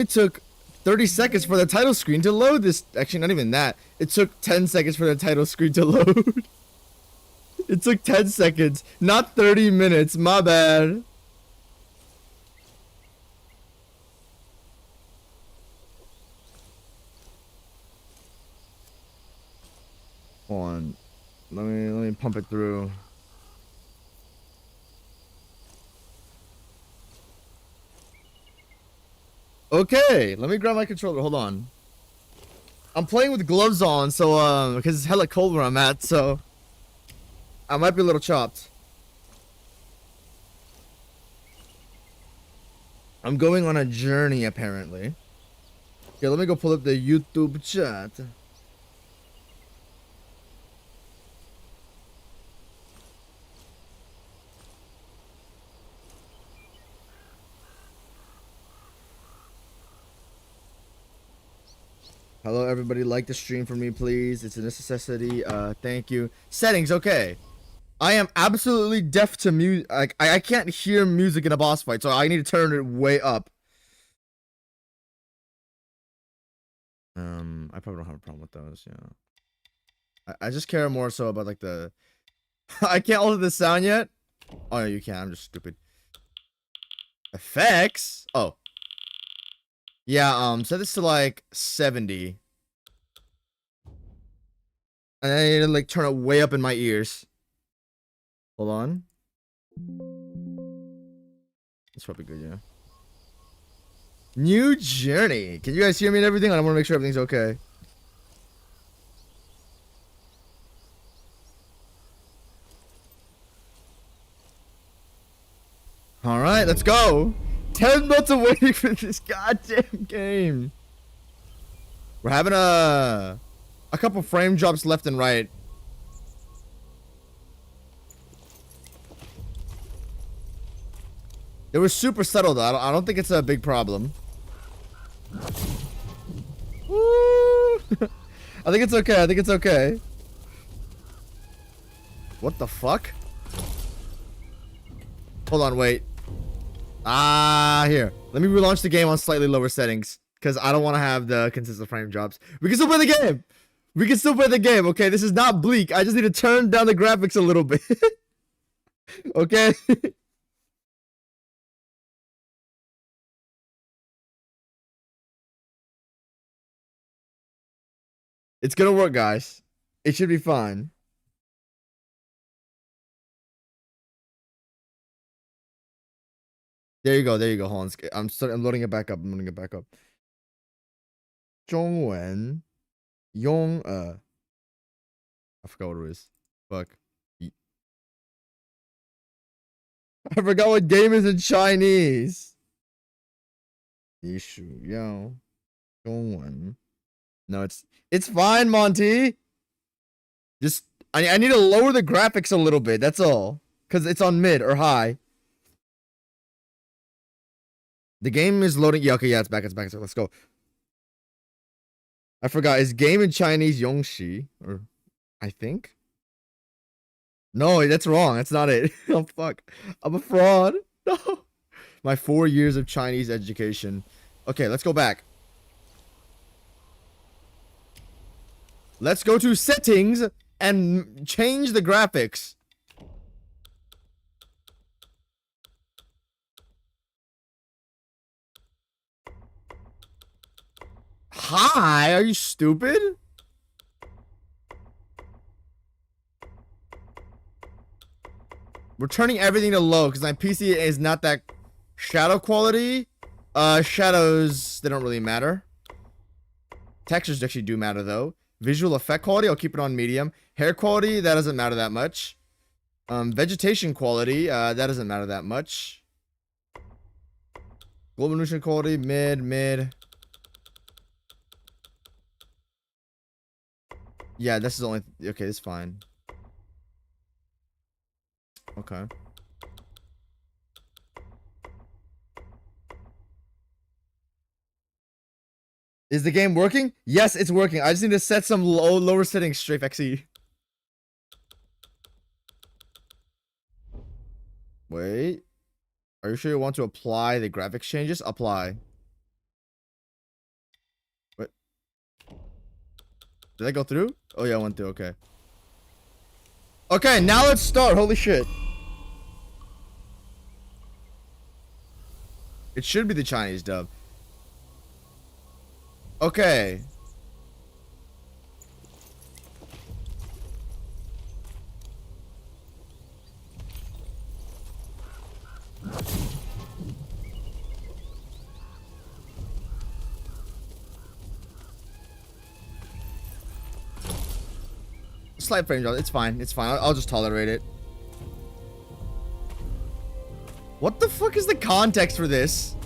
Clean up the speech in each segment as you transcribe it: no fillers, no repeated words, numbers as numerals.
It took 30 seconds for the title screen to load this. Actually, not even that. It took 10 seconds for the title screen to load. It took 10 seconds, not 30 minutes. My bad. Hold on. Let me pump it through. Okay, let me grab my controller. Hold on. I'm playing with gloves on, so because it's hella cold where I'm at, so I might be a little chopped. I'm going on a journey apparently. Okay, let me go pull up the YouTube chat. Hello everybody, like the stream for me please. It's a necessity. Thank you. Settings, okay. I am absolutely deaf to music. I can't hear music in a boss fight, so I need to turn it way up. I probably don't have a problem with those, yeah. I just care more so about like the I can't alter the sound yet. Oh no, you can. I'm just stupid. Effects? Oh. Yeah, set this to like 70. And I need to like turn it way up in my ears. Hold on. That's probably good, yeah. New journey. Can you guys hear me and everything? I want to make sure everything's okay. Alright, let's go. 10 months of waiting for this goddamn game. We're having a couple frame drops left and right. It was super subtle though. I don't think it's a big problem. Woo! I think it's okay. I think it's okay. What the fuck? Hold on, wait. Here. Let me relaunch the game on slightly lower settings. Because I don't want to have the consistent frame drops. We can still play the game! We can still play the game, okay? This is not bleak. I just need to turn down the graphics a little bit. Okay? It's gonna work, guys. It should be fine. There you go. There you go. Hold on. I'm loading it back up. I'm loading it back up. 中文用 I forgot what it is. Fuck. I forgot what game is in Chinese. 你属要中文 No, it's fine, Monty. Just I need to lower the graphics a little bit. That's all. Cause it's on mid or high. The game is loading. Yeah, okay, yeah, it's back. It's back. So let's go. I forgot. Is game in Chinese Yongxi? Or I think. No, that's wrong. That's not it. Oh fuck. I'm a fraud. No. My 4 years of Chinese education. Okay, let's go back. Let's go to settings and change the graphics. Hi, are you stupid? We're turning everything to low because my PC is not that shadow quality. Shadows, they don't really matter. Textures actually do matter though. Visual effect quality, I'll keep it on medium. Hair quality, that doesn't matter that much. Vegetation quality, that doesn't matter that much. Global nutrient quality, mid. Yeah, this is only, okay, it's fine. Okay. Is the game working? Yes, it's working. I just need to set some lower settings, Strafe XE. Wait. Are you sure you want to apply the graphics changes? Apply. Did I go through? Oh yeah, I went through. Okay. Okay, now let's start. Holy shit. It should be the Chinese dub. Okay. Slight frame drop. It's fine. It's fine. I'll just tolerate it. What the fuck is the context for this?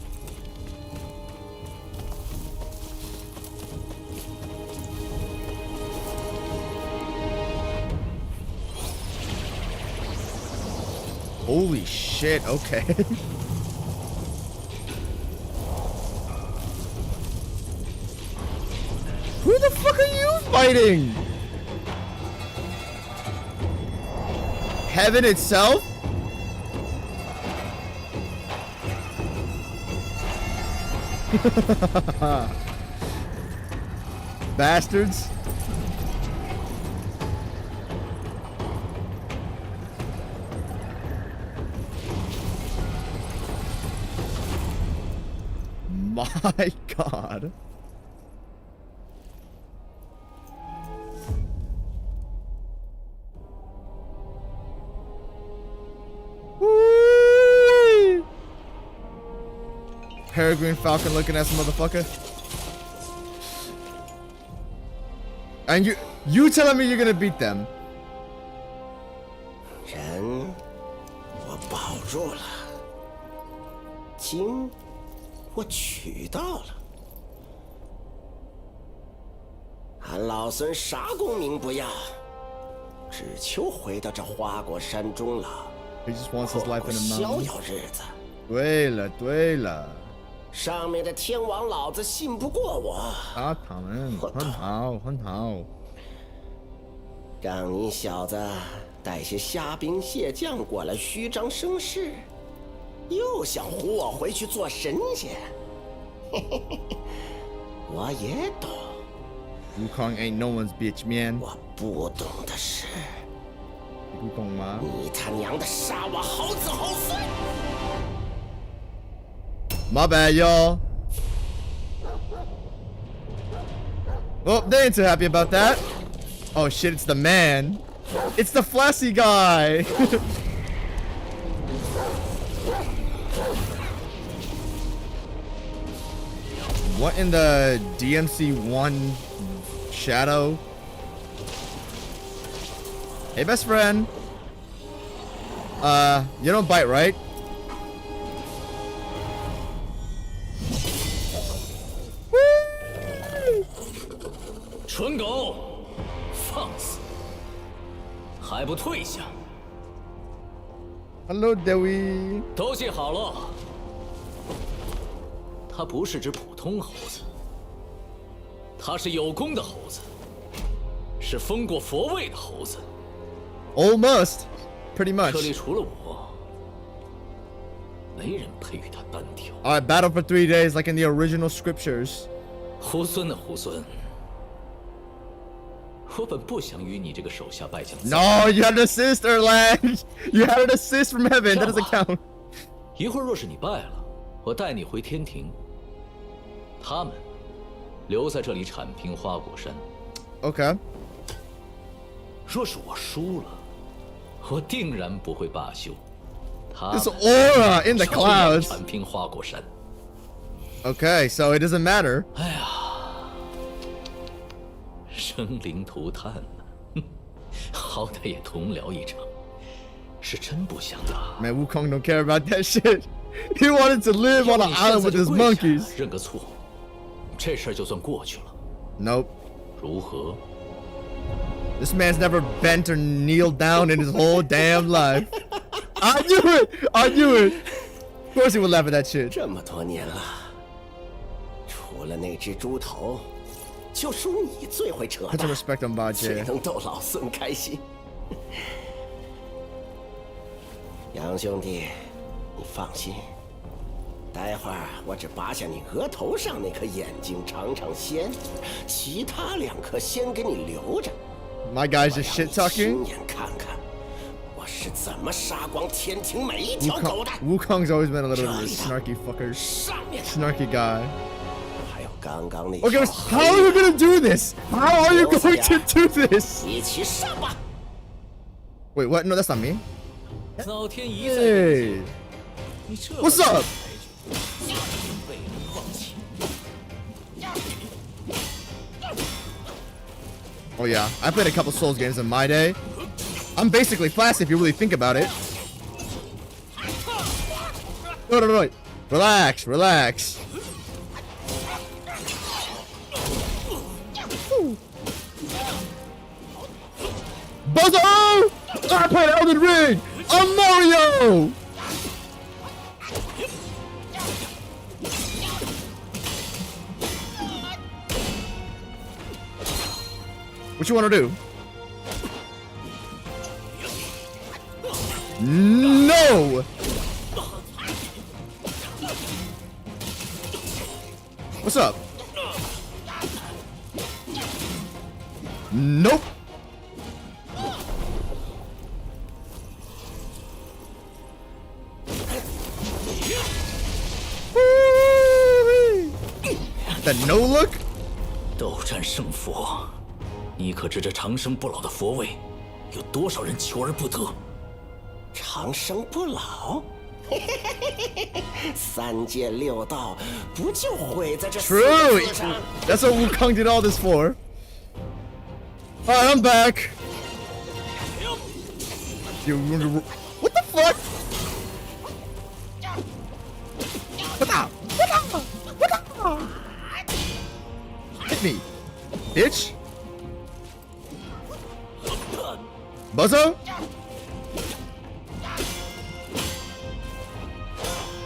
Holy shit. Okay. Who the fuck are you fighting? Heaven itself? Bastards. My God. Whee! Peregrine Falcon looking at some motherfucker. And you telling me you're gonna beat them? 人，我保住了；金，我取到了。俺老孙啥功名不要，只求回到这花果山中了， He just wants his life 过 in a 逍 mountain. 遥日子。对了对了，上面的天王老子信不过我，啊，他们很好很好。让你小子带些虾兵蟹将过来虚张声势，又想唬我回去做神仙。嘿嘿嘿嘿，我也懂。 Wukong ain't no one's bitch, man. 我不懂的是，你不懂吗？你他娘的杀我好子好孙！ My bad, y'all. Oh, they ain't too happy about that. Oh shit, it's the man. It's the Flashy guy. What in the DMC1 shadow? Hey, best friend. You don't bite, right? Woo! 蠢狗，放肆！还不退下！ Hello, Dewey. 都记好了，它不是只普通猴子，它是有功的猴子，是封过佛位的猴子。 Almost. Pretty much. 这里除了我，没人配与它单挑。 Alright, battle for 3 days like in the original scriptures. 猢狲的猢狲，我本不想与你这个手下败将。 No, you had an assist, Erlang. You had an assist from heaven. That doesn't count. 一会儿若是你败了，我带你回天庭。他们留在这里铲平花果山。 Okay. 若是我输了，我定然不会罢休。他 This 们 aura in the 照样 clouds. 铲平花果山。 Okay, so it doesn't matter. 哎呀，生灵涂炭呢、好歹也同僚一场，是真不想打。 Man, Wukong don't care about that shit. He wanted to live on 要 an 你 island 现在 with 就 his 跪下 monkeys. 认个错，这事儿就算过去了。 Nope. 如何？ This man's never bent or kneeled down in his whole damn life. I knew it. I knew it. Of course he would laugh at that shit. 这么多年了，除了那只猪头，就属你最会扯 Put some 淡， respect on 最 Bajie. 能逗老孙开心。杨兄弟，你放心，待会儿我只拔下你额头上那颗眼睛尝尝鲜，其他2颗先给你留着。 My guy's just shit 亲 talking. 眼看看我是怎么杀光天庭每一条狗的。 Wukong's always been a little bit of a snarky fucker. 上面的 Snarky guy. 还有刚刚那 Okay, how are you gonna do this? How are you going to do this? 一起上吧。 Wait, what? No, that's not me. 老天一再 Hey, 你这 what's up? 被人放弃。 Oh yeah, I played a couple Souls games in my day. I'm basically fast if you really think about it. No. Relax, relax. Buzzo! I played Elden Ring! I'm Mario! What you want to do? No! What's up? Nope. That no look? 斗战胜佛，你可知这长生不老的佛位，有多少人求而不得？长生不老，3界6道不就毁在这4 True. 个字上？ That's what Wukong did all this for. Alright, I'm back. What the fuck? Hit me, bitch. Buzzo?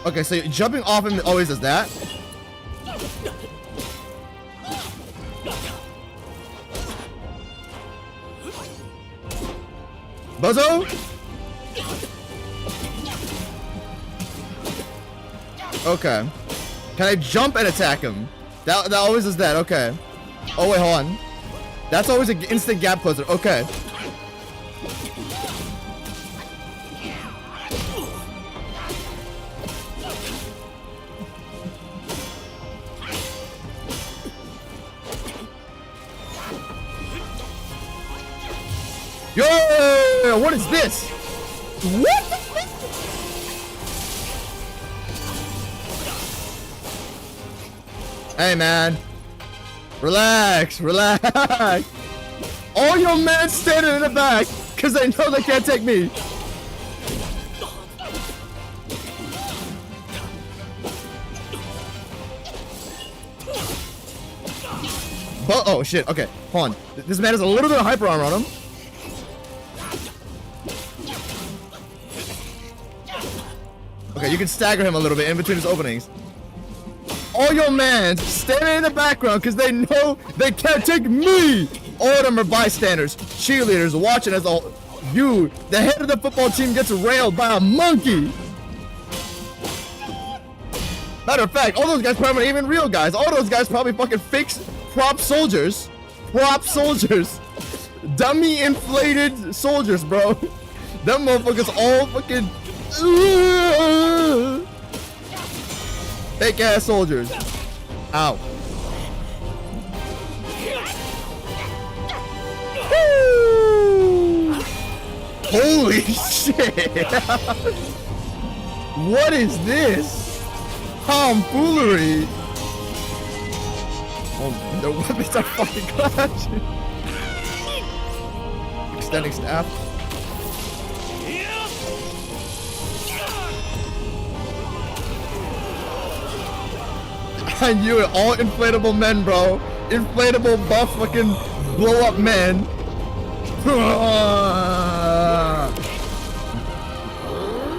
Okay, so jumping off him always does that. Buzzo? Okay. Can I jump and attack him? That always does that, okay. Oh wait, hold on. That's always an instant gap closer, okay. Yo, what is this? What the fuck? Hey man, relax, relax. All your men standing in the back because they know they can't take me. But, oh shit, okay, hold on. This man has a little bit of hyper armor on him. Okay, you can stagger him a little bit in between his openings. All your mans standing in the background because they know they can't take me. All of them are bystanders, cheerleaders, watching as all you, the head of the football team, gets railed by a monkey. Matter of fact, all those guys probably aren't even real guys. All those guys probably fucking fake prop soldiers. Prop soldiers. Dummy inflated soldiers, bro. Them motherfuckers all fucking... fake ass soldiers. Ow. Woo! Holy shit. What is this? Tomfoolery. Oh, the weapons are fucking clashing. Extending staff. I knew it. All inflatable men, bro. Inflatable buff fucking blow up men.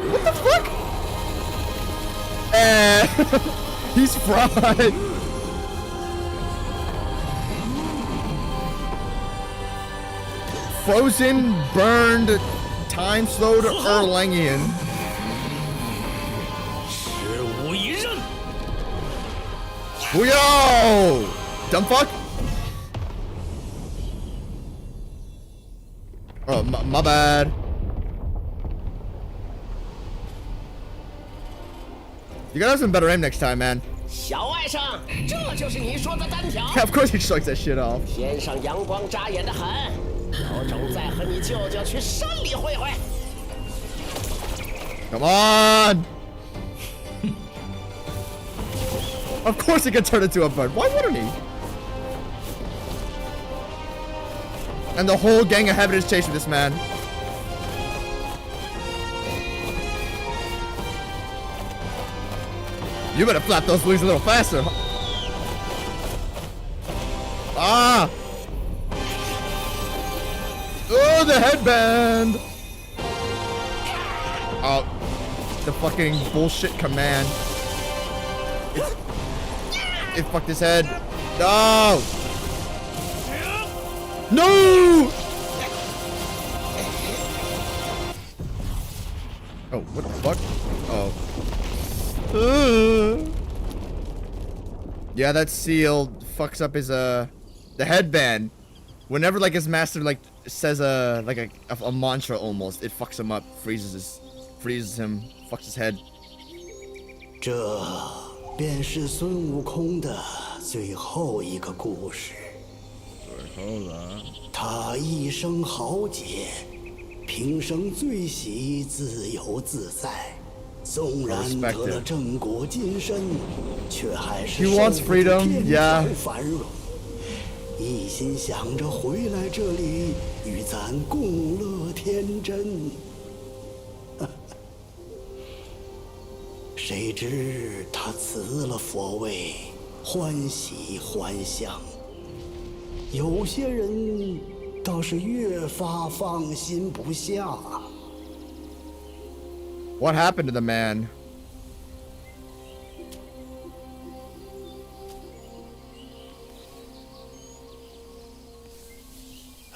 What the fuck? He's fried. Frozen, burned, time slowed Erlangian. 十无一刃。Yo! Dumb fuck? Oh, my bad. You gotta have some better aim next time, man. 小外甥，这就是你说的单挑。Yeah, of course he strikes that shit off. 天上阳光扎眼的很，有种再和你舅舅去山里会会。Come on! Of course he could turn into a bird. Why wouldn't he? And the whole gang of heaven is chasing this man. You better flap those wings a little faster. Ah! Oh, the headband! Oh, the fucking bullshit command. It fucked his head. No! No! Oh, what the fuck? Oh. Yeah, that seal fucks up his the headband. Whenever like his master like says a mantra almost, it fucks him up, freezes him, fucks his head. 这便是孙悟空的最后一个故事。他一生豪杰，平生最喜自由自在。纵然得了正果金身，却还是受不得天朝繁荣。一心想着回来这里与咱共乐天真。谁知他辞了佛位，欢喜还乡。有些人倒是越发放心不下。What happened to the man? "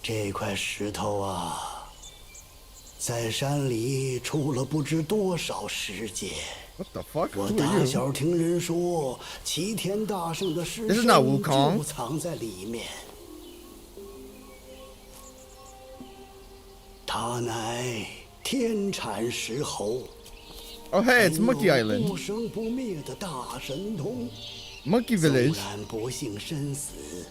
这块石头啊，在山里出了不知多少世界。What the fuck? 我 Who 打 are you? 小听人说，齐天大圣的尸 This is 身 not Wukong. 就藏在里面。他乃天产石猴。Oh hey, it's Monkey 不 Island. 生不灭的大神通。 Monkey 虽 Village. 然不幸身死，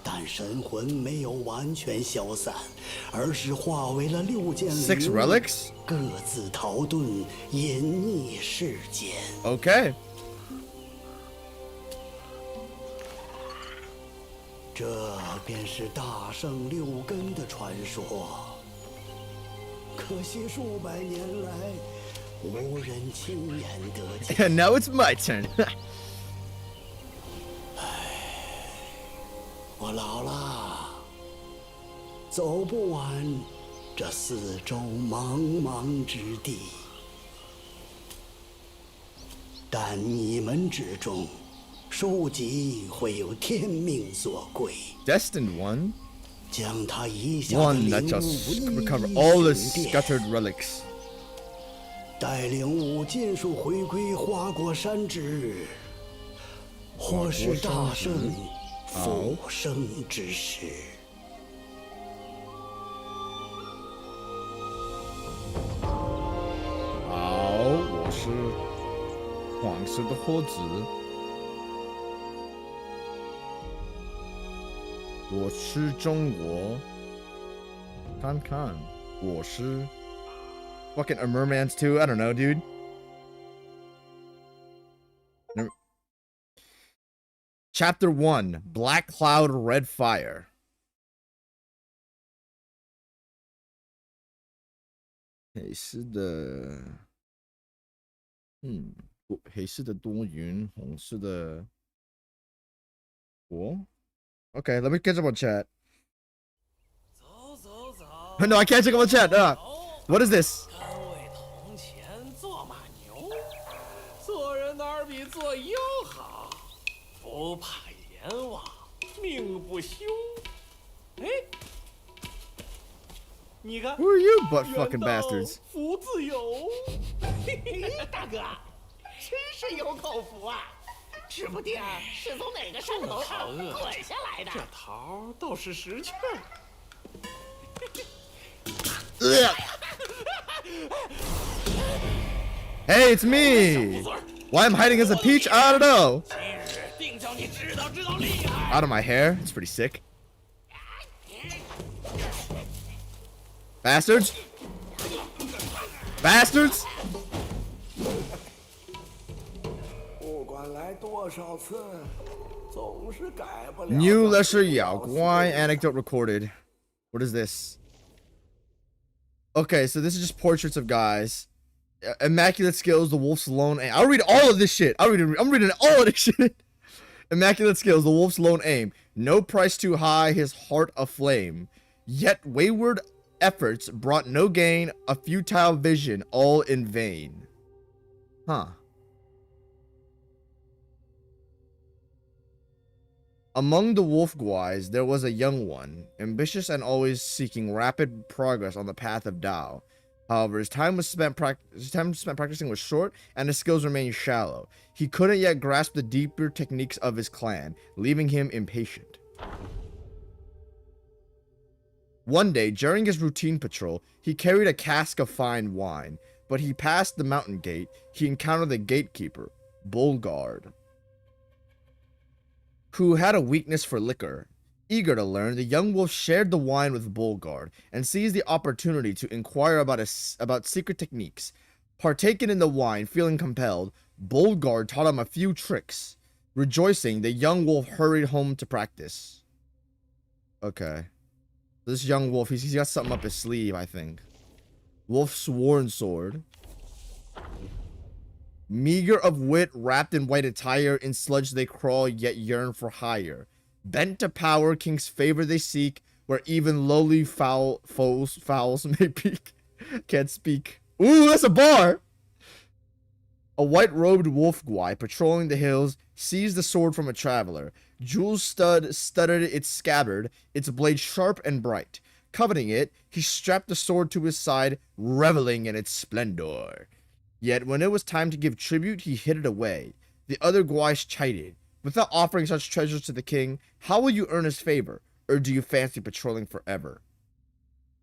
但神魂没有完全消散，而是化为了6件灵， 6 relics? 各自逃遁，隐匿世间。Okay. 这便是大圣6根的传说。可惜数百年来，无人亲眼得见。 And now it's my turn. 我老了，走不完这四周茫茫之地。但你们之中，书籍会有天命所归， Destined one. 将他遗下的 One that 灵 shall 物 recover 一一 all the 寻遍 scattered relics. 待灵物尽数回归花果山之日，或是大圣复生之时。好，我是黄色的猴子。我是中国。看看，我是 fucking a mermans too. I don't know, dude. Chapter 1 Black Cloud Red Fire. 黑色的，黑色的多云，红色的火。Okay, let me catch up on chat. No, I can't check up on chat. What is this? 跟位铜钱做马牛，做人哪儿比做鹰好？不怕阎王，命不休。哎，你看 Who are you, butt 冤 fucking 道 bastards? 福自有。嘿嘿，大哥，真是有口福啊！指不定是从哪个山头上滚下来的。这桃倒是识趣儿。Hey, it's me. Why I'm hiding as a peach? I don't know. 今日定叫你知道厉害。 Out of my hair. It's pretty sick. Bastards. Bastards. 不管来多少次，总是改不了。 New Lesser Yao Guai anecdote recorded. What is this? Okay, so this is just portraits of guys. Immaculate skills, the wolf's lone aim. I'll read all of this shit. I'm reading all of this shit. Immaculate skills, the wolf's lone aim. No price too high, his heart aflame. Yet wayward efforts brought no gain, a futile vision, all in vain. Huh. Among the wolf guais, there was a young one, ambitious and always seeking rapid progress on the path of Tao. However, his time spent practicing was short, and his skills remained shallow. He couldn't yet grasp the deeper techniques of his clan, leaving him impatient. One day, during his routine patrol, he carried a cask of fine wine, but he passed the mountain gate. He encountered the gatekeeper, Bolgard, who had a weakness for liquor. Eager to learn, the young wolf shared the wine with Bolgard and seized the opportunity to inquire about secret techniques. Partaken in the wine, feeling compelled, Bolgard taught him a few tricks. Rejoicing, the young wolf hurried home to practice. Okay. This young wolf, he's got something up his sleeve, I think. Wolf's sworn sword. Meager of wit, wrapped in white attire, in sludge they crawl, yet yearn for higher. Bent to power, king's favor they seek, where even lowly fowls may peek. Can't speak. Ooh, that's a bar! A white-robed wolf guai patrolling the hills seized the sword from a traveler. Jewels studded its scabbard, its blade sharp and bright. Coveting it, he strapped the sword to his side, reveling in its splendor. Yet when it was time to give tribute, he hid it away. The other guais chided. Without offering such treasures to the king, how will you earn his favor? Or do you fancy patrolling forever?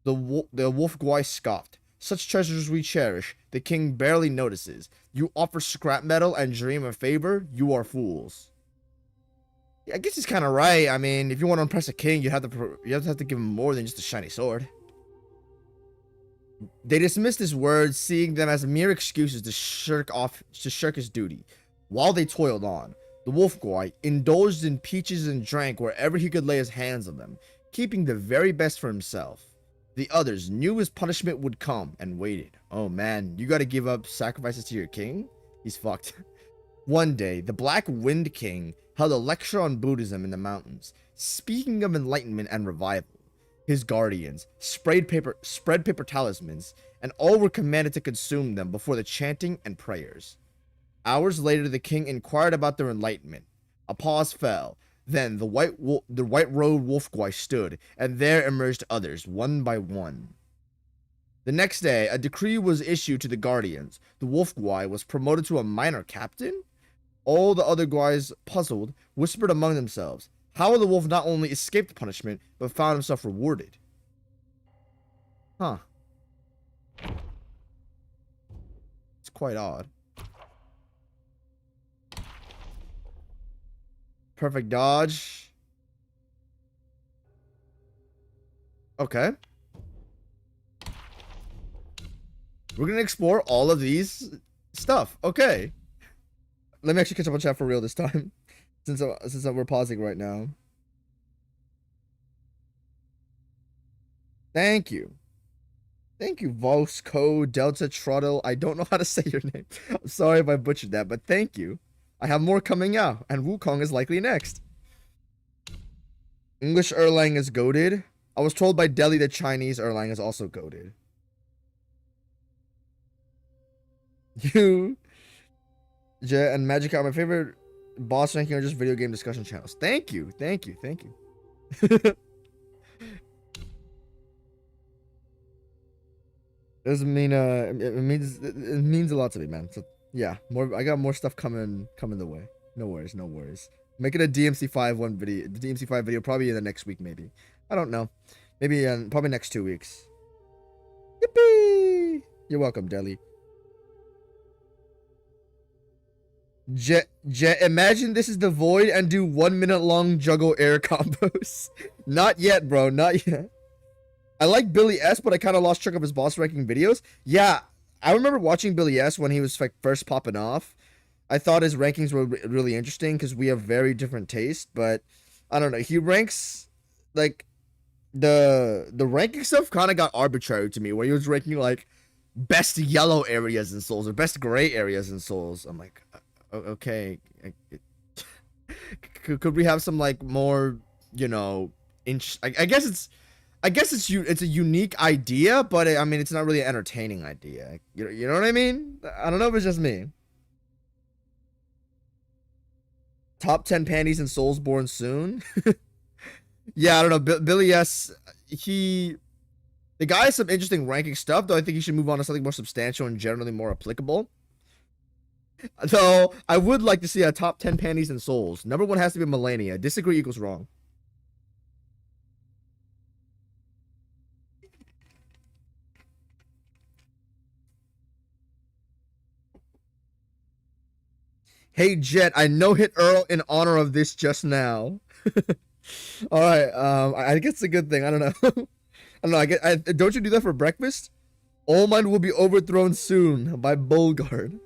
The wolf guai scoffed. Such treasures we cherish, the king barely notices. You offer scrap metal and dream of favor, you are fools. Yeah, I guess he's kind of right. I mean, if you want to impress a king, you have to give him more than just a shiny sword. They dismissed his words, seeing them as mere excuses to shirk his duty. While they toiled on, the wolf guai indulged in peaches and drank wherever he could lay his hands on them, keeping the very best for himself. The others knew his punishment would come and waited. Oh man, you gotta give up sacrifices to your king? He's fucked. One day, the Black Wind King held a lecture on Buddhism in the mountains, speaking of enlightenment and revival. His guardians spread paper talismans, and all were commanded to consume them before the chanting and prayers. Hours later, the king inquired about their enlightenment. A pause fell. Then the white-robed wolf guai stood, and there emerged others, one by one. The next day, a decree was issued to the guardians. The wolf guai was promoted to a minor captain? All the other guais, puzzled, whispered among themselves. How the wolf not only escaped the punishment, but found himself rewarded? Huh. It's quite odd. Perfect dodge. Okay. We're gonna explore all of these stuff. Okay. Let me actually catch up on chat for real this time. Since we're pausing right now. Thank you. Thank you, Vosco Delta Trottle. I don't know how to say your name. I'm sorry if I butchered that, but thank you. I have more coming out, and Wukong is likely next. English Erlang is goated. I was told by Delhi that Chinese Erlang is also goated. You, Jet, and Magic are my favorite boss ranking or just video game discussion channels. Thank you, thank you, thank you. Doesn't mean it means a lot to me, man. So Yeah, more. I got more stuff coming the way. No worries, no worries. Making a DMC5 one video, the DMC5 video probably in the next week, maybe. I don't know. Maybe probably next 2 weeks. Yippee! You're welcome, Deli. Jet, imagine this is the void and do 1 minute long juggle air combos. Not yet, bro. Not yet. I like Billy S, but I kind of lost track of his boss ranking videos. Yeah, I remember watching Billy S when he was like first popping off. I thought his rankings were really interesting because we have very different tastes, but I don't know. He ranks like the ranking stuff kind of got arbitrary to me, where he was ranking like best yellow areas in Souls or best gray areas in Souls. I'm like, okay, could we have some like more, you know, I guess it's a unique idea, but I mean it's not really an entertaining idea. You know what I mean? I don't know if it's just me. Top 10 panties in Soulsborne soon. Yeah, I don't know. Billy S. The guy has some interesting ranking stuff, though I think he should move on to something more substantial and generally more applicable. Though I would like to see a top 10 panties in Souls. Number 1 has to be Melania. Disagree equals wrong. Hey Jet, I no hit Earl in honor of this just now. All right, I guess it's a good thing. I don't know. I don't know. Don't you do that for breakfast? All mine will be overthrown soon by Bulgard.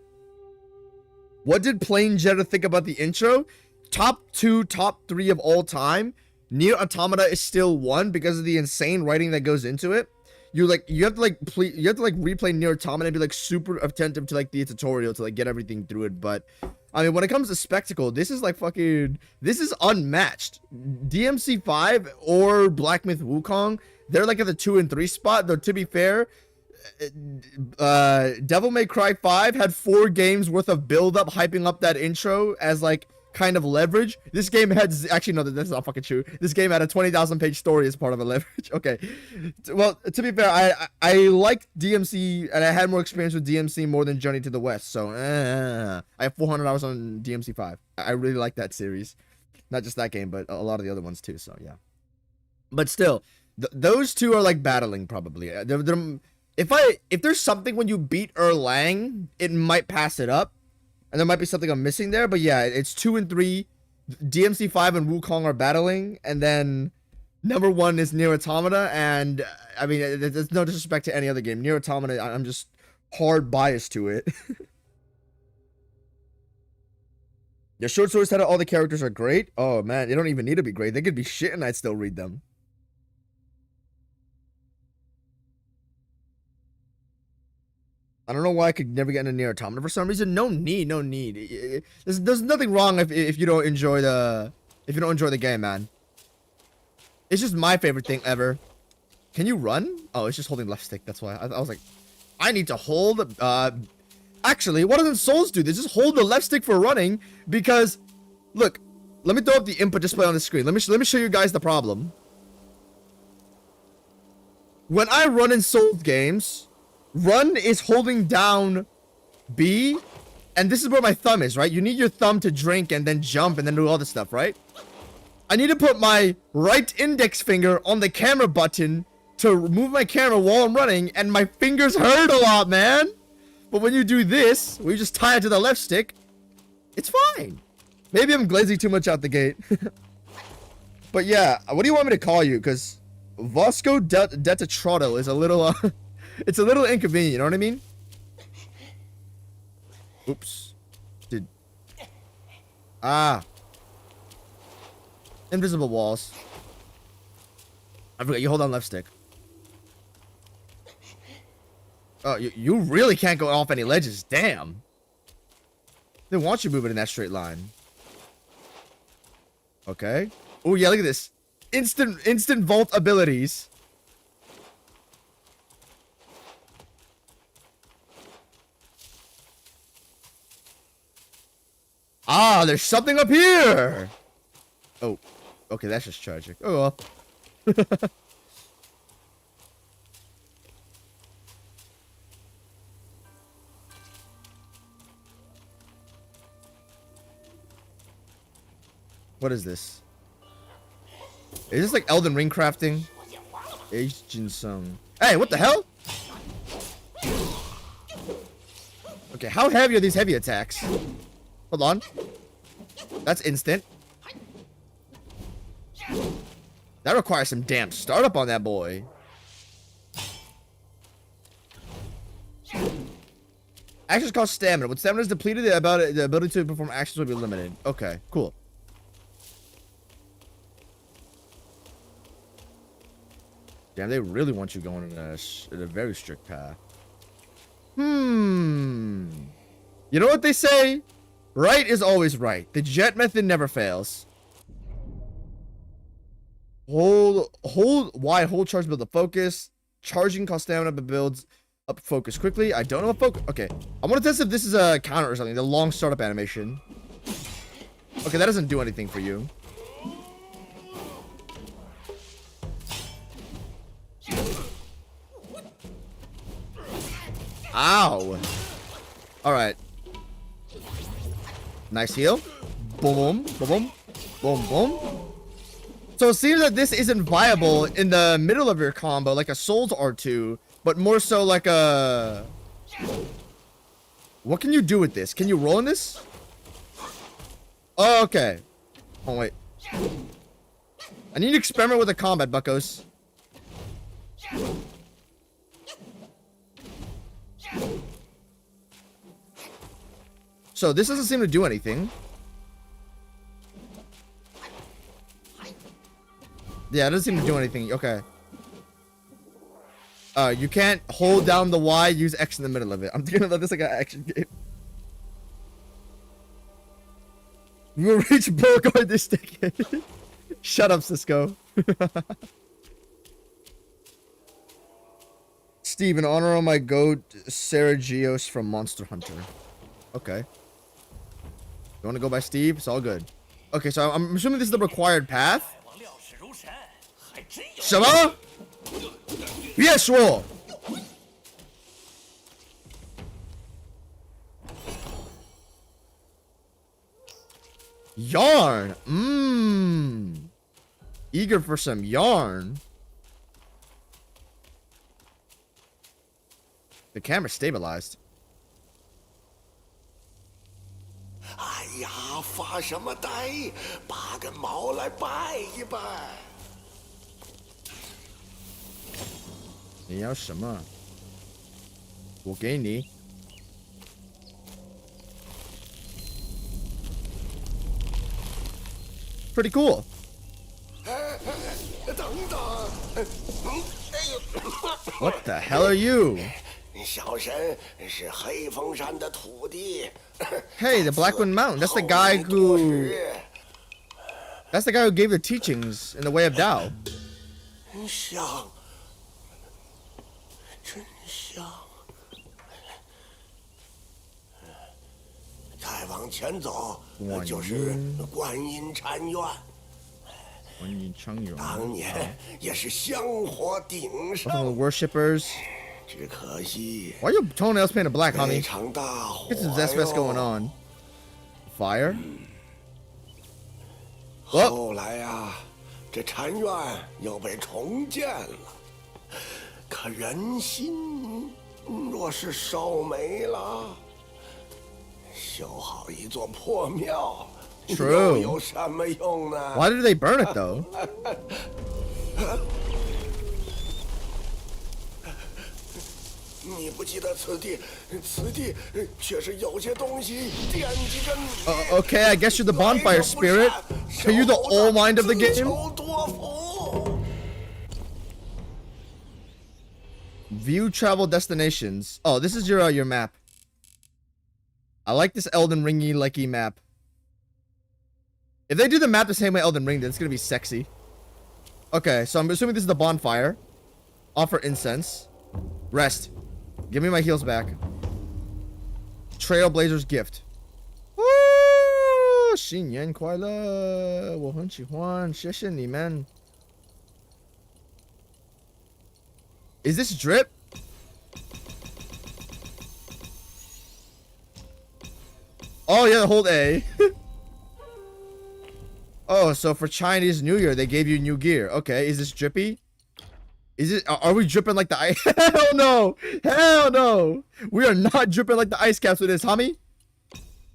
What did Plain Jetta think about the intro? Top 2, top 3 of all time. Nier Automata is still 1 because of the insane writing that goes into it. You have to replay Nier Automata and be like super attentive to like the tutorial to like get everything through it. But I mean, when it comes to spectacle, this is like this is unmatched. DMC5 or Black Myth Wukong, they're like at the 2 and 3 spot. Though to be fair, Devil May Cry 5 had 4 games worth of build up hyping up that intro as like kind of leverage. This game had actually no, that's not fucking true. This game had a 20,000 page story as part of a leverage. Okay, well, to be fair, I like DMC and I had more experience with DMC more than Journey to the West, so I have 400 hours on DMC 5. I really like that series, not just that game but a lot of the other ones too, so yeah. But still, those two are like battling probably. If there's something when you beat Erlang, it might pass it up. And there might be something I'm missing there, but yeah, it's 2 and 3. DMC5 and Wukong are battling, and then number 1 is Nier Automata, and I mean, there's no disrespect to any other game. Nier Automata, I'm just hard biased to it. Your short stories title, all the characters are great. Oh man, they don't even need to be great. They could be shit and I'd still read them. I don't know why I could never get into Nier Automata for some reason. No need. There's nothing wrong if you don't enjoy the game, man. It's just my favorite thing ever. Can you run? Oh, it's just holding left stick. That's why I was like, I need to hold. Actually, what doesn't Souls do? They just hold the left stick for running because, look, let me throw up the input display on the screen. Let me show you guys the problem. When I run in Souls games, run is holding down B, and this is where my thumb is, right? You need your thumb to drink and then jump and then do all this stuff, right? I need to put my right index finger on the camera button to move my camera while I'm running, and my fingers hurt a lot, man. But when you do this, where you just tie it to the left stick, it's fine. Maybe I'm glazing too much out the gate. But yeah, what do you want me to call you? Because Vasco Detatrotto is a little... it's a little inconvenient, you know what I mean? Oops. Dude. Ah. Invisible walls. I forgot, you hold on left stick. Oh, you really can't go off any ledges. Damn. They want you moving in that straight line. Okay. Oh, yeah, look at this. Instant vault abilities. Ah, there's something up here. Oh, okay, that's just tragic. Oh well. What is this? Is this like Elden Ring crafting? H. Jinsung. Hey, what the hell? Okay, how heavy are these heavy attacks? Hold on. That's instant. That requires some damn startup on that boy. Actions cost stamina. When stamina is depleted, the ability to perform actions will be limited. Okay, cool. Damn, they really want you going in a very strict path. You know what they say? Right is always right. The jet method never fails. Hold charge build the focus. Charging cost stamina but builds up focus quickly. I don't know what focus. Okay, I want to test if this is a counter or something. The long startup animation. Okay, that doesn't do anything for you. Ow. Alright. Nice heal. Boom, boom, boom, boom, boom. So it seems that this isn't viable in the middle of your combo, like a Souls R2, but more so like a... What can you do with this? Can you roll in this? Oh, okay. Oh, wait. I need to experiment with the combat, buckos. So this doesn't seem to do anything. Yeah, it doesn't seem to do anything. Okay. You can't hold down the Y, use X in the middle of it. I'm thinking about this like an action game. We will reach Burgoyne this decade. Shut up, Cisco. Steve, in honor of my goat, Seragios from Monster Hunter. Okay. You want to go by Steve? It's all good. Okay, so I'm assuming this is the required path. 什么？别说。Yarn. Eager for some yarn. The camera stabilized. 哎呀，发什么呆？拔根毛来拜一拜。你要什么？我给你。Pretty cool. 等等。What the hell are you? 小神是黑风山的土地。Hey, the Blackwind Mountain. That's the guy who. That's the guy who gave the teachings in the way of Tao. 像，真像。再往前走，就是观音禅院。观音昌永。当年也是香火鼎盛。 The worshippers. 只可惜。 Why are your toenails painted black, homie? 那场大火 Get some Zespest going on. Fire? 后来呀，这禅院又被重建了，可人心若是烧没了，修好一座破庙， True. 又有什么用呢？ Why did they burn it though? 你不记得此地却是有些东西惦记着你。Okay, I guess you're the bonfire spirit. Are you the all mind of the game? 自求多福。 View travel destinations. Oh, this is your map. I like this Elden Ringy likey map. If they do the map the same way Elden Ring did, it's gonna be sexy. Okay, so I'm assuming this is the bonfire. Offer incense. Rest. Give me my heals back. Trailblazer's gift. Woo! 新年快乐！我很喜欢，谢谢你们。Is this drip? Oh yeah, hold A. Oh, so for Chinese New Year, they gave you new gear. Okay, is this drippy? Is it? Are we dripping like the ice? Hell no! Hell no! We are not dripping like the ice caps with this, homie.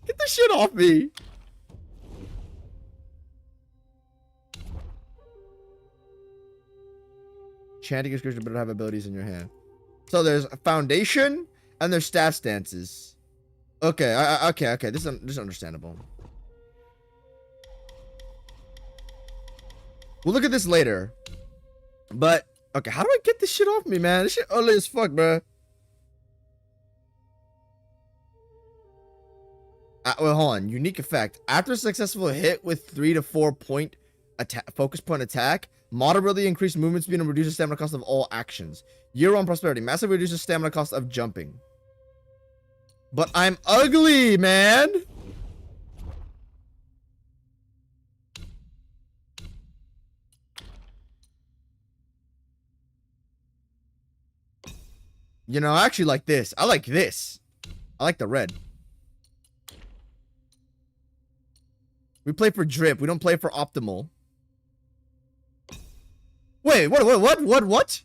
Get this shit off me. Chanting inscription better have abilities in your hand. So there's foundation and there's staff stances. Okay, okay. This is understandable. We'll look at this later. But okay, how do I get this shit off me, man? This shit ugly as fuck, bro. Well, hold on. Unique effect. After a successful hit with 3 to 4 point focus point attack, moderately increased movement speed and reduces stamina cost of all actions. Year-round prosperity. Massively reduces stamina cost of jumping. But I'm ugly, man. You know, I actually like this. I like this. I like the red. We play for drip. We don't play for optimal. Wait, what?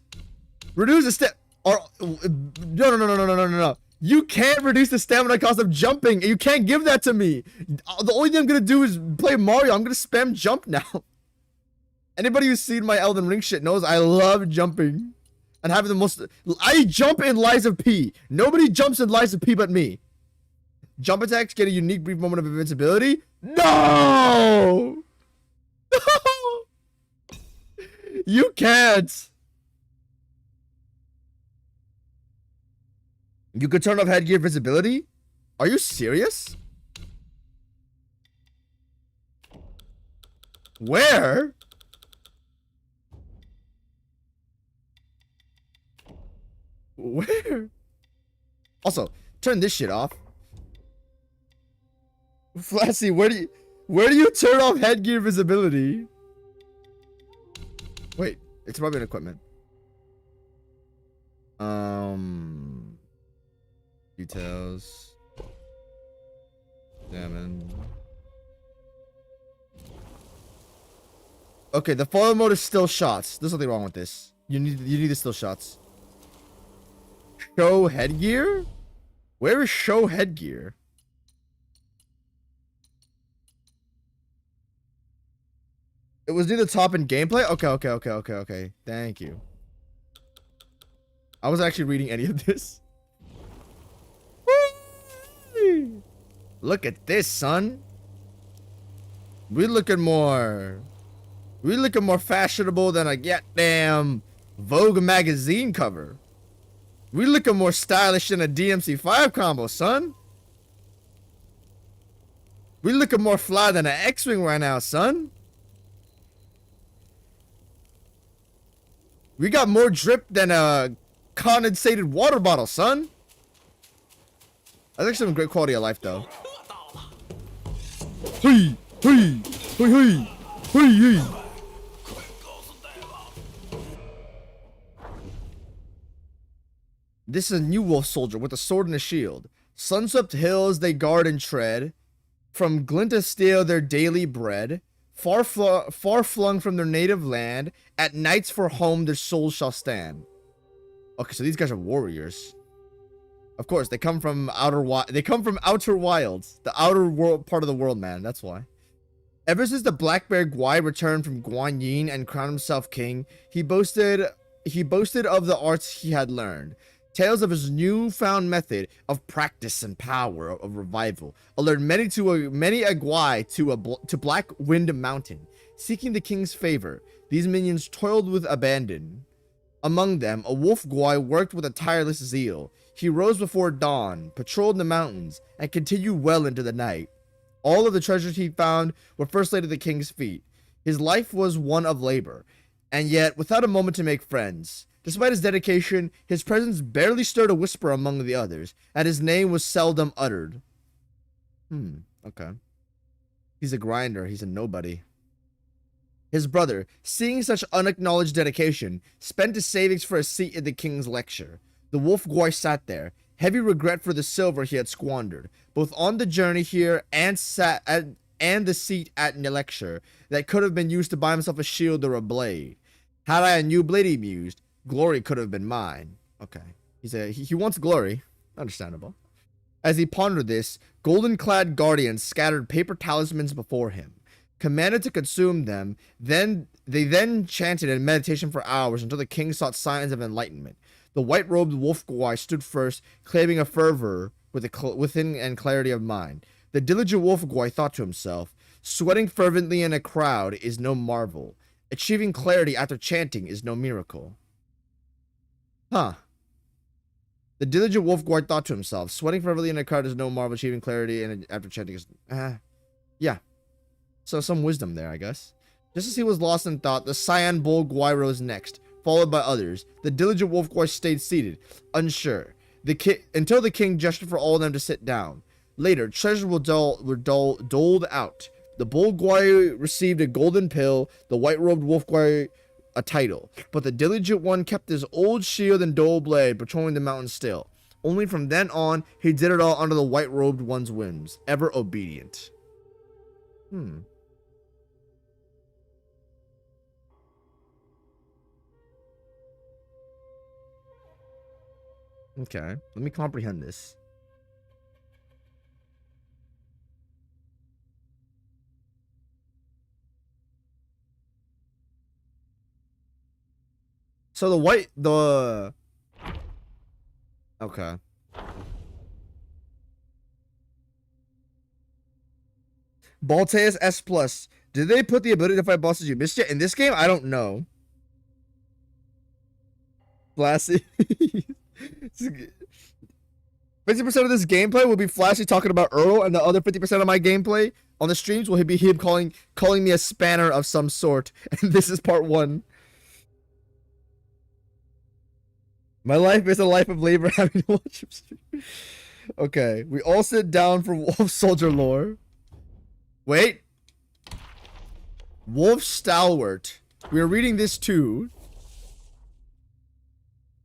Reduce the step. Or no. You can't reduce the stamina cost of jumping. You can't give that to me. The only thing I'm gonna do is play Mario. I'm gonna spam jump now. Anybody who's seen my Elden Ring shit knows I love jumping. And having the most... I jump in Lies of P. Nobody jumps in Lies of P but me. Jump attacks get a unique brief moment of invincibility. No! No! You can't. You could turn off headgear visibility? Are you serious? Where? Where? Also, turn this shit off. Flashy, where do you turn off headgear visibility? Wait, it's probably an equipment. Details. Examine. Okay, the follow mode is still shots. There's nothing wrong with this. You need the still shots. Show headgear? Where is show headgear? It was near the top in gameplay? Okay. Thank you. I wasn't actually reading any of this. Look at this, son. We looking more fashionable than a goddamn Vogue magazine cover. We looking more stylish than a DMC5 combo, son. We looking more fly than an X-Wing right now, son. We got more drip than a condensated water bottle, son. That's actually some great quality of life, though. Hey. This is a new wolf soldier with a sword and a shield. Sun-swept hills they guard and tread. From glint of steel their daily bread. Far flung from their native land. At nights for home their souls shall stand. Okay, so these guys are warriors. Of course, they come from outer wilds, the outer world part of the world, man. That's why. Ever since the Black Bear Gwai returned from Guan Yin and crowned himself king, he boasted of the arts he had learned. Tales of his newfound method of practice and power of revival allured many a Gwai to Black Wind Mountain. Seeking the king's favor, these minions toiled with abandon. Among them, a wolf Gwai worked with a tireless zeal. He rose before dawn, patrolled the mountains, and continued well into the night. All of the treasures he found were first laid at the king's feet. His life was one of labor, and yet without a moment to make friends. Despite his dedication, his presence barely stirred a whisper among the others, and his name was seldom uttered. Okay. He's a grinder, he's a nobody. His brother, seeing such unacknowledged dedication, spent his savings for a seat in the king's lecture. The wolf Gwai sat there, heavy regret for the silver he had squandered, both on the journey here and and the seat at an lecture that could have been used to buy himself a shield or a blade. Had I a new blade, he mused, glory could have been mine. Okay. He wants glory. Understandable. As he pondered this, golden-clad guardians scattered paper talismans before him, commanded to consume them. They chanted in meditation for hours until the king sought signs of enlightenment. The white-robed wolf-guai stood first, claiming a fervor within and clarity of mind. The diligent wolf-guai thought to himself, sweating fervently in a crowd is no marvel. Achieving clarity after chanting is no miracle. Huh. The diligent wolf-guard thought to himself, sweating fervently in a crowd is no marvel, achieving clarity and after chanting is... yeah. So some wisdom there, I guess. Just as he was lost in thought, the cyan bull guai rose next, followed by others. The diligent wolf guai stayed seated, unsure, until the king gestured for all of them to sit down. Later, treasures were doled out. The bull guai received a golden pill, the white-robed wolf guai a title, but the diligent one kept his old shield and dull blade, patrolling the mountain still. Only from then on, he did it all under the white-robed one's whims, ever obedient. Okay, let me comprehend this. So okay. Balteus S+. Did they put the ability to fight bosses you missed yet? In this game, I don't know. Flashy. 50% of this gameplay will be Flashy talking about Earl, and the other 50% of my gameplay on the streams will be him calling me a spanner of some sort. And this is part 1. My life is a life of labor having to watch him stream. Okay, we all sit down for Wolf Soldier lore. Wait. Wolf Stalwart. We are reading this too.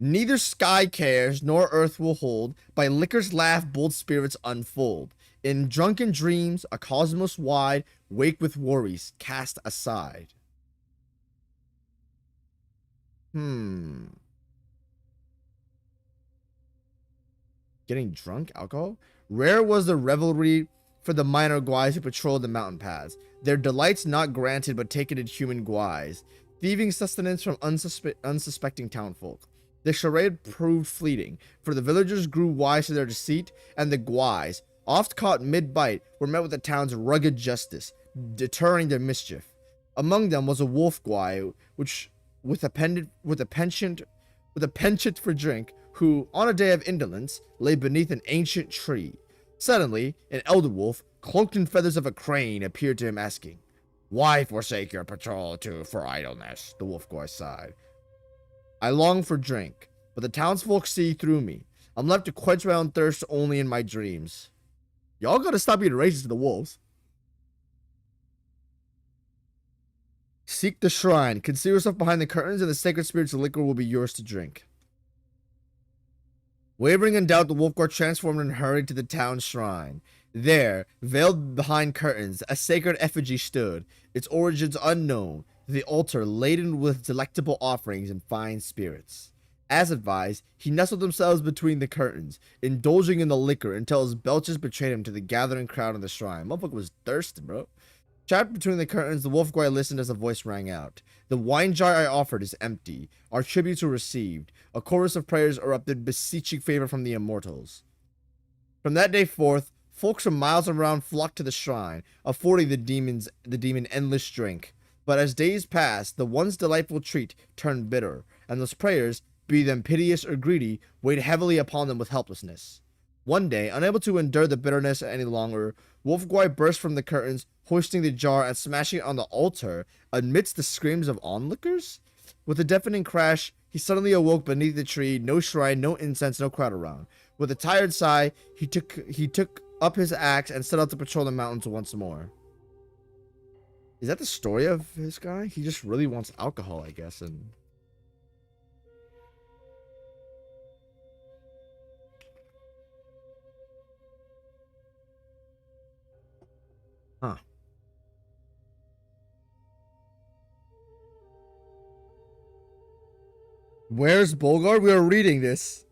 Neither sky cares nor earth will hold. By liquor's laugh, bold spirits unfold. In drunken dreams, a cosmos wide, wake with worries, cast aside. Getting drunk? Alcohol? Rare was the revelry for the minor guais who patrolled the mountain paths. Their delights not granted but taken in human guais, thieving sustenance from unsuspecting townfolk. The charade proved fleeting, for the villagers grew wise to their deceit, and the guais, oft caught mid-bite, were met with the town's rugged justice, deterring their mischief. Among them was a wolf guai, which with a penchant for drink, who, on a day of indolence, lay beneath an ancient tree. Suddenly, an elder wolf, cloaked in feathers of a crane, appeared to him, asking, "Why forsake your patrol for idleness?" The wolf guai sighed. "I long for drink, but the townsfolk see through me. I'm left to quench my own thirst only in my dreams." Y'all gotta stop being racist to the wolves. Seek the shrine. Conceal yourself behind the curtains, and the sacred spirits of liquor will be yours to drink. Wavering in doubt, the wolf guard transformed and hurried to the town shrine. There, veiled behind curtains, a sacred effigy stood, its origins unknown, the altar laden with delectable offerings and fine spirits. As advised, he nestled himself between the curtains, indulging in the liquor until his belches betrayed him to the gathering crowd in the shrine. Motherfucker was thirsty, bro. Trapped between the curtains, the wolf guy listened as a voice rang out. "The wine jar I offered is empty. Our tributes were received." A chorus of prayers erupted, beseeching favor from the immortals. From that day forth, folks from miles around flocked to the shrine, affording the demon endless drink. But as days passed, the once delightful treat turned bitter, and those prayers, be them piteous or greedy, weighed heavily upon them with helplessness. One day, unable to endure the bitterness any longer, Wolf Guai burst from the curtains, hoisting the jar and smashing it on the altar amidst the screams of onlookers. With a deafening crash, he suddenly awoke beneath the tree, no shrine, no incense, no crowd around. With a tired sigh, he took up his axe and set out to patrol the mountains once more. Is that the story of this guy? He just really wants alcohol, I guess, and... Huh. Where's Bulgar? We are reading this.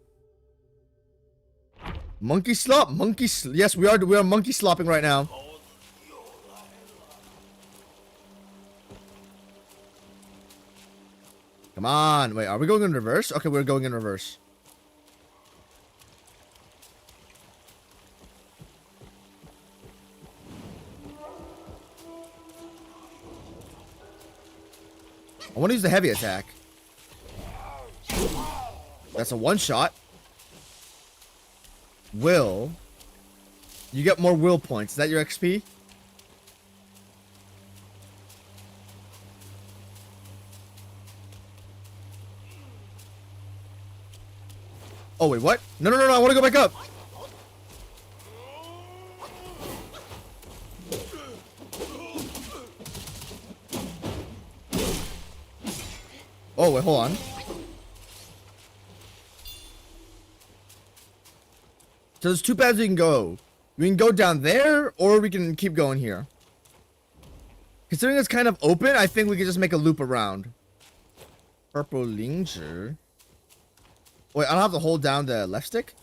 Monkey slop, yes, we are monkey slopping right now. Come on, wait, are we going in reverse? Okay, we're going in reverse. I want to use the heavy attack. That's a one shot. Will. You get more will points. Is that your XP? Oh, wait, what? No, no, no, no, I want to go back up. Oh, wait, hold on. So there's two paths we can go. We can go down there, or we can keep going here. Considering it's kind of open, I think we can just make a loop around. Purple Linger. Wait, I don't have to hold down the left stick?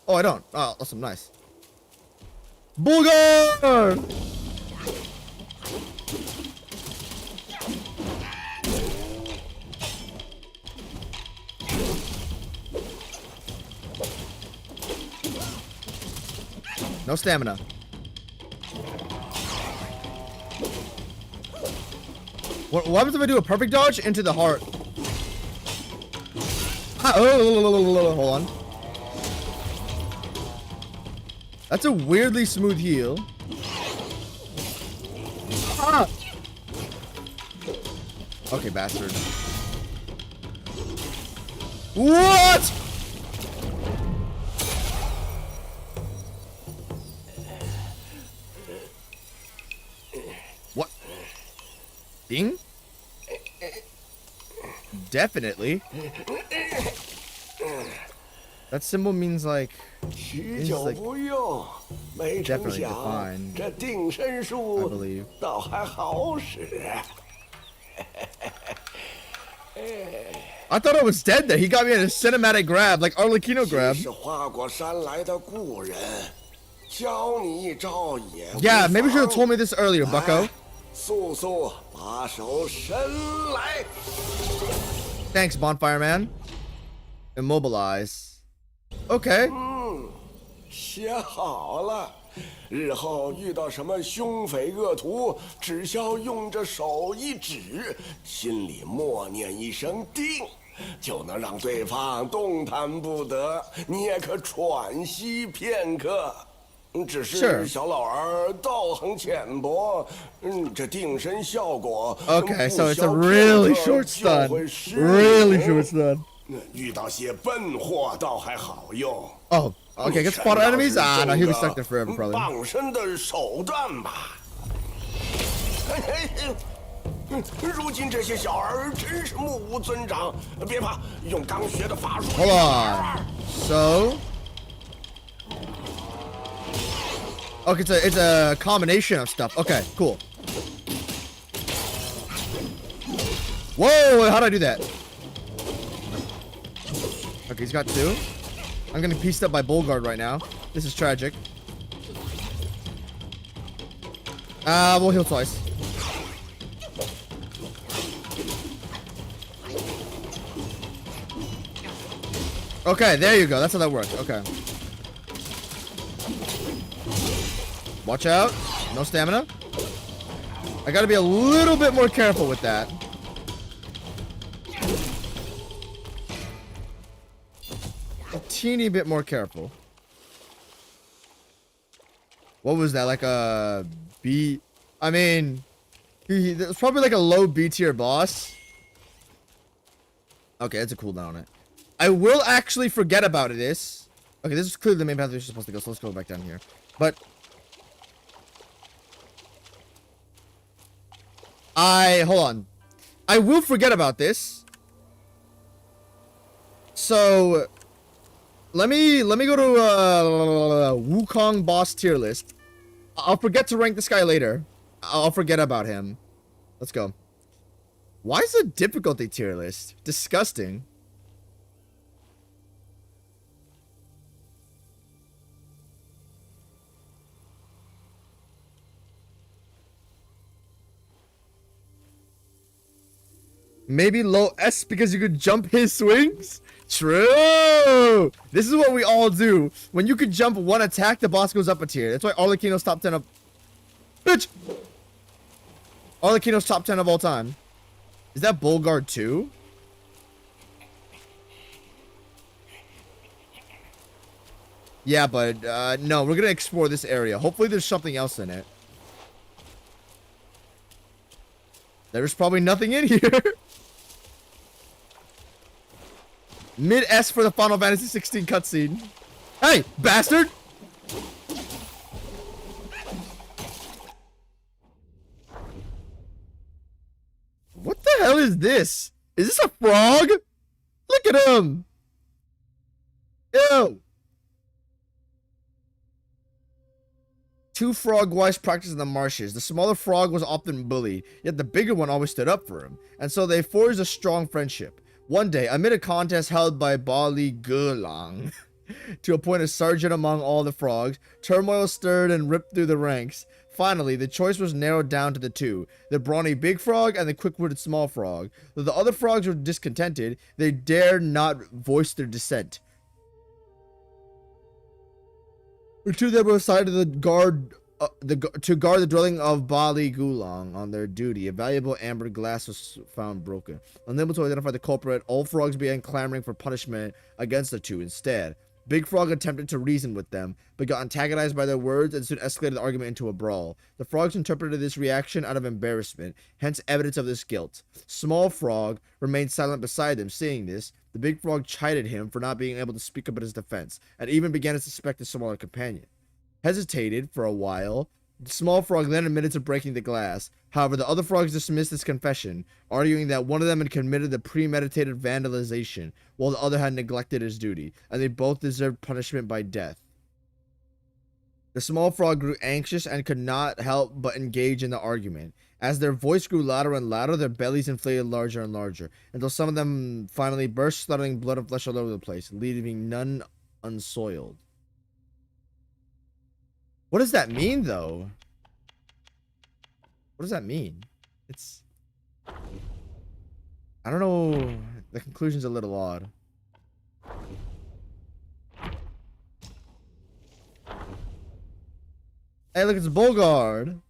Oh, I don't. Oh, awesome, nice. Bulgar! No stamina. What happens if I do a perfect dodge into the heart? Oh, hold on. That's a weirdly smooth heal. Ah! Okay, bastard. What? What? Ding? Definitely. That symbol means like definitely defined. I believe. I thought I was dead there. He got me in a cinematic grab, like Arlecchino grab. Yeah, maybe you should have told me this earlier, bucko. Thanks, Bonfire Man. Immobilize. Okay. 写好了，日后遇到什么凶匪恶徒，只需用着手一指，心里默念一声“定”，就能让对方动弹不得，你也可喘息片刻。只是小老儿道行浅薄，这定身效果。Okay, so it's a really short stun. Really short stun. 遇到些笨货倒还好用。Oh, okay, get spot enemies? Ah, no, he'll be stuck there forever, probably. 傍身的手段吧。如今这些小儿真是目无尊长，别怕，用刚学的法术。Hold on. So. Okay, it's a combination of stuff. Okay, cool. Whoa, how did I do that? Okay, he's got two. I'm getting pieced up by Bulgard right now. This is tragic. We'll heal twice. Okay, there you go. That's how that works. Okay. Watch out. No stamina. I gotta be a little bit more careful with that. A teeny bit more careful. What was that? Like a B? I mean, it's probably like a low B tier boss. Okay, it's a cooldown on it. I will actually forget about this. Okay, this is clearly the main path we're supposed to go, so let's go back down here. But hold on. I will forget about this. So let me go to Wukong boss tier list. I'll forget to rank this guy later. I'll forget about him. Let's go. Why is the difficulty tier list? Disgusting. Maybe low S because you could jump his swings? True! This is what we all do. When you could jump one attack, the boss goes up a tier. That's why Arlecchino's top 10 of... Bitch! Arlecchino's top 10 of all time. Is that Bulgard 2? Yeah, but no, we're gonna explore this area. Hopefully there's something else in it. There's probably nothing in here. Mid S for the Final Fantasy 16 cutscene. Hey, bastard! What the hell is this? Is this a frog? Look at him! Ew! Two frog wives practiced in the marshes. The smaller frog was often bullied, yet the bigger one always stood up for him, and so they forged a strong friendship. One day, amid a contest held by Bali Gulang to appoint a sergeant among all the frogs, turmoil stirred and ripped through the ranks. Finally, the choice was narrowed down to the two, the brawny big frog and the quick-witted small frog. Though the other frogs were discontented, they dared not voice their dissent. The two that were assigned to the guard to guard the dwelling of Bali Gulang on their duty. A valuable amber glass was found broken. Unable to identify the culprit, all frogs began clamoring for punishment against the two instead. Big Frog attempted to reason with them, but got antagonized by their words and soon escalated the argument into a brawl. The frogs interpreted this reaction out of embarrassment, hence evidence of this guilt. Small Frog remained silent beside them. Seeing this, the Big Frog chided him for not being able to speak up in his defense, and even began to suspect his smaller companion. Hesitated for a while, the small frog then admitted to breaking the glass. However, the other frogs dismissed his confession, arguing that one of them had committed the premeditated vandalization, while the other had neglected his duty, and they both deserved punishment by death. The small frog grew anxious and could not help but engage in the argument. As their voice grew louder and louder, their bellies inflated larger and larger, until some of them finally burst, splattering blood and flesh all over the place, leaving none unsoiled. What does that mean, though? What does that mean? It's... I don't know. The conclusion's a little odd. Hey, look, it's Bulgard.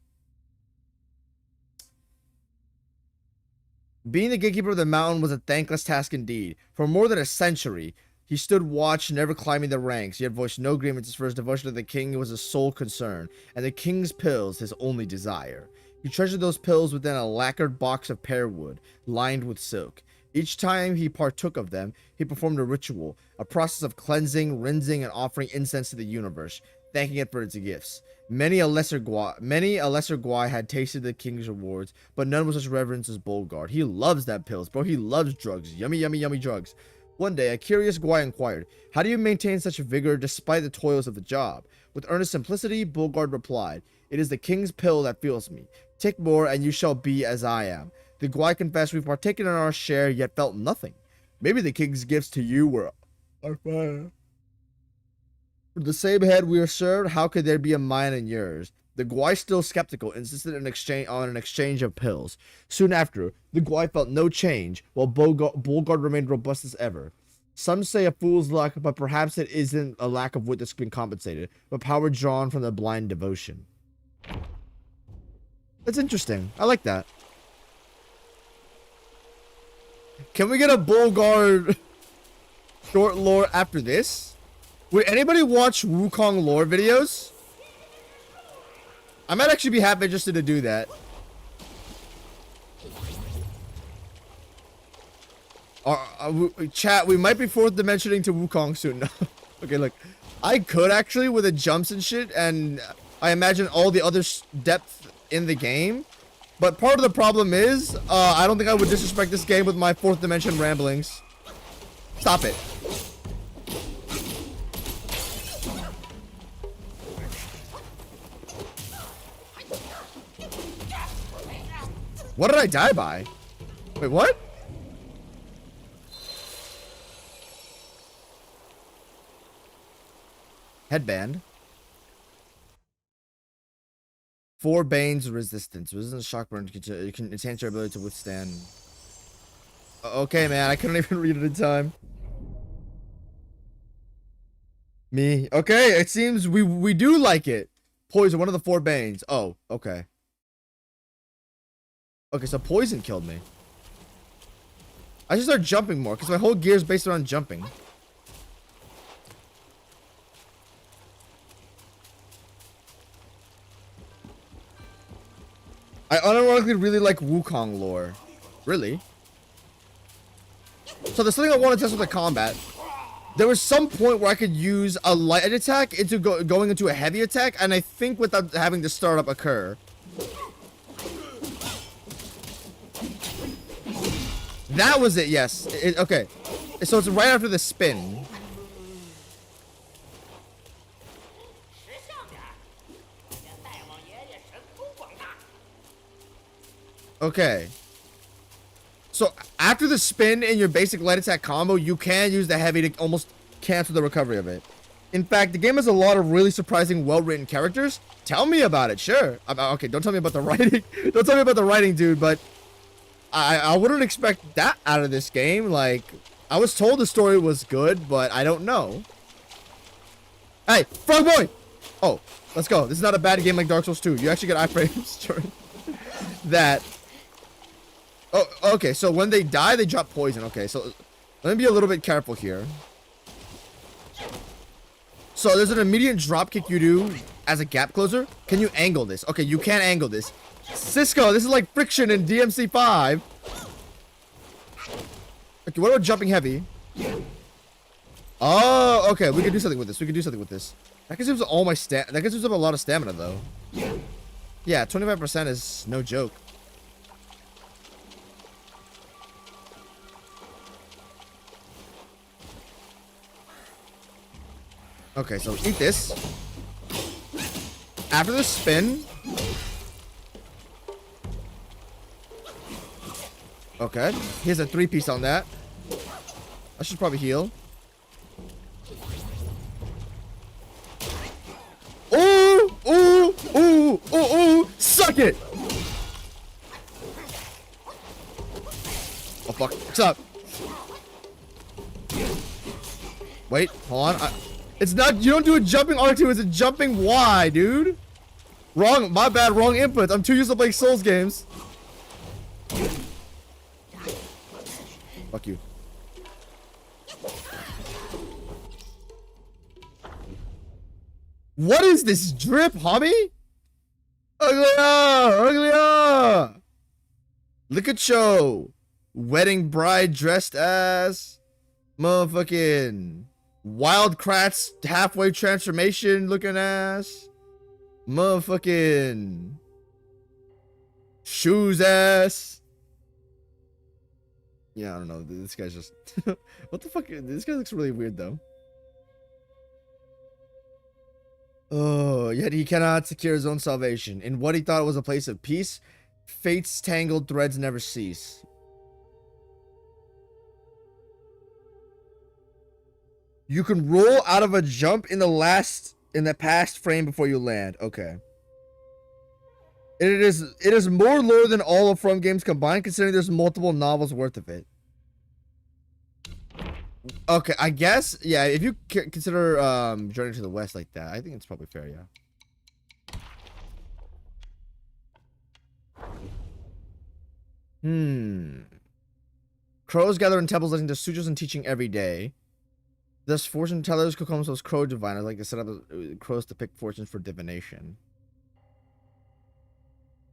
Being the gatekeeper of the mountain was a thankless task indeed. For more than a century, he stood watch, never climbing the ranks, yet voiced no grievances, for his devotion to the king was his sole concern, and the king's pills his only desire. He treasured those pills within a lacquered box of pear wood, lined with silk. Each time he partook of them, he performed a ritual, a process of cleansing, rinsing, and offering incense to the universe, thanking it for its gifts. Many a lesser Gwai had tasted the king's rewards, but none with such reverence as Bulgard. He loves that pills, bro. He loves drugs. Yummy, yummy, yummy drugs. One day, a curious Gwai inquired, "How do you maintain such vigor despite the toils of the job?" With earnest simplicity, Bulgard replied, "It is the king's pill that fuels me. Take more, and you shall be as I am." The Gwai confessed, "We've partaken in our share, yet felt nothing. Maybe the king's gifts to you were our fire. For the same head we are served, how could there be a mine in yours?" The Gwai, still skeptical, insisted on an exchange of pills. Soon after, the Gwai felt no change, while Bulgard remained robust as ever. Some say a fool's luck, but perhaps it isn't a lack of wit that's been compensated, but power drawn from the blind devotion. That's interesting. I like that. Can we get a Bulgard short lore after this? Would anybody watch Wukong lore videos? I might actually be half interested to do that. Chat, we might be fourth dimensioning to Wukong soon. Okay, look. I could actually with the jumps and shit, and I imagine all the other depth in the game. But part of the problem is, I don't think I would disrespect this game with my fourth dimension ramblings. Stop it. What did I die by? Wait, what? Headband. 4 Bane's resistance. Resistance shock burn. You can enhance your ability to withstand. Okay, man. I couldn't even read it in time. Me. Okay, it seems we do like it. Poison, one of the 4 Banes. Oh, okay. Okay, so poison killed me. I should start jumping more, because my whole gear is based around jumping. I unironically really like Wukong lore. Really? So there's something I want to test with the combat. There was some point where I could use a light attack into going into a heavy attack, and I think without having the startup occur. That was it, yes. Okay. So it's right after the spin. Okay. So after the spin in your basic light attack combo, you can use the heavy to almost cancel the recovery of it. In fact, the game has a lot of really surprising, well-written characters. Tell me about it, sure. Okay, don't tell me about the writing. Don't tell me about the writing, dude, but I wouldn't expect that out of this game. Like, I was told the story was good, but I don't know. Hey, Frog Boy! Oh, let's go. This is not a bad game like Dark Souls 2. You actually get iframes during that. Oh, okay, so when they die, they drop poison. Okay, so let me be a little bit careful here. So there's an immediate drop kick you do as a gap closer. Can you angle this? Okay, you can angle this. Cisco, this is like friction in DMC 5. Okay, what about jumping heavy? Oh, okay, we can do something with this. We can do something with this. That consumes all my that consumes up a lot of stamina, though. Yeah, 25% is no joke. Okay, so eat this. After the spin. Okay, here's a 3-piece on that. I should probably heal. Ooh, ooh, ooh, ooh, ooh, suck it! Oh fuck, what's up? Wait, hold on. It's not, you don't do a jumping R2, it's a jumping Y, dude. Wrong, my bad, wrong input. I'm too used to playing Souls games. Fuck you. What is this drip, homie? Ugly. Look at show. Wedding bride dressed as motherfucking Wildcrats halfway transformation looking ass. Motherfucking shoes ass. Yeah, I don't know. This guy's just what the fuck? This guy looks really weird though. Oh, yet he cannot secure his own salvation. In what he thought was a place of peace, fate's tangled threads never cease. You can roll out of a jump in the past frame before you land. Okay. It is more lore than all of From games combined, considering there's multiple novels worth of it. Okay, I guess, yeah, if you consider Journey to the West like that, I think it's probably fair, yeah. Crows gather in temples listening to sutras and teaching every day. Thus, fortune tellers could call themselves crow diviners, like they set up crows to pick fortunes for divination.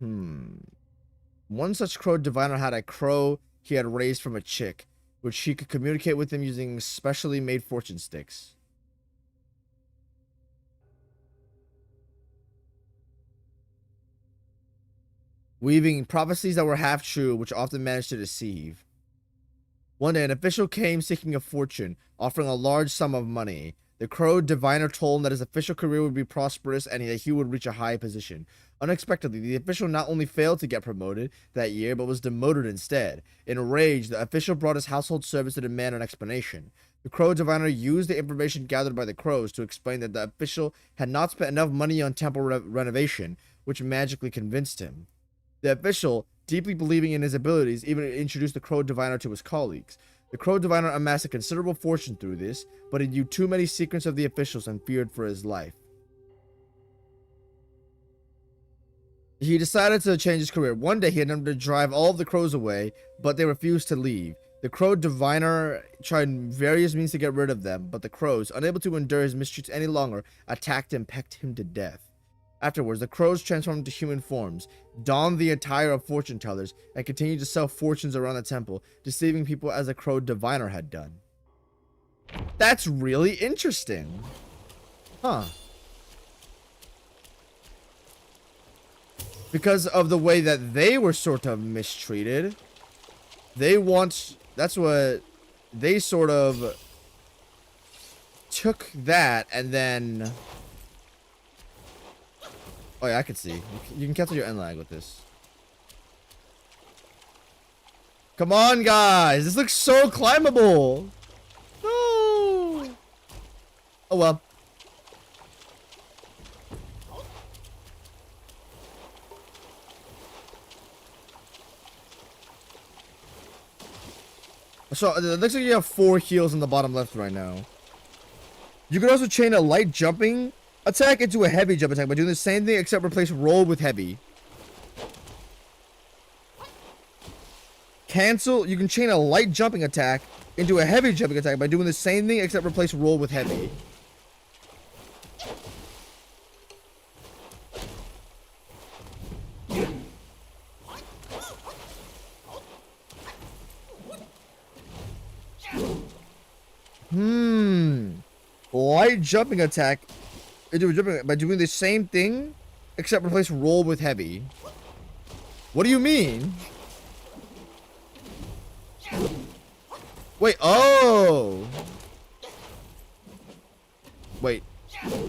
One such crow diviner had a crow he had raised from a chick, which he could communicate with him using specially made fortune sticks. Weaving prophecies that were half true, which often managed to deceive. One day, an official came seeking a fortune, offering a large sum of money. The Crow diviner told him that his official career would be prosperous and that he would reach a high position. Unexpectedly, the official not only failed to get promoted that year, but was demoted instead. Enraged, the official brought his household servants to demand an explanation. The Crow diviner used the information gathered by the Crows to explain that the official had not spent enough money on temple renovation, which magically convinced him. The official, deeply believing in his abilities, even introduced the Crow diviner to his colleagues. The Crow diviner amassed a considerable fortune through this, but he knew too many secrets of the officials and feared for his life. He decided to change his career. One day he had them to drive all of the crows away, but they refused to leave. The Crow diviner tried various means to get rid of them, but the crows, unable to endure his mistreats any longer, attacked and pecked him to death. Afterwards, the crows transformed into human forms, donned the attire of fortune tellers, and continued to sell fortunes around the temple, deceiving people as the Crow diviner had done. That's really interesting. Huh. Because of the way that they were sort of mistreated, that's what they sort of took that and then... Oh yeah, I can see. You can cancel your end lag with this. Come on, guys. This looks so climbable. No. Oh well. So it looks like you have 4 heals in the bottom left right now. You could also chain a light jumping attack into a heavy jump attack by doing the same thing except replace roll with heavy. Cancel. You can chain a light jumping attack into a heavy jumping attack by doing the same thing except replace roll with heavy. Light jumping attack by doing the same thing except replace roll with heavy. What do you mean? Wait, oh! Wait,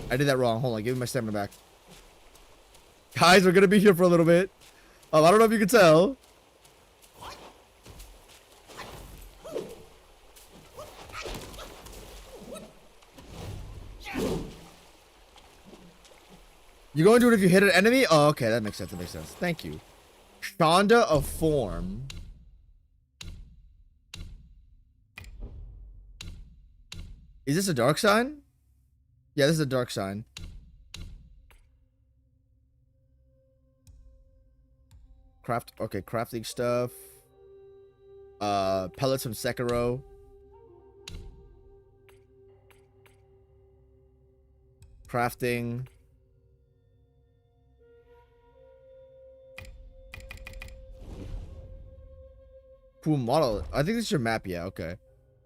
I did that wrong. Hold on, give me my stamina back. Guys, we're gonna be here for a little bit. I don't know if you can tell. You go into it if you hit an enemy? Oh, okay, that makes sense. That makes sense. Thank you. Shonda of form. Is this a dark sign? Yeah, this is a dark sign. Craft. Okay, crafting stuff. Pellets from Sekiro. Crafting. Cool model. I think this is your map. Yeah, okay.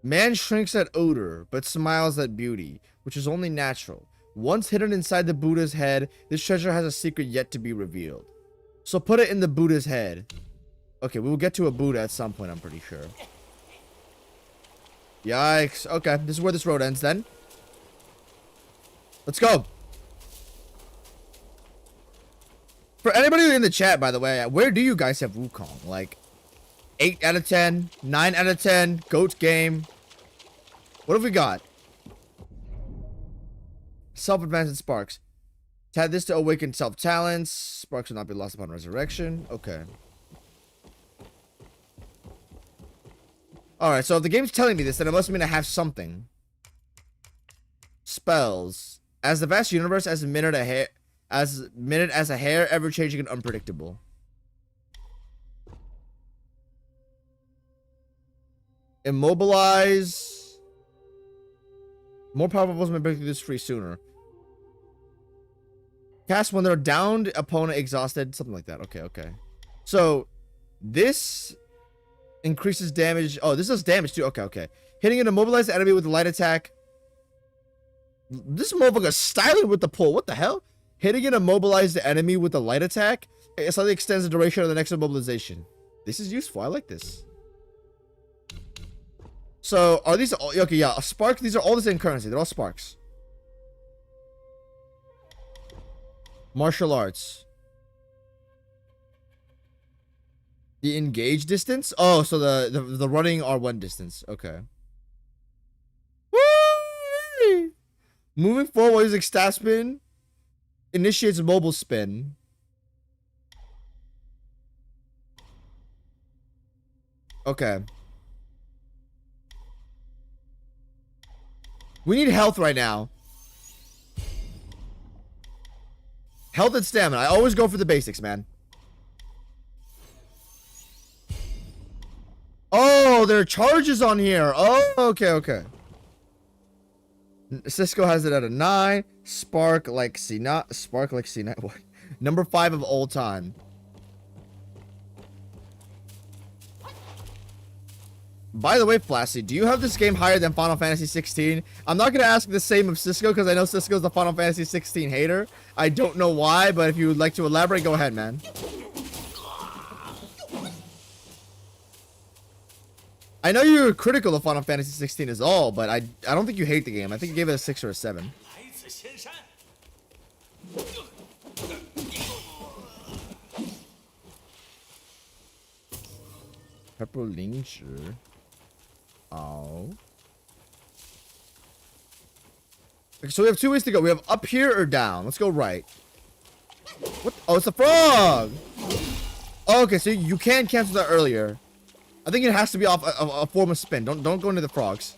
Man shrinks at odor, but smiles at beauty, which is only natural. Once hidden inside the Buddha's head, this treasure has a secret yet to be revealed. So put it in the Buddha's head. Okay, we will get to a Buddha at some point, I'm pretty sure. Yikes. Okay, this is where this road ends then. Let's go. For anybody in the chat, by the way, where do you guys have Wukong? Like, 8 out of 10, 9 out of 10, GOAT game. What have we got? Self-advanced sparks. Add this to awaken self-talents. Sparks will not be lost upon resurrection. Okay. Alright, so if the game's telling me this, then it must mean I have something. Spells. As the vast universe, as minute as a hair, ever-changing and unpredictable. Immobilize. More powerful foes may break through this free sooner. Cast when they're downed, opponent exhausted, something like that. Okay, okay. So this increases damage. Oh, this does damage too. Okay, okay. Hitting an immobilized enemy with a light attack. This motherfucker's styling with the pull. What the hell? Hitting an immobilized enemy with a light attack. It slightly extends the duration of the next immobilization. This is useful. I like this. So, are these all... Okay, yeah, a spark. These are all the same currency. They're all sparks. Martial arts. The engage distance? Oh, so the running R1 distance. Okay. Woo! Moving forward while using stat spin initiates mobile spin. Okay. We need health right now. Health and stamina. I always go for the basics, man. Oh, there are charges on here. Oh, okay, okay. Cisco has it at a 9. Spark like C9. Spark like C9. What? Number 5 of all time. By the way, Flashy, do you have this game higher than Final Fantasy 16? I'm not going to ask the same of Cisco because I know Cisco's the Final Fantasy 16 hater. I don't know why, but if you would like to elaborate, go ahead, man. I know you're critical of Final Fantasy 16 is all, but I don't think you hate the game. I think you gave it a 6 or a 7. Pepper Linger. Oh. Okay, so we have 2 ways to go. We have up here or down. Let's go right. What? Oh, it's a frog. Oh, okay, so you can cancel that earlier. I think it has to be off a form of spin. Don't go into the frogs.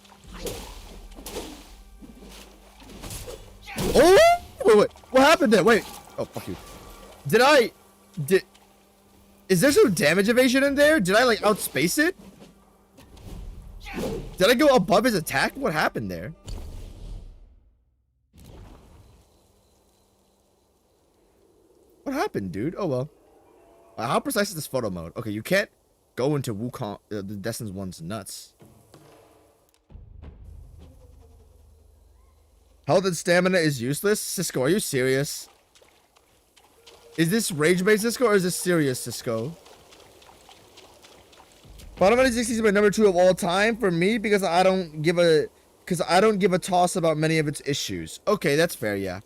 Oh! Wait. What happened there? Wait. Oh, fuck you. Is there some damage evasion in there? Did I, like, outspace it? Did I go above his attack? What happened there? What happened, dude? Oh, well. How precise is this photo mode? Okay, you can't go into Wukong, the Destin's one's nuts. Health and stamina is useless? Cisco, are you serious? Is this rage-based Cisco or is this serious Cisco? Final Fantasy 16 is my number 2 of all time for me because I don't give a toss about many of its issues. Okay, that's fair, yeah.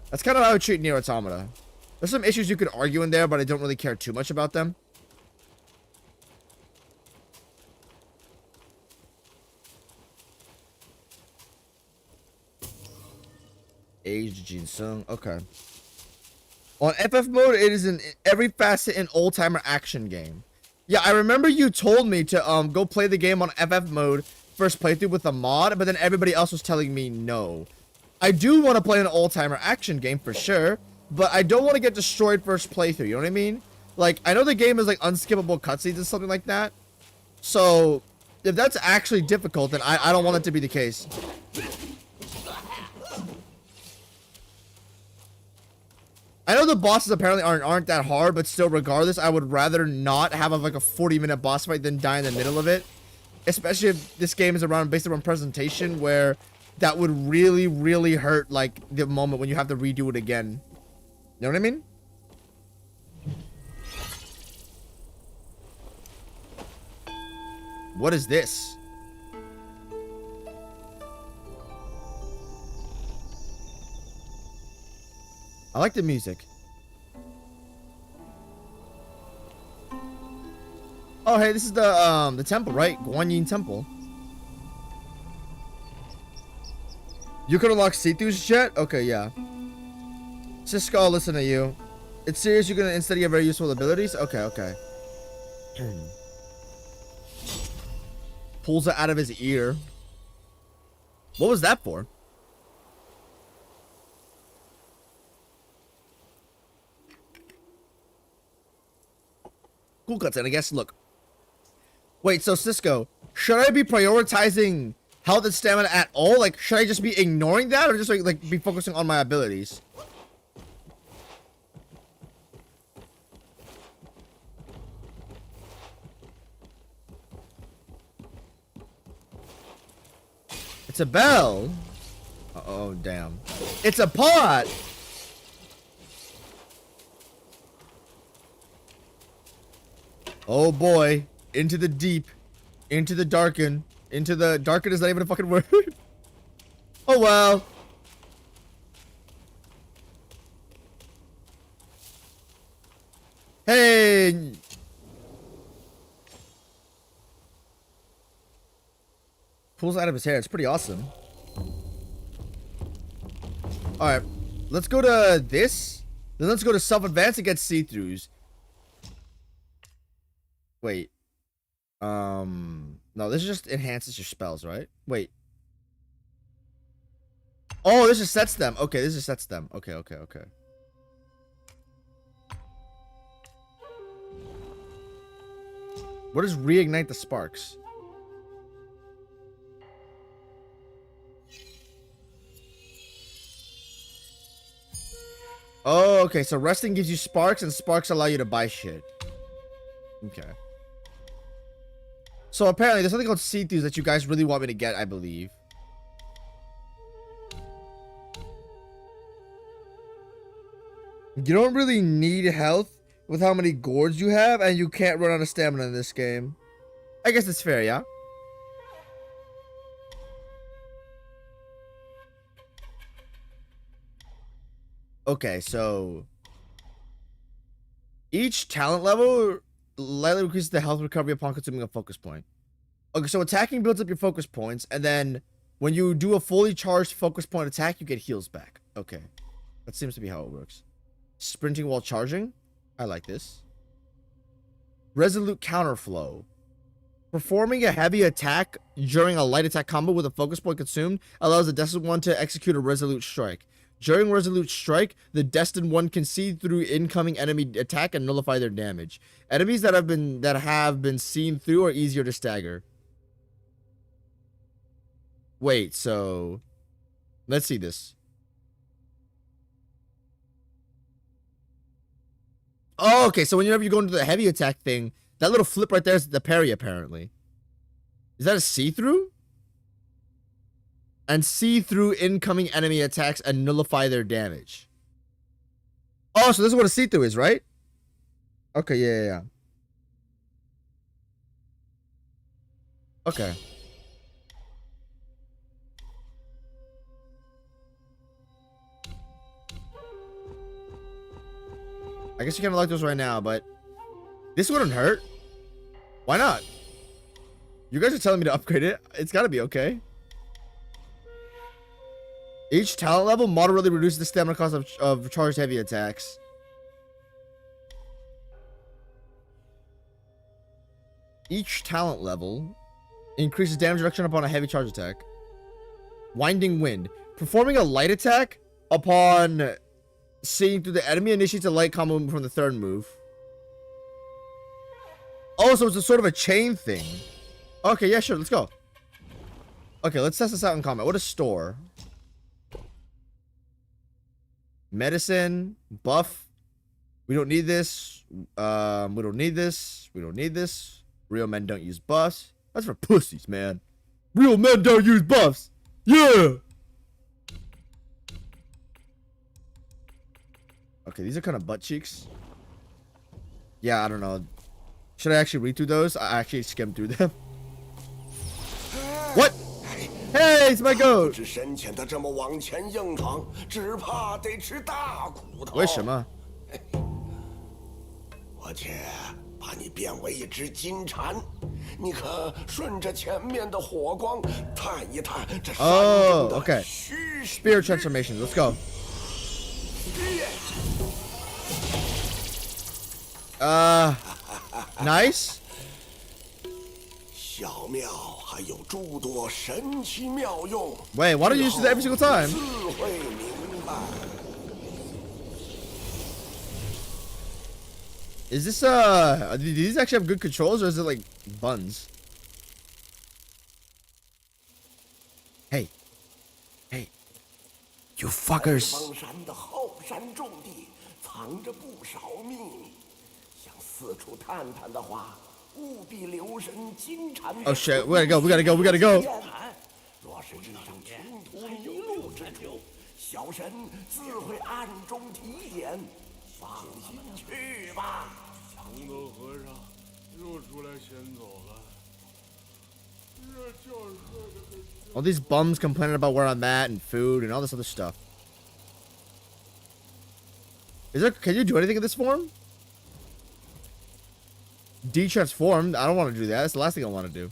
That's kind of how I would treat Nier Automata. There's some issues you could argue in there, but I don't really care too much about them. Age Jinsung. Okay. On FF mode, it is in every facet an old-timer action game. Yeah, I remember you told me to go play the game on FF mode first playthrough with a mod, but then everybody else was telling me no. I do want to play an old-timer action game for sure, but I don't want to get destroyed first playthrough, you know what I mean? Like, I know the game is like unskippable cutscenes and something like that. So, if that's actually difficult, then I don't want it to be the case. I know the bosses apparently aren't that hard, but still, regardless, I would rather not have like a 40-minute boss fight than die in the middle of it. Especially if this game is based around presentation, where that would really, really hurt, like, the moment when you have to redo it again. You know what I mean? What is this? I like the music. Oh, hey, this is the temple, right? Guanyin Temple. You can unlock Sithu's jet? Okay, yeah. Cisco, I'll listen to you. It's serious, you're gonna instead get very useful abilities? Okay, okay. Pulls it out of his ear. What was that for? Cool cutscene, I guess. Look. Wait, so Cisco, should I be prioritizing health and stamina at all? Like, should I just be ignoring that or just like be focusing on my abilities? It's a bell. Oh, damn. It's a pot. Oh boy, into the deep, into the darken, into the darken is not even a fucking word. Oh well. Pulls out of his hair. It's pretty awesome. Alright. Let's go to this. Then let's go to self-advance against see-throughs. Wait. No, this just enhances your spells, right? Wait. Oh, this just sets them. Okay, this just sets them. Okay. What does reignite the sparks? Oh, okay. So resting gives you sparks, and sparks allow you to buy shit. Okay. So apparently, there's something called see-throughs that you guys really want me to get, I believe. You don't really need health with how many gourds you have, and you can't run out of stamina in this game. I guess it's fair, yeah? Okay, so each talent level lightly increases the health recovery upon consuming a focus point. Okay, so attacking builds up your focus points, and then when you do a fully charged focus point attack, you get heals back. Okay, that seems to be how it works. Sprinting while charging. I like this. Resolute counterflow. Performing a heavy attack during a light attack combo with a focus point consumed allows the destined one to execute a resolute strike. During resolute strike, the destined one can see through incoming enemy attack and nullify their damage. Enemies that have been seen through are easier to stagger. Wait, so let's see this. Oh, okay, so whenever you go into the heavy attack thing, that little flip right there is the parry, apparently. Is that a see-through? And see through incoming enemy attacks and nullify their damage. Oh, so this is what a see-through is, right? Okay, yeah. Okay. I guess you can't unlock those right now, but this wouldn't hurt. Why not? You guys are telling me to upgrade it. It's gotta be okay. Each talent level moderately reduces the stamina cost of charged heavy attacks. Each talent level increases damage reduction upon a heavy charge attack. Winding Wind. Performing a light attack upon seeing through the enemy initiates a light combo from the third move. Oh, so it's a sort of a chain thing. Okay, yeah, sure, let's go. Okay, let's test this out in combat. What is store? Medicine, buff. We don't need this. We don't need this. We don't need this. Real men don't use buffs. That's for pussies, man. Real men don't use buffs. Yeah. Okay, these are kind of butt cheeks. Yeah, I don't know. Should I actually read through those? I actually skimmed through them. What? Hey, it's my goat. 为什么？我且把你变为一只金蝉，你可顺着前面的火光探一探这山中的虚实。Spirit transformation. Let's go. Nice. 小庙还有诸多神奇妙用。Wait, why don't you use it every single time? 自会明白。Is this do these actually have good controls, or is it like buns? Hey, you fuckers! 方山的后山重地藏着不少秘密，想四处探探的话，务必留神金蝉。Oh shit, we gotta go. 若是遇上穷途迷路之处，小神自会暗中提点。放心去吧。强盗和尚又出来先走了。All these bums complaining about where I'm at and food and all this other stuff. Can you do anything in this form? De-transformed? I don't want to do that. That's the last thing I want to do.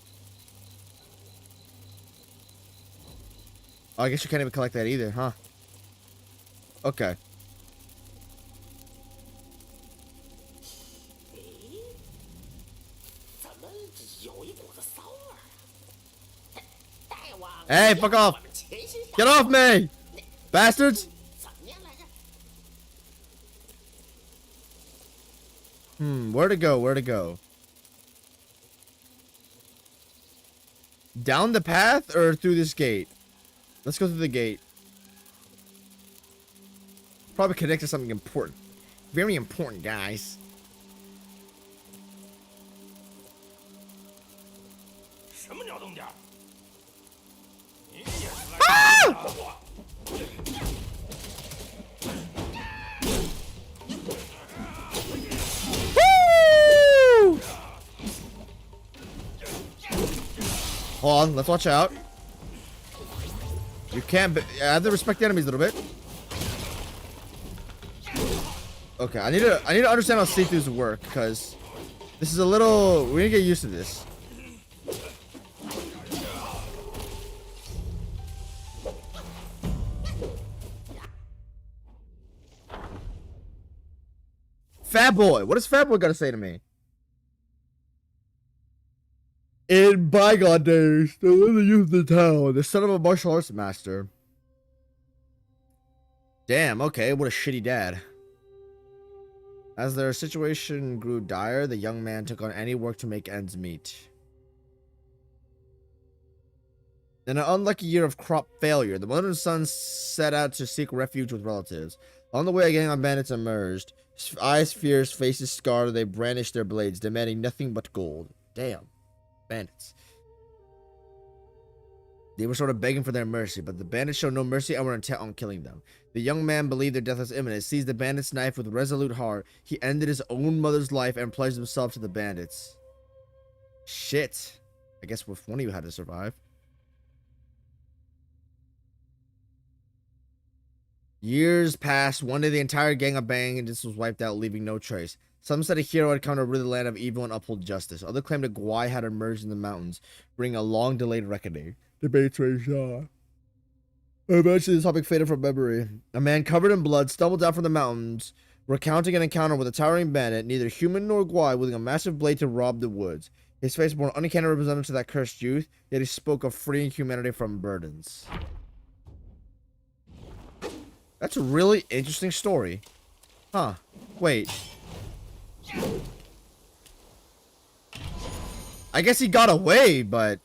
Oh, I guess you can't even collect that either, huh? Okay. 怎么有一股子骚味儿？大王， Hey, fuck off! 我们前行下 Get off me! Bastards! 怎么样来着？ Where to go? Where to go? Down the path or through this gate? Let's go through the gate. Probably connect to something important. Very important, guys. 什么鸟动静儿？你也是来干活？ Woo! Hold on, let's watch out. You can't. I have to respect the enemies a little bit. Okay, I need to understand how see-throughs work, because this is a little. We need to get used to this. Fat boy, what does Fat boy got to say to me? In bygone days, there was a youth in the town, the son of a martial arts master. Damn, okay, what a shitty dad. As their situation grew dire, the young man took on any work to make ends meet. In an unlucky year of crop failure, the mother and son set out to seek refuge with relatives. On the way, a gang of bandits emerged. Eyes fierce, faces scarred, they brandished their blades, demanding nothing but gold. Damn. Bandits. They were sort of begging for their mercy, but the bandits showed no mercy and were intent on killing them. The young man believed their death was imminent, seized the bandit's knife with resolute heart. He ended his own mother's life and pledged himself to the bandits. Shit. I guess with one of you had to survive. Years passed. One day the entire gang of bandits was wiped out, leaving no trace. Some said a hero had come to rid the land of evil and uphold justice. Others claimed a Gwai had emerged in the mountains, bringing a long-delayed reckoning. Debates raged on. Eventually, the topic faded from memory. A man covered in blood stumbled down from the mountains, recounting an encounter with a towering bandit, neither human nor Gwai, wielding a massive blade to rob the woods. His face bore an uncanny resemblance to that cursed youth, yet he spoke of freeing humanity from burdens. That's a really interesting story. Huh. Wait. I guess he got away, but...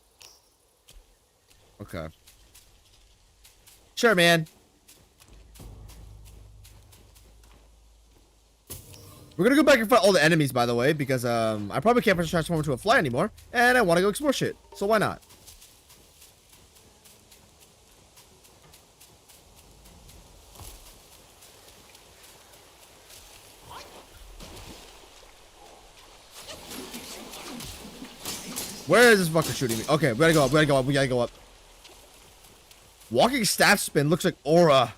Okay. Sure, man. We're gonna go back and fight all the enemies, by the way, because I probably can't transform into a fly anymore, and I want to go explore shit, so why not? Where is this fucker shooting me? Okay, we gotta go up, we gotta go up, we gotta go up. Walking staff spin looks like aura.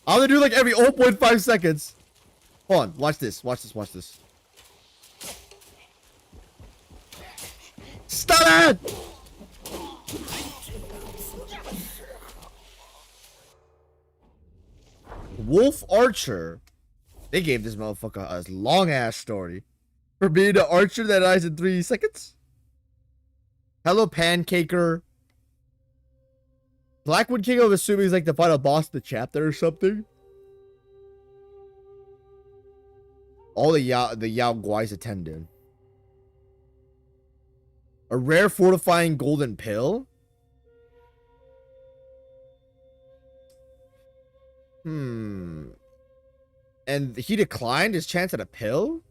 I'm gonna do like every 0.5 seconds. Hold on, watch this, watch this, watch this. Stun it! Wolf Archer. They gave this motherfucker a long ass story. For being an archer that dies in 3 seconds? Hello, Pancaker. Blackwood King, I'm assuming, is like the final boss of the chapter or something. All the Yao Guai's attended. A rare fortifying golden pill? And he declined his chance at a pill?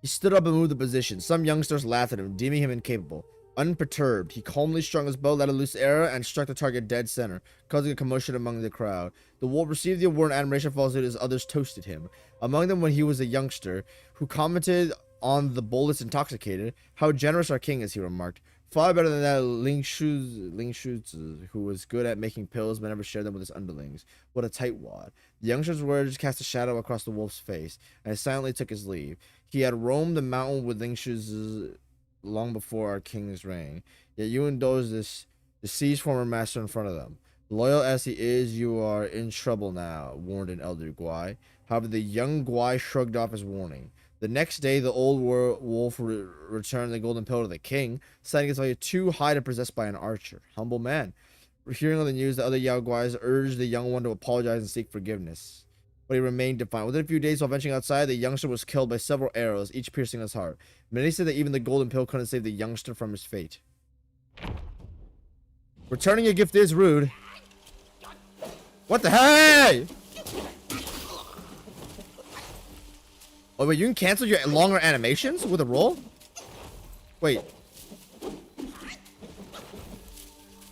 He stood up and moved the position. Some youngsters laughed at him, deeming him incapable. Unperturbed, he calmly strung his bow, let a loose arrow, and struck the target dead center, causing a commotion among the crowd. The wolf received the award and admiration for it as others toasted him. Among them, when he was a youngster, who commented on the bullets intoxicated. How generous our king is, he remarked. Far better than that Ling Shu, who was good at making pills but never shared them with his underlings. What a tightwad. The youngster's words cast a shadow across the wolf's face, and he silently took his leave. He had roamed the mountain with Ling Shu's long before our king's reign. Yet you indulge this deceased former master in front of them. Loyal as he is, you are in trouble now, warned an elder Guai. However, the young Guai shrugged off his warning. The next day, the old wolf returned the golden pill to the king, citing its value too high to possess by an archer. Humble man. Hearing of the news, the other Yao Guais urged the young one to apologize and seek forgiveness. But he remained defiant. Within a few days, while venturing outside, the youngster was killed by several arrows, each piercing his heart. Many said that even the golden pill couldn't save the youngster from his fate. Returning a gift is rude. What the hey? Oh wait, you can cancel your longer animations with a roll? Wait.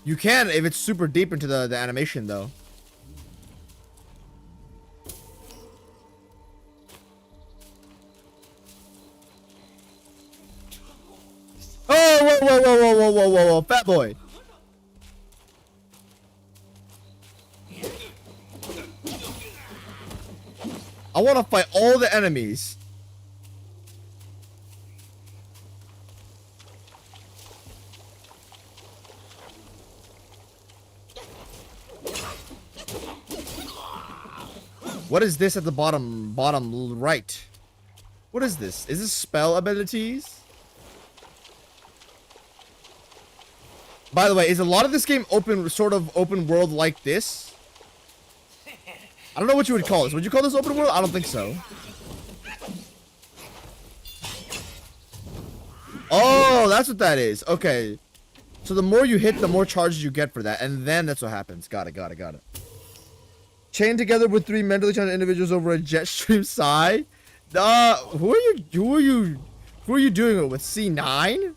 You can if it's super deep into the animation though. Oh, whoa, fat boy. I want to fight all the enemies. What is this at the bottom right? What is this? Is this spell abilities? By the way, is a lot of this game sort of open world like this? I don't know what you would call this. Would you call this open world? I don't think so. Oh, that's what that is. Okay. So the more you hit, the more charges you get for that. And then that's what happens. Got it. Chained together with 3 mentally challenged individuals over a jet stream sigh. Who are you doing it with? C9?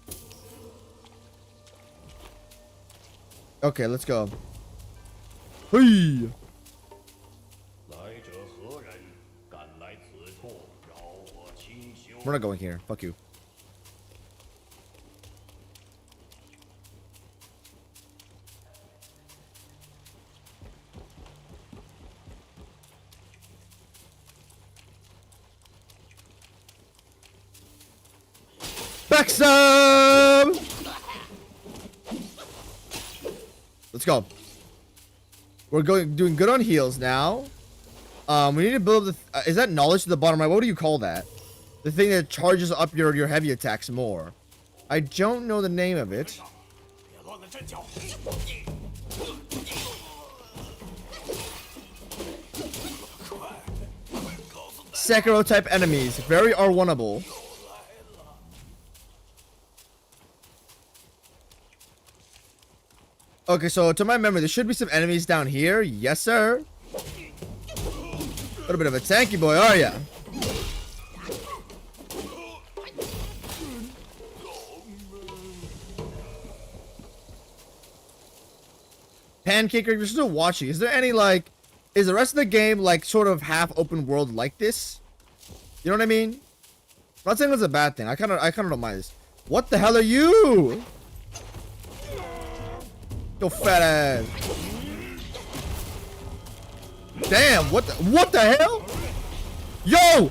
Okay, let's go. Hey. We're not going here. Fuck you. Back some. Let's go. We're doing good on heals now. We need to build is that knowledge to the bottom right? What do you call that? The thing that charges up your heavy attacks more. I don't know the name of it. Sekiro type enemies, very R1able. Okay, so to my memory, there should be some enemies down here. Yes, sir. A little bit of a tanky boy, are ya? Pancake, you're still watching. Is there any, like, is the rest of the game, like, sort of half open world like this? You know what I mean? I'm not saying it's a bad thing. I kind of don't mind this. What the hell are you? Yo, fat ass. Damn, what the hell? Yo!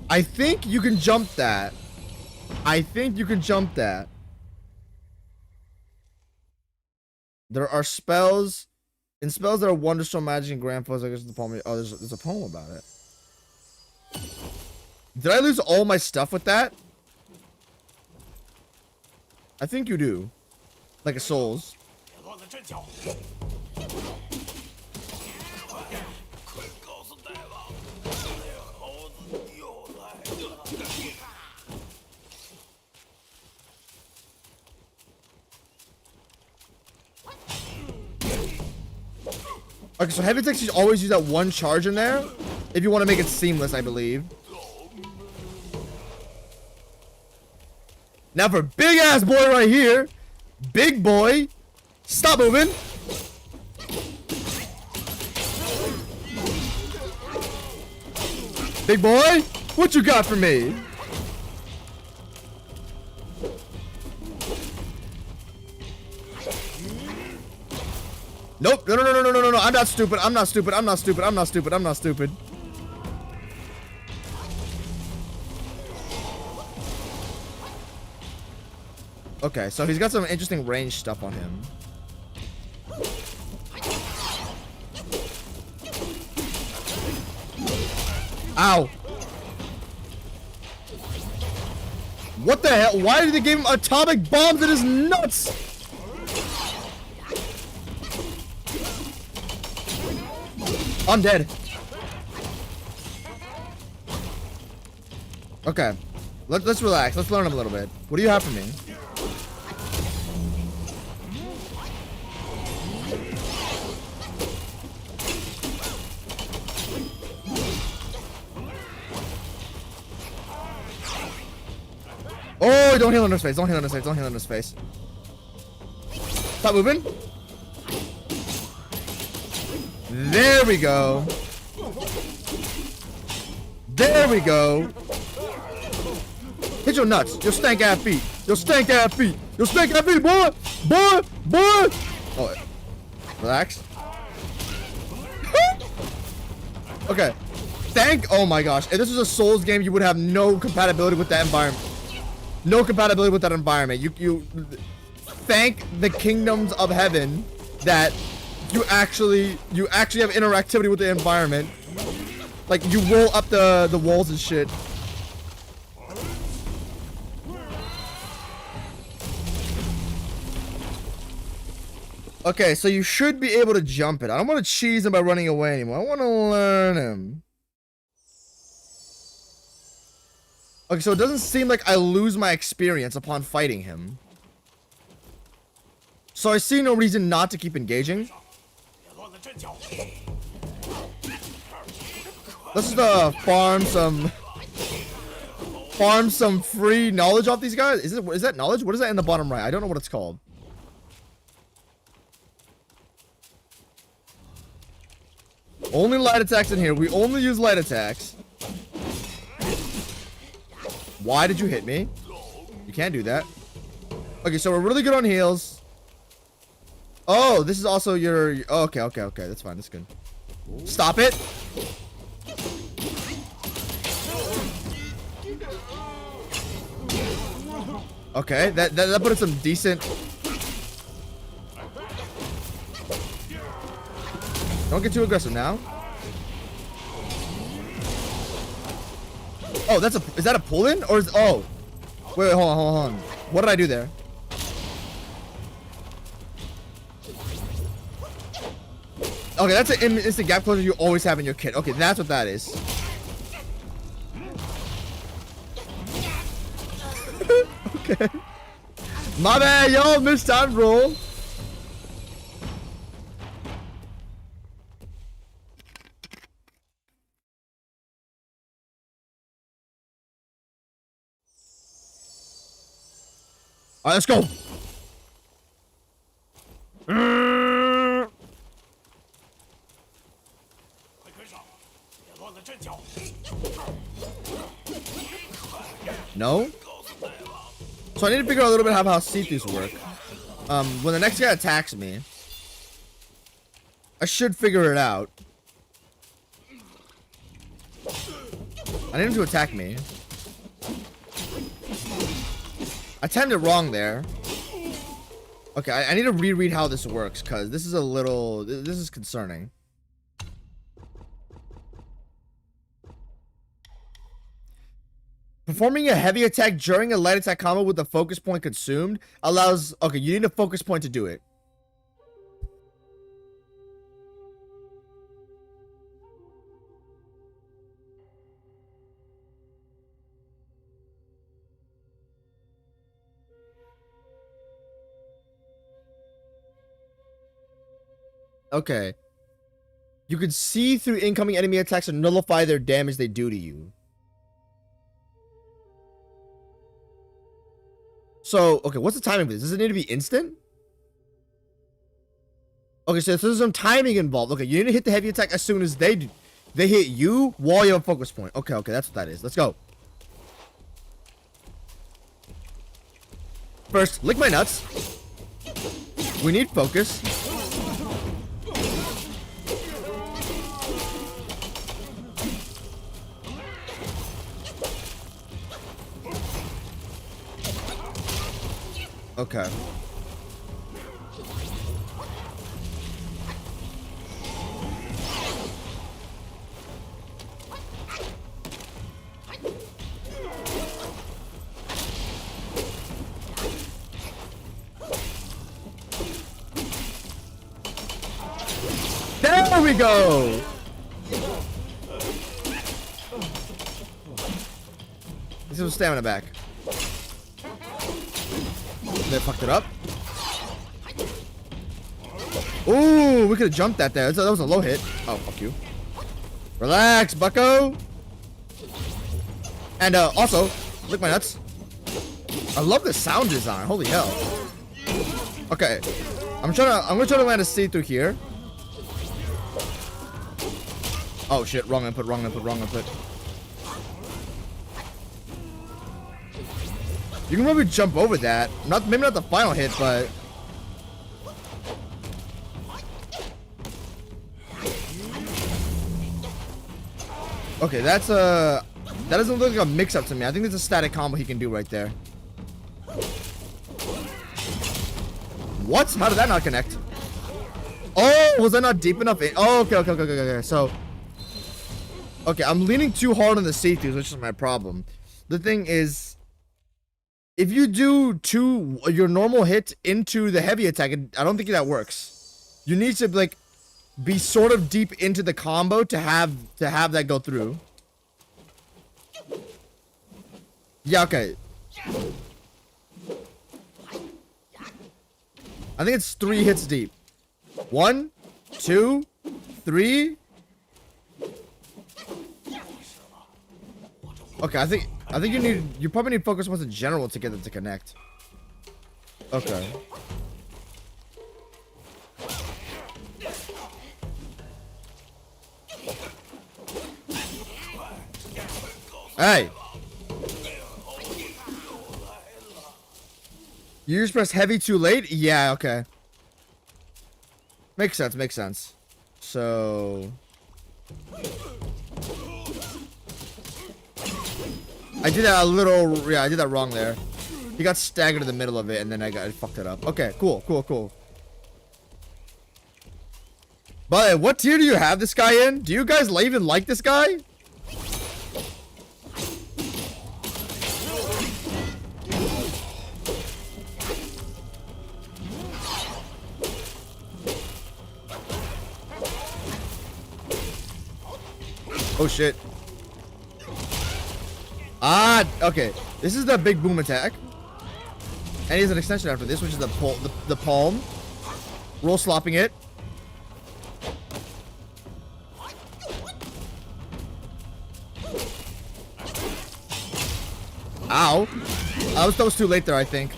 I think you can jump that. There are spells. In spells that are Wonderstone magic and Grand Fuzz, I guess the poem. Oh, there's a poem about it. Did I lose all my stuff with that? I think you do. Like a souls. Okay, so heavy attacks, you always use that one charge in there if you want to make it seamless, I believe. Now for big ass boy right here, big boy, stop moving. Big boy, what you got for me? Nope. No. I'm not stupid. Okay, so he's got some interesting range stuff on him. Ow. What the hell? Why did they give him atomic bombs in his nuts? I'm dead. Okay. Let's relax. Let's learn him a little bit. What do you have for me? Oh, don't heal in his face. Don't heal in his face. Don't heal in his face. Stop moving. There we go. There we go. Hit your nuts. Your stank ass feet. Your stank ass feet. Your stank ass feet, boy. Boy. Boy. Oh, relax. Okay. Oh my gosh. If this was a Souls game, you would have no compatibility with that environment. No compatibility with that environment. You thank the kingdoms of heaven that you actually have interactivity with the environment. Like you roll up the walls and shit. Okay, so you should be able to jump it. I don't want to cheese him by running away anymore. I want to learn him. Okay, so it doesn't seem like I lose my experience upon fighting him. So I see no reason not to keep engaging. Let's just farm some free knowledge off these guys. Is that knowledge? What is that in the bottom right? I don't know what it's called. Only light attacks in here. We only use light attacks. Why did you hit me? You can't do that. Okay, so we're really good on heals. Oh, this is also your... Okay, okay, okay. That's fine. That's good. Stop it. Okay, that put us some decent... Don't get too aggressive now. Oh, is that a pull-in? Or is... Oh. Wait, hold on. What did I do there? Okay, that's an instant gap closer you always have in your kit. Okay, that's what that is. Okay. My bad, y'all. Missed time roll. Alright, let's go. No? So I need to figure out a little bit how see-throughs work. When the next guy attacks me, I should figure it out. I need him to attack me. I timed it wrong there. Okay, I need to reread how this works, because this is a little... This is concerning. Performing a heavy attack during a light attack combo with the focus point consumed allows... Okay, you need a focus point to do it. Okay. You can see through incoming enemy attacks and nullify their damage they do to you. So, okay, what's the timing for this? Does it need to be instant? Okay, so there's some timing involved. Okay, you need to hit the heavy attack as soon as they hit you while you have a focus point. Okay, okay, that's what that is. Let's go. First, lick my nuts. We need focus. Okay. There we go. This is stamina back. They fucked it up. Ooh, we could have jumped that there. That was a low hit. Oh, fuck you. Relax, bucko. And also, lick my nuts. I love the sound design. Holy hell. Okay. I'm gonna try to land a C through here. Oh shit, wrong input. You can probably jump over that. Maybe not the final hit, but okay, that doesn't look like a mix-up to me. I think there's a static combo he can do right there. What? How did that not connect? Oh, was that not deep enough? Oh, okay. So, okay, I'm leaning too hard on the C-throughs, which is my problem. The thing is, if you do your normal hit into the heavy attack, I don't think that works. You need to like be sort of deep into the combo to have that go through. Yeah, okay. I think it's 3 hits deep. 1, 2, 3. Okay, I think you probably need focus points in general to get them to connect. Okay. Hey. You just press heavy too late? Yeah, okay. Makes sense. So I did that I did that wrong there. He got staggered in the middle of it and then I fucked it up. Okay, cool. But what tier do you have this guy in? Do you guys even like this guy? Oh shit. Ah, okay. This is the big boom attack. And he has an extension after this, which is the palm. Roll slopping it. Ow. That was too late there, I think.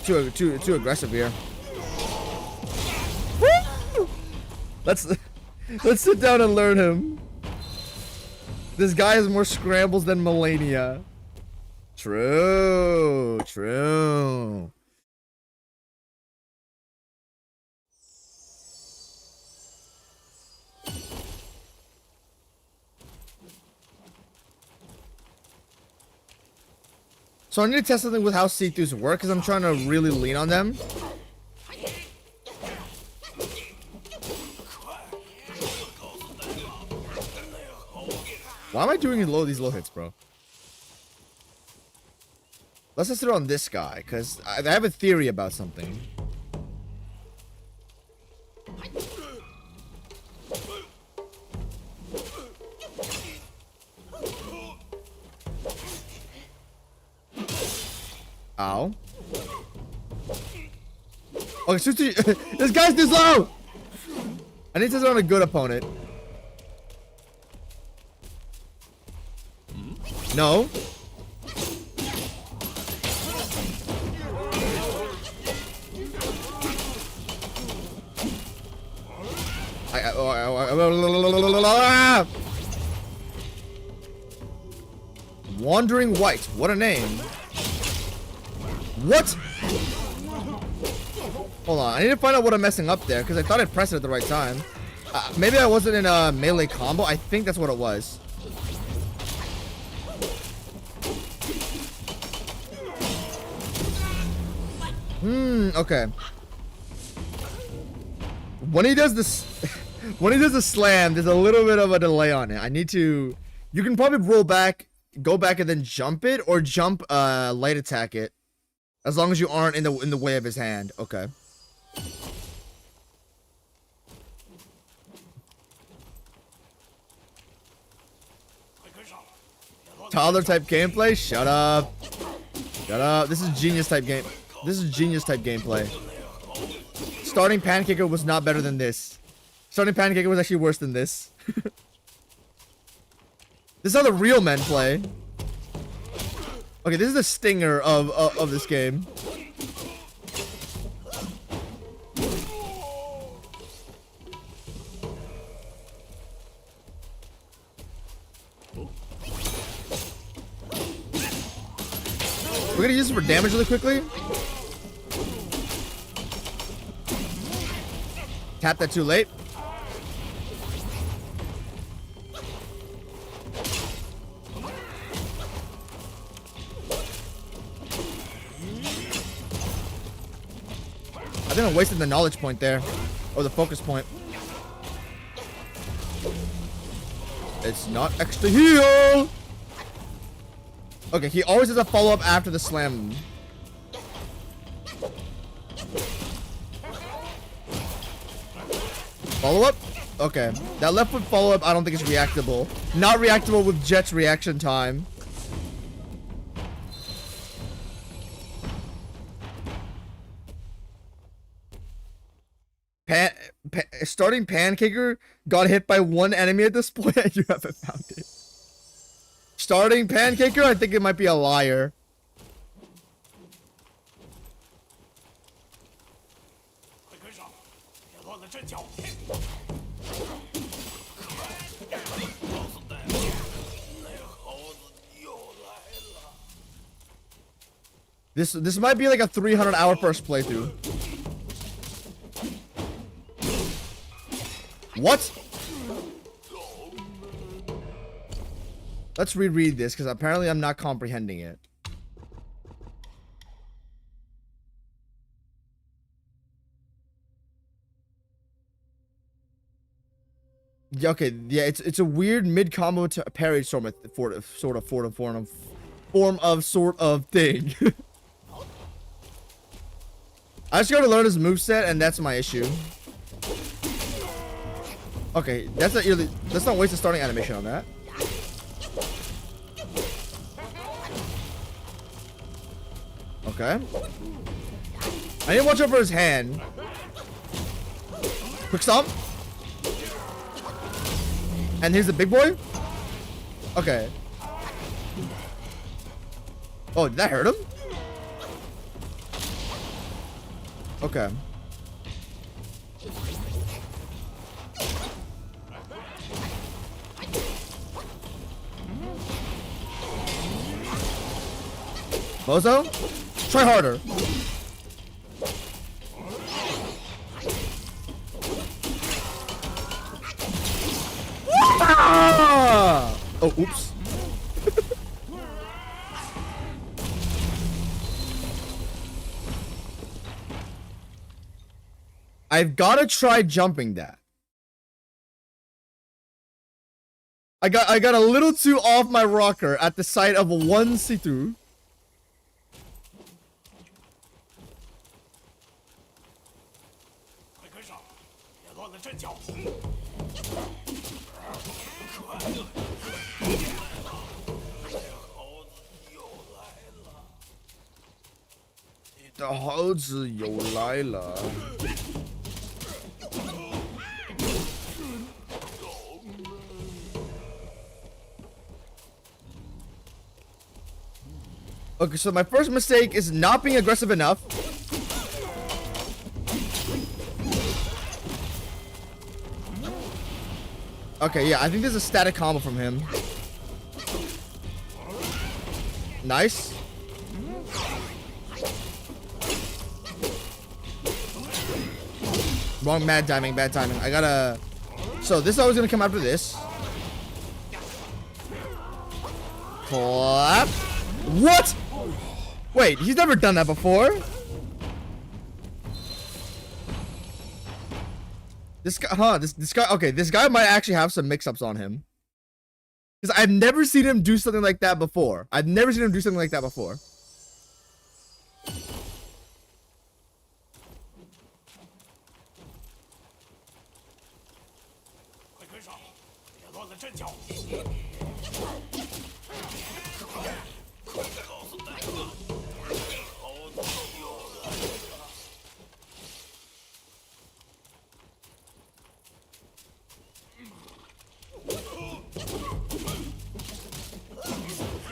Too aggressive here. Woo! Let's sit down and learn him. This guy has more scrambles than Melania. True. So I need to test something with how C-throughs work because I'm trying to really lean on them. Why am I doing these low hits, bro? Let's test it on this guy because I have a theory about something. Ow. Okay, this guy's too slow! I need to test it on a good opponent. No. Wandering White. What a name. What? Hold on. I need to find out what I'm messing up there because I thought I pressed it at the right time. Maybe I wasn't in a melee combo. I think that's what it was. Okay. When he does this, when he does the slam, there's a little bit of a delay on it. I need to. You can probably roll back, go back, and then jump it, or jump, light attack it, as long as you aren't in the way of his hand. Okay. Toddler type gameplay? Shut up. Shut up. This is genius type game. This is genius type gameplay. Starting Pancaker was not better than this. Starting Pancaker was actually worse than this. This is how the real men play. Okay, this is the stinger of this game. We're gonna use it for damage really quickly. Tap that too late. I think I wasted the knowledge point there. Or the focus point. It's not extra heal! Okay, he always has a follow-up after the slam. Follow-up? Okay. That left foot follow-up I don't think is reactable. Not reactable with Jet's reaction time. Starting Pancaker got hit by one enemy at this point and you haven't found it. Starting Pancaker, I think it might be a liar. This might be like a 300-hour first playthrough. What? Let's reread this, because apparently I'm not comprehending it. Yeah, okay, yeah, it's a weird mid-combo to parry sort of thing. I just gotta learn his moveset, and that's my issue. Okay, let's not waste a starting animation on that. Okay. I need to watch out for his hand. Quick stomp. And here's the big boy. Okay. Oh, did that hurt him? Okay. Bozo? Try harder. Ah! Oh, oops. I've got to try jumping that. I got a little too off my rocker at the sight of one see-through. The 猴子又来了。Okay, so my first mistake is not being aggressive enough. Okay, yeah, I think there's a static combo from him. Nice. Wrong, bad timing, bad timing. I gotta... So this is always gonna come after this. Clap. What? Wait, he's never done that before? This guy, huh? This guy. Okay, this guy might actually have some mix-ups on him. Because I've never seen him do something like that before. I've never seen him do something like that before.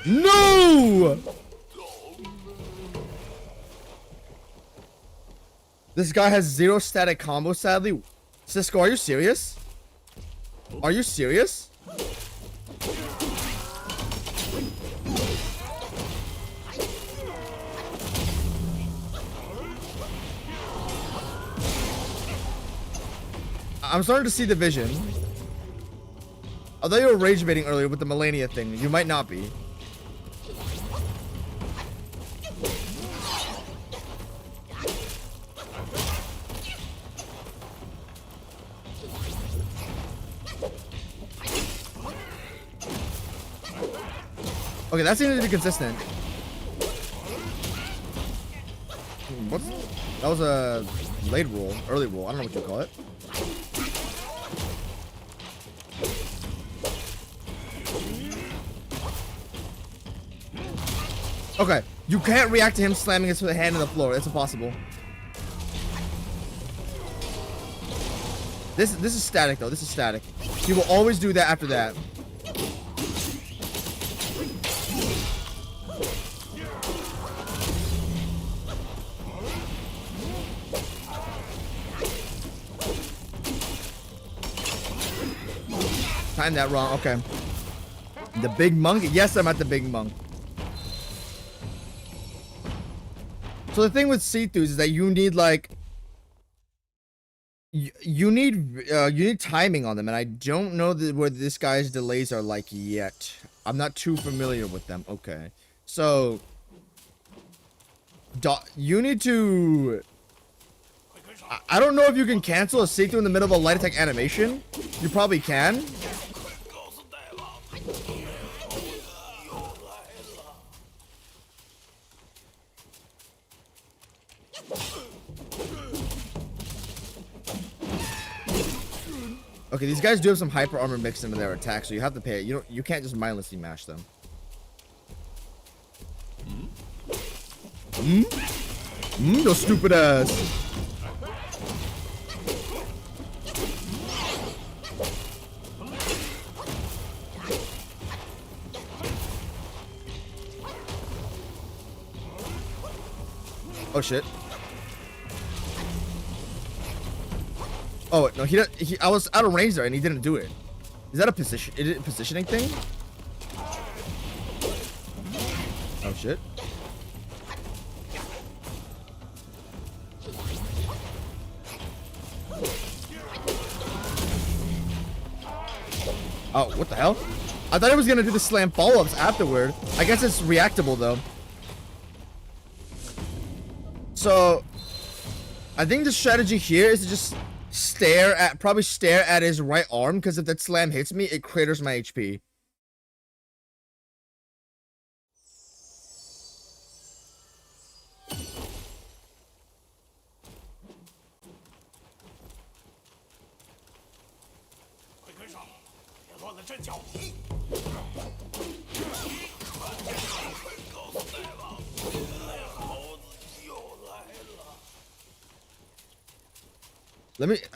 No! This guy has 0 static combo, sadly. Cisco, are you serious? Are you serious? I'm starting to see the vision. Although you were rage baiting earlier with the Melania thing, you might not be. Okay, that seems to be consistent. What's that? Was a late roll, early roll. I don't know what you call it. Okay, you can't react to him slamming his hand in the floor. It's impossible. This is static though. This is static. He will always do that after that. Timed that wrong. Okay. The big monk? Yes, I'm at the big monk. So the thing with C2s is that you need like you need timing on them, and I don't know where this guy's delays are like yet. I'm not too familiar with them. Okay. So you need to I don't know if you can cancel a C2 in the middle of a light attack animation. You probably can. Okay, these guys do have some hyper armor mixed into their attack, so you have to pay it. You can't just mindlessly mash them. No stupid ass. Oh shit. Oh no, I was out of range there and he didn't do it. Is that a position? Is it a positioning thing? Oh shit. Oh, what the hell? I thought I was gonna do the slam follow-ups afterward. I guess it's reactable though. So I think the strategy here is to just probably stare at his right arm, because if that slam hits me, it craters my HP.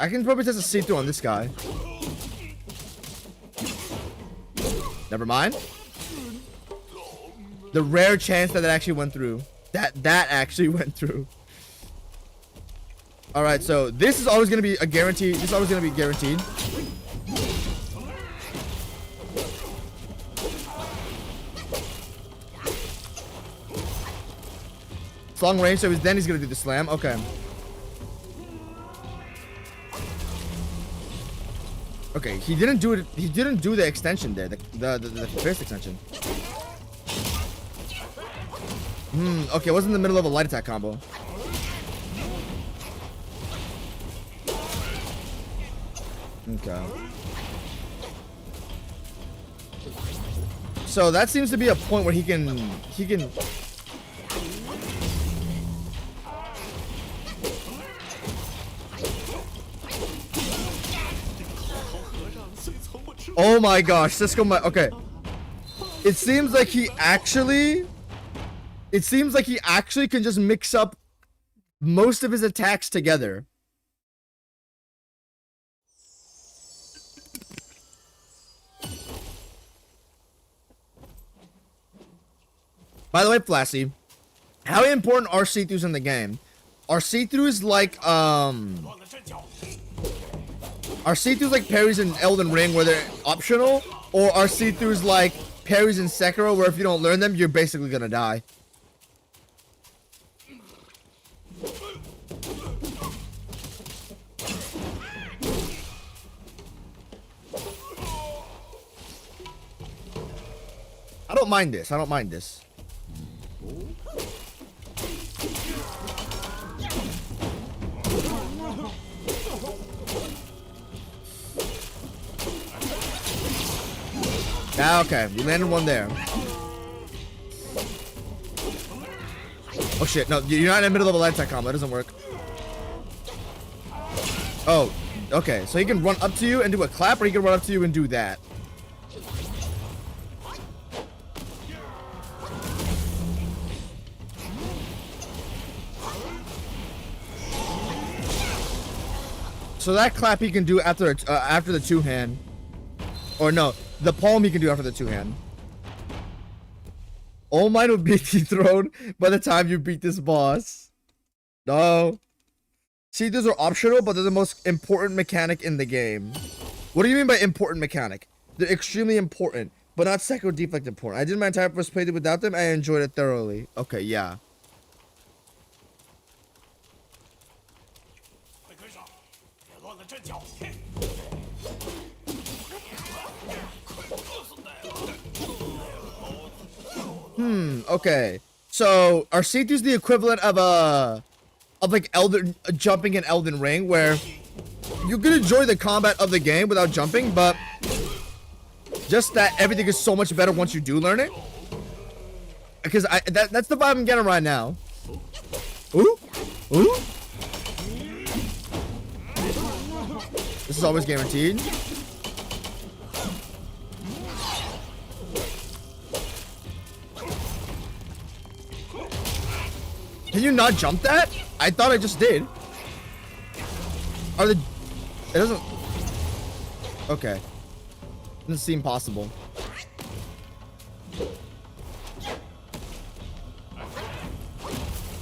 I can probably test a C2 on this guy. Never mind. The rare chance that actually went through. That actually went through. Alright, so this is always going to be a guarantee. This is always going to be guaranteed. It's long range, so then he's going to do the slam. Okay. Okay, he didn't do it. He didn't do the extension there, the first extension. Okay, it was in the middle of a light attack combo. Okay. So that seems to be a point where he can Oh my gosh, Cisco okay. It seems like he actually can just mix up most of his attacks together. By the way, Flassy, how important are see-throughs in the game? Are see-throughs like parries in Elden Ring where they're optional? Or are see-throughs like parries in Sekiro where if you don't learn them, you're basically gonna die? I don't mind this. I don't mind this. Ah, okay, we landed one there. Oh shit, no, you're not in the middle of a light attack combo. That doesn't work. Oh, okay, so he can run up to you and do a clap, or he can run up to you and do that. So that clap he can do after the two-hand. Or no, the palm he can do after the two-hand. All Might will be dethroned by the time you beat this boss. No. See, those are optional, but they're the most important mechanic in the game. What do you mean by important mechanic? They're extremely important, but not Sekiro Deflect important. I did my entire first playthrough without them, and I enjoyed it thoroughly. Okay, yeah. Okay. So, are C2's the equivalent of like jumping in Elden Ring, where you can enjoy the combat of the game without jumping, but just that everything is so much better once you do learn it? Because that's the vibe I'm getting right now. Ooh. Ooh. This is always guaranteed. Can you not jump that? I thought I just did. It doesn't... Okay. Doesn't seem possible.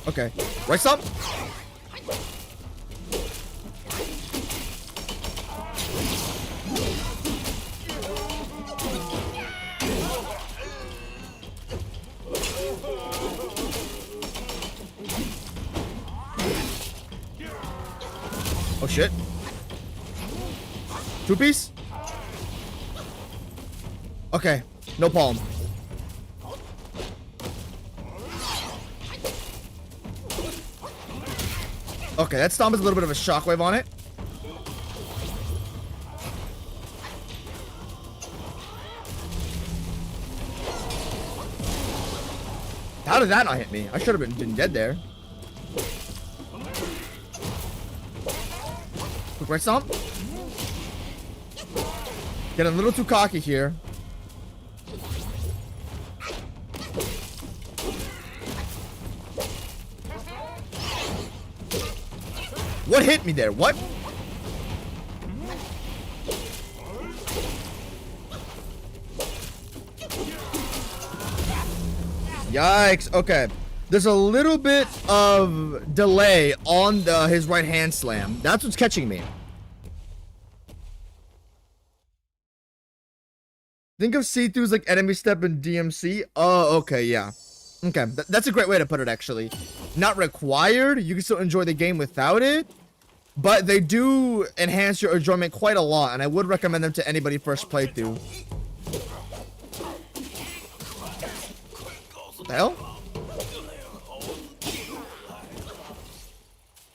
Okay. Right stop. Oh shit. Two piece? Okay. No palm. Okay, that stomp is a little bit of a shockwave on it. How did that not hit me? I should have been dead there. Quick right stomp. Get a little too cocky here. What hit me there? What? Yikes. Okay. There's a little bit of delay on his right hand slam. That's what's catching me. Think of see-throughs like enemy step and DMC. Oh, okay, yeah. Okay, that's a great way to put it, actually. Not required. You can still enjoy the game without it. But they do enhance your enjoyment quite a lot, and I would recommend them to anybody first playthrough. What the hell?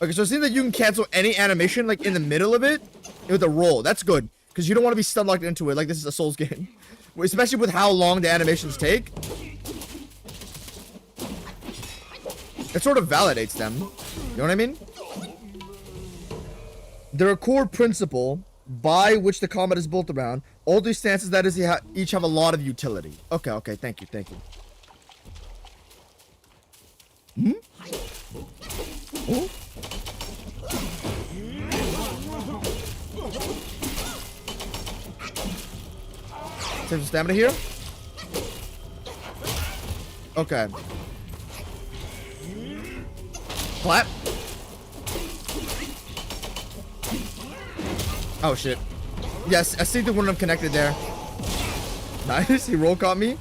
Okay, so it seems that you can cancel any animation, like, in the middle of it. with a roll. That's good. Because you don't want to be stun locked into it like this is a Souls game. Especially with how long the animations take. It sort of validates them. You know what I mean? They're a core principle by which the combat is built around. All these stances, that is, each have a lot of utility. Okay, okay, thank you, thank you. Hmm? Oh? Save some stamina here. Okay. Clap. Oh shit. Yes, I see the one I'm connected there. Nice, he roll caught me.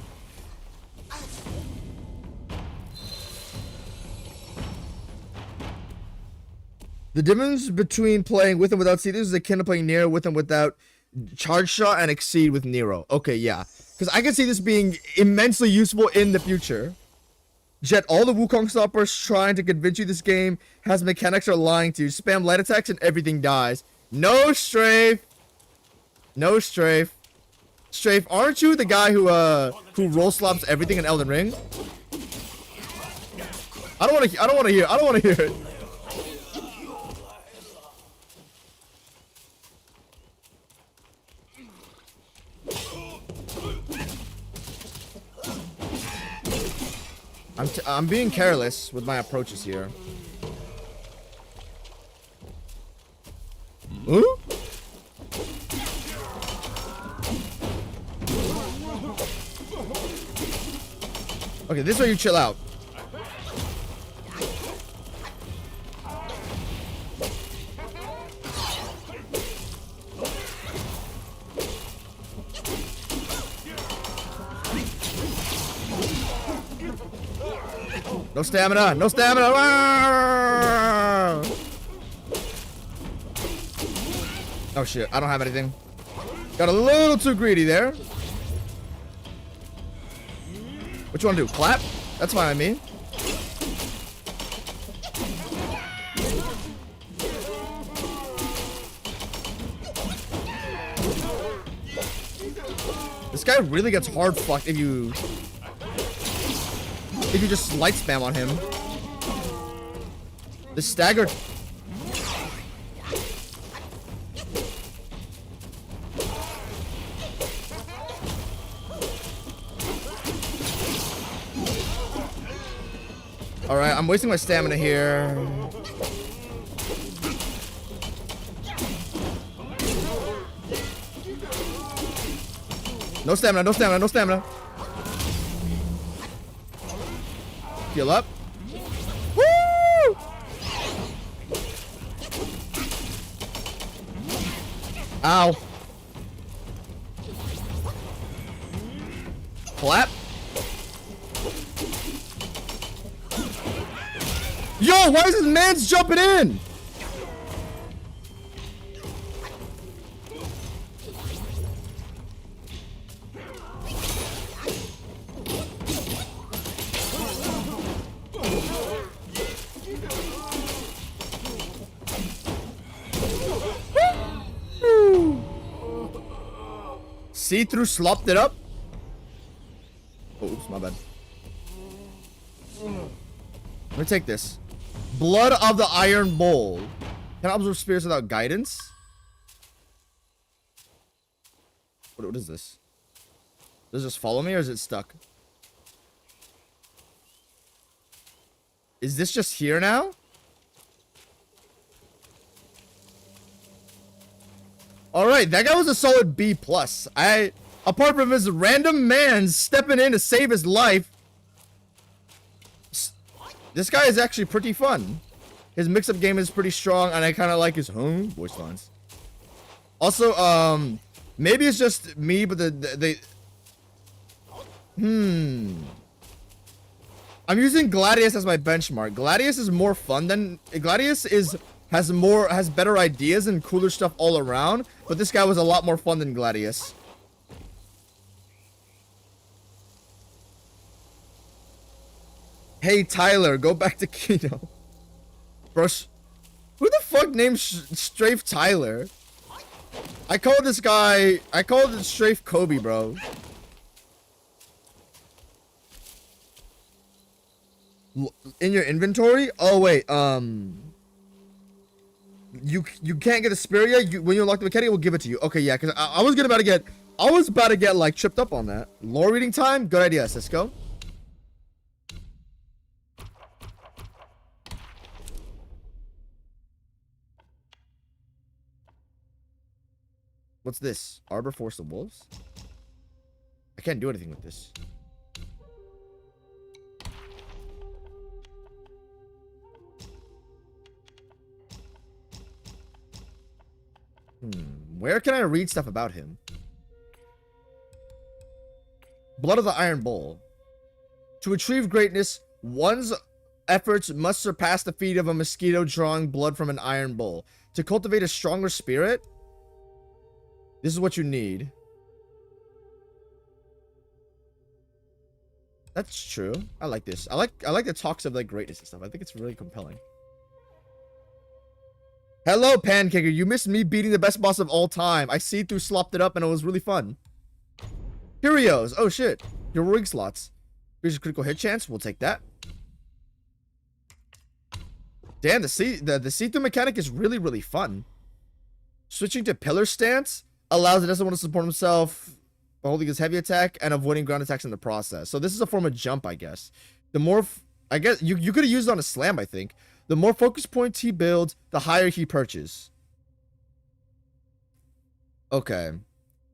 The difference between playing with and without Seethers is akin to playing Nero with and without Charge Shot and Exceed with Nero. Okay, yeah. Because I can see this being immensely useful in the future. Jet, all the Wukong stoppers trying to convince you this game has mechanics are lying to you. Spam light attacks and everything dies. No, Strafe. No, Strafe. Strafe, aren't you the guy who roll slaps everything in Elden Ring? I don't want to hear it. I'm being careless with my approaches here. Huh? Okay, this is where you chill out. No stamina! No stamina! Oh shit, I don't have anything. Got a little too greedy there. What you want to do? Clap? That's fine with me. This guy really gets hard fucked if you just light spam on him. The stagger. Alright, I'm wasting my stamina here. No stamina, no stamina, no stamina. Heal up. Woo! Ow. Clap. Yo, why is this man's jumping in? See-through slopped it up. Oh, oops, my bad. Let me take this. Blood of the Iron Bowl. Can I observe spirits without guidance? What is this? Does it just follow me or is it stuck? Is this just here now? Alright, that guy was a solid B+. Apart from his random man stepping in to save his life, this guy is actually pretty fun. His mix-up game is pretty strong, and I kind of like his voice lines. Also, maybe it's just me, but I'm using Gladius as my benchmark. Gladius is more fun than has better ideas and cooler stuff all around, but this guy was a lot more fun than Gladius. Hey Tyler, go back to Kino. Bro, who the fuck named Strafe Tyler? I call it Strafe Kobe, bro. In your inventory? Oh wait, you can't get the spear yet. When you unlock the mechanic, we'll give it to you. Okay, yeah, because I was about to get like tripped up on that. Lore reading time? Good idea, Cisco. What's this? Arbor Force of Wolves? I can't do anything with this. Where can I read stuff about him? Blood of the Iron Bull. To achieve greatness, one's efforts must surpass the feat of a mosquito drawing blood from an iron bull. To cultivate a stronger spirit, this is what you need. That's true. I like this. I like the talks of like greatness and stuff. I think it's really compelling. Hello, Pancaker. You missed me beating the best boss of all time. I see through slopped it up and it was really fun. Curios. Oh shit. Your ring slots. Here's a critical hit chance. We'll take that. Damn, the see-through mechanic is really, really fun. Switching to pillar stance allows it doesn't want to support himself by holding his heavy attack and avoiding ground attacks in the process. So this is a form of jump, I guess. The more, I guess, you could have used it on a slam, I think. The more focus points he builds, the higher he perches. Okay.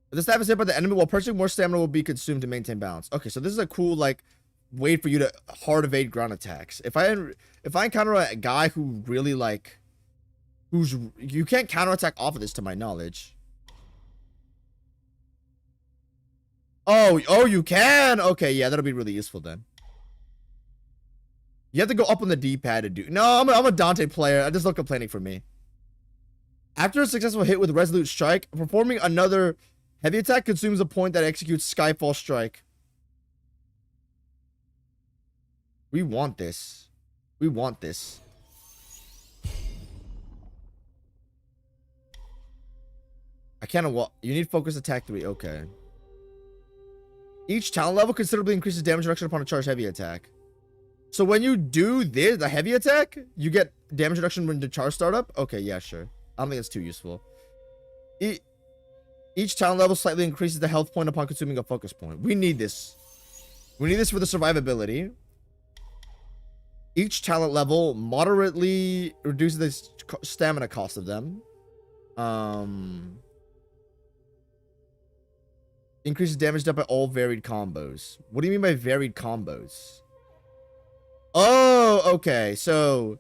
The staff is hit by the enemy while perching, more stamina will be consumed to maintain balance. Okay, so this is a cool, like, way for you to hard evade ground attacks. If I encounter a guy who really, like, you can't counterattack off of this to my knowledge. Oh, you can? Okay, yeah, that'll be really useful then. You have to go up on the D-pad to do. No, I'm a Dante player. There's no complaining for me. After a successful hit with Resolute Strike, performing another heavy attack consumes a point that executes Skyfall Strike. We want this. We want this. I can't. You need focus attack 3. Okay. Each talent level considerably increases damage reduction upon a charged heavy attack. So when you do this, the heavy attack, you get damage reduction when the charge startup? Okay, yeah, sure. I don't think it's too useful. Each talent level slightly increases the health point upon consuming a focus point. We need this. We need this for the survivability. Each talent level moderately reduces the stamina cost of them. Increases damage dealt by all varied combos. What do you mean by varied combos? Oh, okay. So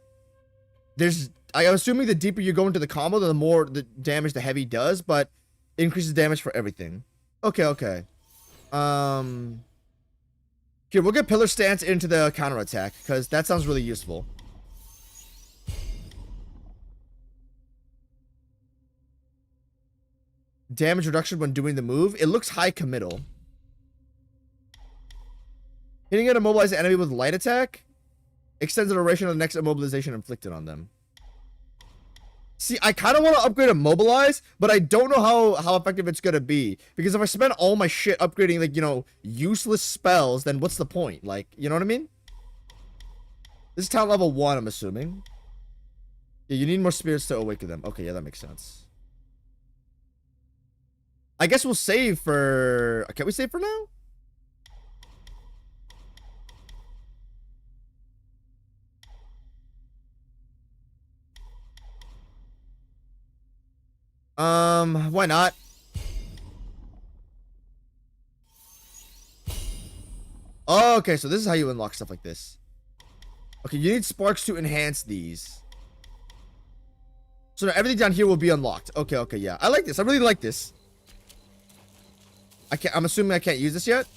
I'm assuming the deeper you go into the combo, the more the damage the heavy does, but it increases damage for everything. Okay, okay. Here, we'll get Pillar Stance into the counterattack, because that sounds really useful. Damage reduction when doing the move. It looks high committal. Hitting an immobilized enemy with light attack extends the duration of the next immobilization inflicted on them. See, I kind of want to upgrade Immobilize, but I don't know how effective it's going to be. Because if I spend all my shit upgrading, like, you know, useless spells, then what's the point? Like, you know what I mean? This is talent level 1, I'm assuming. Yeah, you need more spirits to awaken them. Okay, yeah, that makes sense. I guess we'll save for... Can we save for now? Why not? Oh, okay, so this is how you unlock stuff like this. Okay, you need sparks to enhance these. So now everything down here will be unlocked. Okay, okay, yeah. I like this. I really like this. I'm assuming I can't use this yet?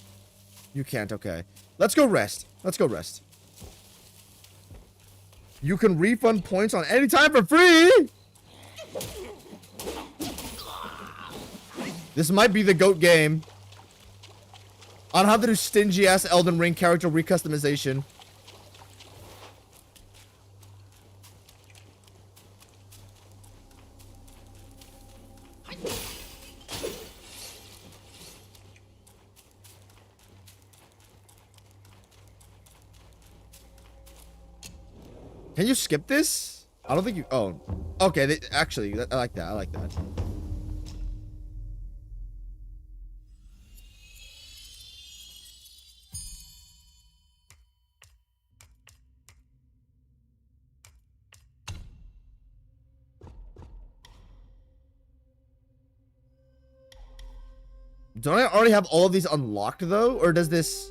You can't, okay. Let's go rest. Let's go rest. You can refund points on any time for free! This might be the GOAT game. I don't have to do stingy-ass Elden Ring character recustomization. Can you skip this? I don't think you... Oh. Okay, actually, I like that. I like that. Don't I already have all of these unlocked, though? Or does this...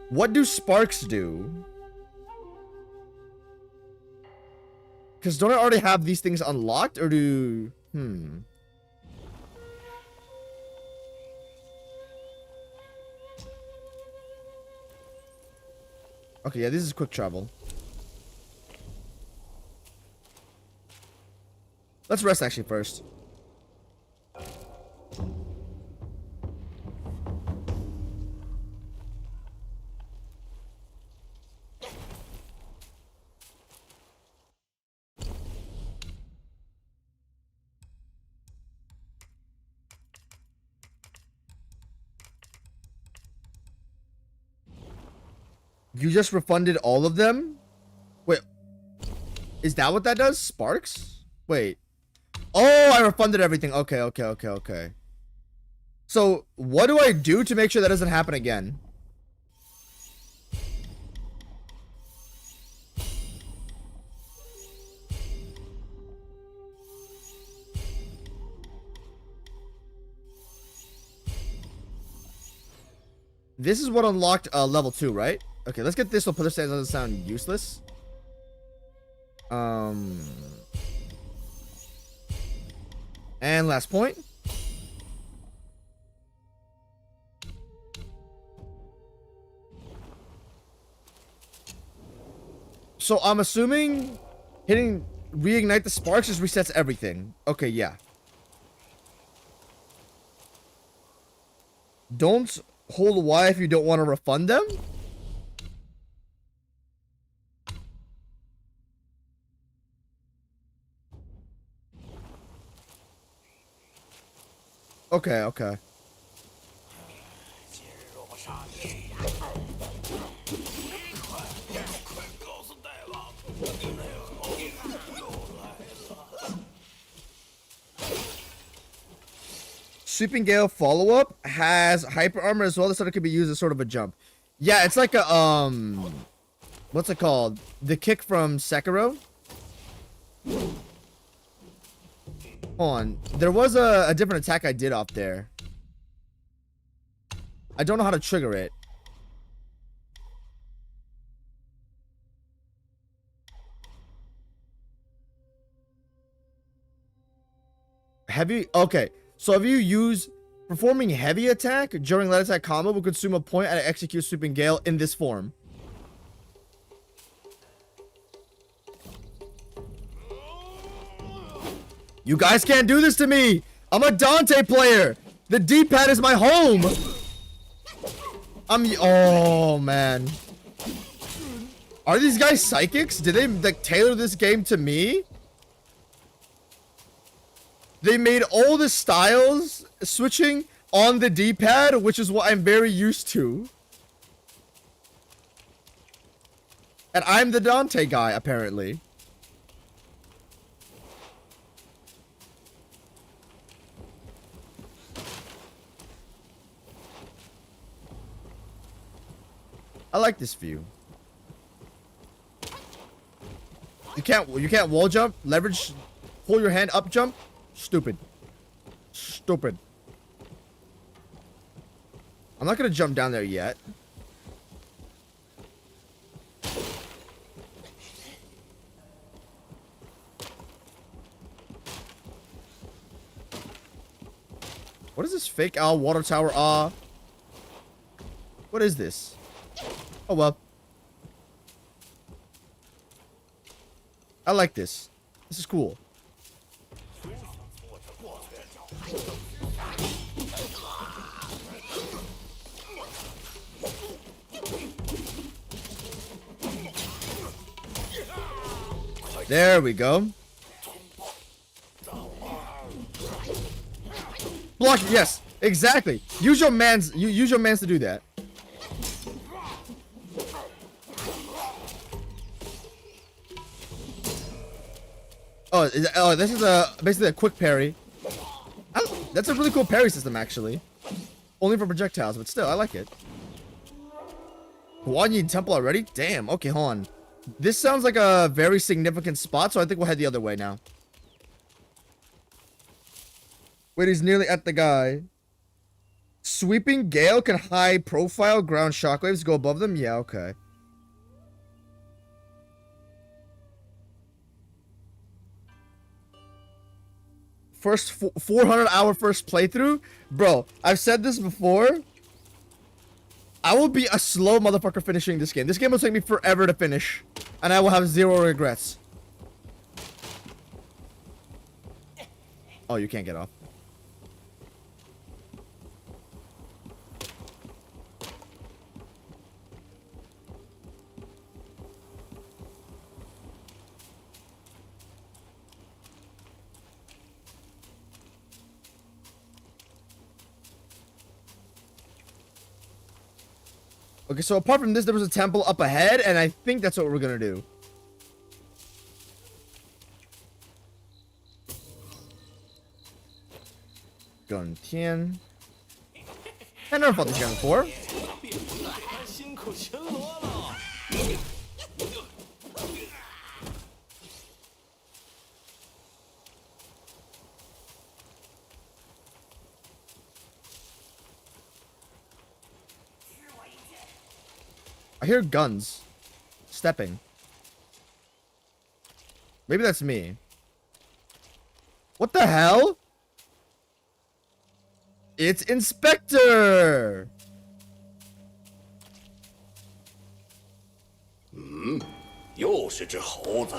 What do sparks do? Because don't I already have these things unlocked? Or do... Okay, yeah, this is quick travel. Let's rest, actually, first. You just refunded all of them? Wait. Is that what that does? Sparks? Wait. Oh, I refunded everything. Okay. So, what do I do to make sure that doesn't happen again? This is what unlocked level 2, right? Okay, let's get this so pillar stands doesn't sound useless. And last point. So I'm assuming hitting reignite the sparks just resets everything. Okay, yeah. Don't hold Y if you don't want to refund them? Okay. Sweeping Gale follow-up has hyper armor as well, so it could be used as sort of a jump. Yeah, it's like a what's it called? The kick from Sekiro. Hold on. There was a different attack I did off there. I don't know how to trigger it. Heavy? Okay. So if you use performing heavy attack during light attack combo will consume a point and execute Sweeping Gale in this form. You guys can't do this to me! I'm a Dante player! The D-pad is my home! Oh, man. Are these guys psychics? Did they, like, tailor this game to me? They made all the styles switching on the D-pad, which is what I'm very used to. And I'm the Dante guy, apparently. I like this view. You can't wall jump, leverage, pull your hand up jump. Stupid. I'm not gonna jump down there yet. What is this fake owl water tower? What is this? Oh well. I like this. This is cool. There we go. Block it, yes, exactly. Use your mans to do that. Oh, this is basically a quick parry. That's a really cool parry system, actually. Only for projectiles, but still, I like it. Guanyin Temple already? Damn. Okay, hold on. This sounds like a very significant spot, so I think we'll head the other way now. Wait, he's nearly at the guy. Sweeping Gale can high profile ground shockwaves go above them? Yeah, okay. First 400-hour first playthrough? Bro, I've said this before. I will be a slow motherfucker finishing this game. This game will take me forever to finish. And I will have zero regrets. Oh, you can't get off. Okay, so apart from this, there was a temple up ahead, and I think that's what we're gonna do. Guntian. I never fought this guy before. I hear guns. Stepping. Maybe that's me. What the hell? It's Inspector! 又是只猴子。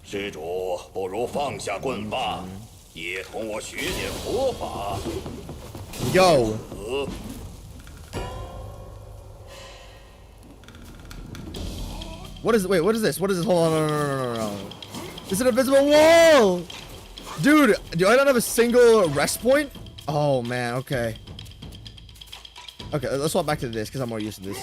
施主不如放下棍棒，也同我学点佛法。 Yo! What is? Wait, what is this? What is this? Hold on, no. It's an invisible wall! Dude, do I not have a single rest point? Oh, man, okay. Okay, let's swap back to this, because I'm more used to this.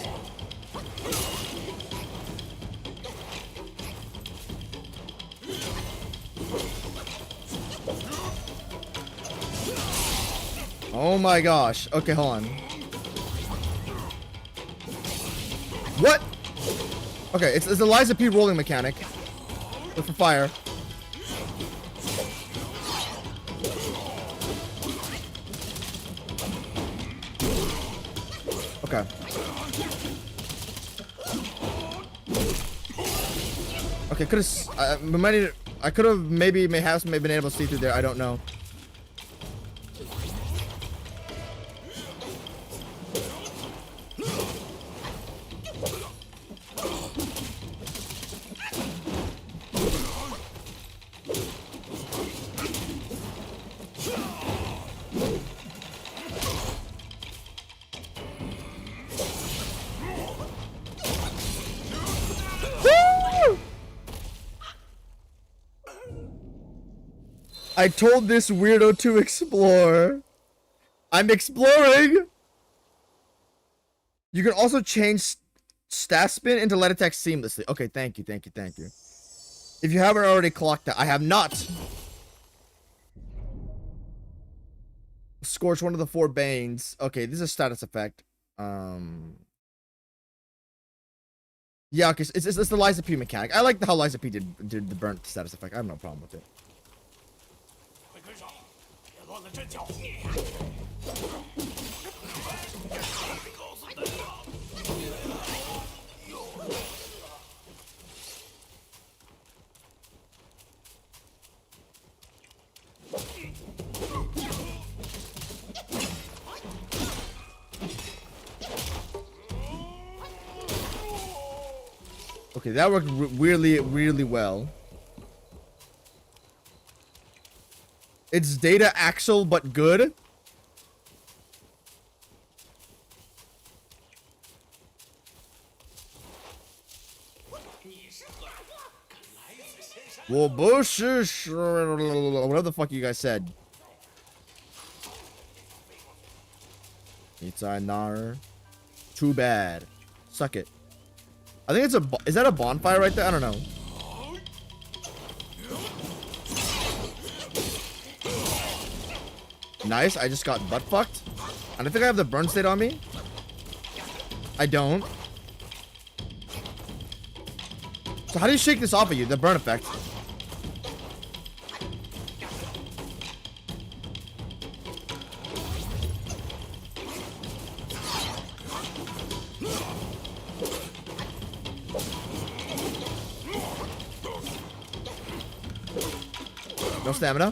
Oh my gosh. Okay, hold on. What? Okay, it's Eliza P rolling mechanic. Look for fire. Okay. Okay, could have. I could have maybe been able to see through there. I don't know. I told this weirdo to explore. I'm exploring. You can also change staff spin into light attack seamlessly. Okay, thank you. If you haven't already clocked that, I have not. Scorch one of the 4 Banes. Okay, this is a status effect. Yeah, okay, it's the Liza P mechanic. I like how Liza P did the burnt status effect. I have no problem with it. Okay, that worked really well. It's Data Axel, but good. Whatever the fuck you guys said. It's Nar. Too bad. Suck it. I think it's is that a bonfire right there? I don't know. Nice. I just got butt fucked. And I think I have the burn state on me. I don't. So how do you shake this off of you? The burn effect. No stamina.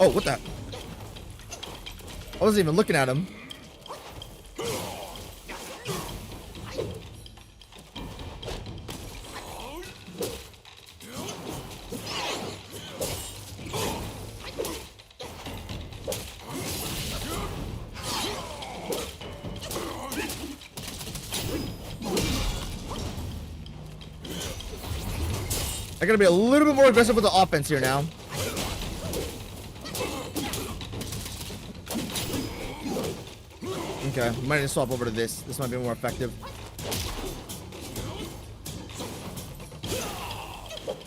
Oh, what the? I wasn't even looking at him. I gotta be a little bit more aggressive with the offense here now. Okay, might need to swap over to this. This might be more effective.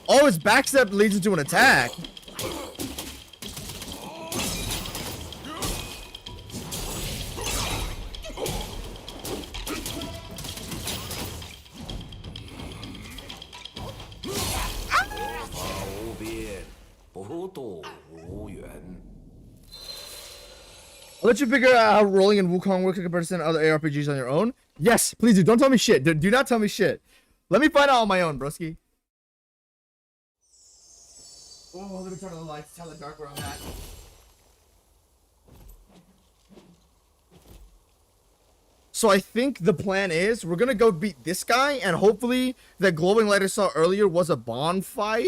Oh, his backstep leads into an attack. I'll let you figure out how rolling in Wukong works in comparison to other ARPGs on your own. Yes, please do. Don't tell me shit. Do not tell me shit. Let me find out on my own, broski. Oh, let me turn on the lights. It's hella dark where I'm at. So I think the plan is we're gonna go beat this guy, and hopefully that glowing light I saw earlier was a bonfire.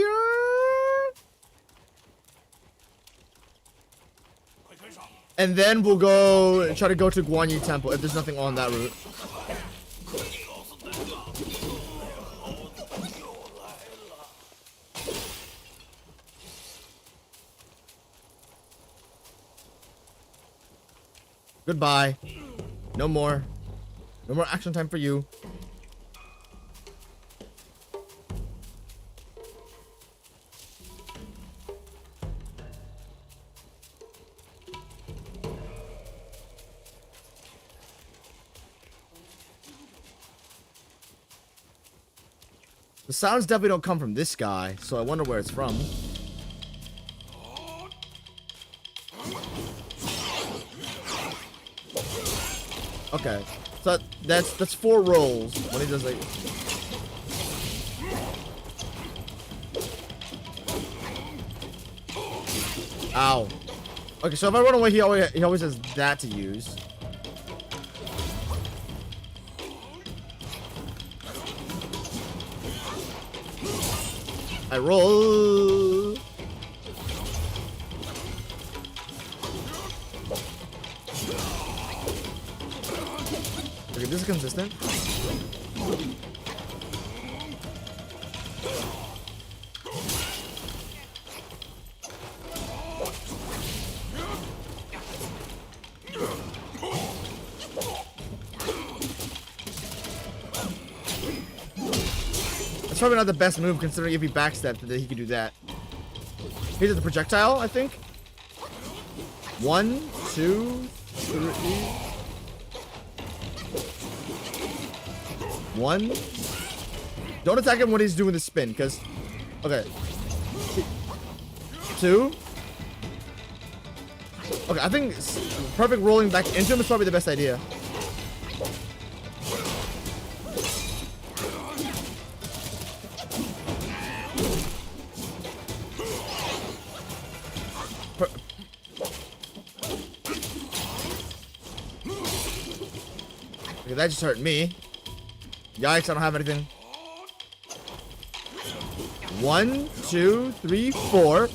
And then we'll go try to go to Guan Yi Temple if there's nothing on that route. Goodbye. No more. No more action time for you. The sounds definitely don't come from this guy, so I wonder where it's from. Okay, so that's 4 rolls when he does like. Ow. Okay, so if I run away, he always has that to use. I roll. Okay, this is consistent. That's probably not the best move considering if he backstepped that he could do that. He did the projectile, I think. 1, 2, 3. 1. Don't attack him when he's doing the spin, because. Okay. 2. Okay, I think perfect rolling back into him is probably the best idea. Okay, that just hurt me. Yikes, I don't have anything. 1, 2, 3, 4.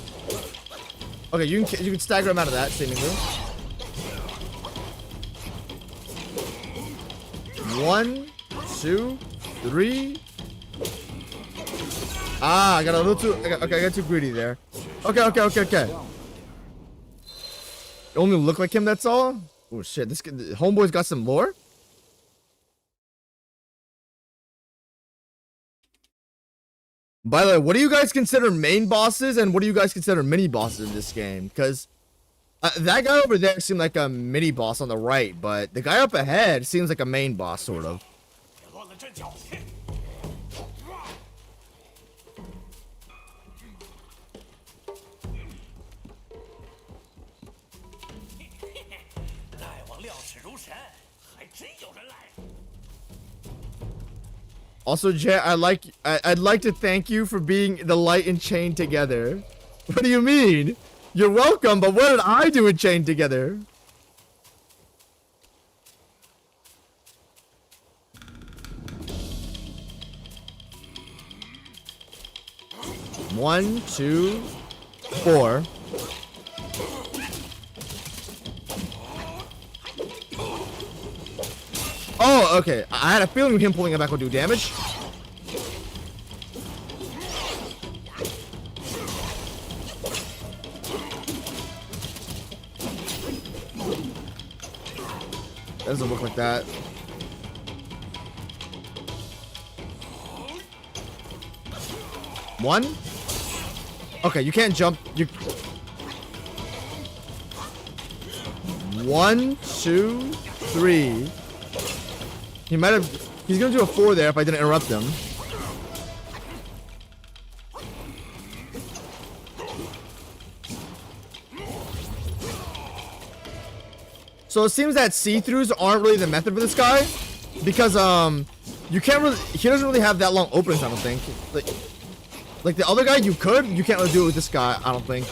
Okay, you can stagger him out of that, seemingly. 1, 2, 3. Ah, I got a little too. Okay, I got too greedy there. Okay. only look like him, that's all? Oh shit, this homeboy's got some lore? By the way, what do you guys consider main bosses and what do you guys consider mini bosses in this game? Because that guy over there seemed like a mini boss on the right, but the guy up ahead seems like a main boss, sort of. 大王料事如神，还真有人来。 Also, Jay, I'd like to thank you for being the light and chain together. What do you mean? You're welcome, but what did I do in chain together? One, two, four. Oh, okay. I had a feeling him pulling it back would do damage. That doesn't look like that. One? Okay, you can't jump. You. One, two, three. He might have. He's gonna do a 4 there if I didn't interrupt him. So it seems that see-throughs aren't really the method for this guy, because you can't really. He doesn't really have that long openings, I don't think. Like the other guy, you could. You can't really do it with this guy, I don't think.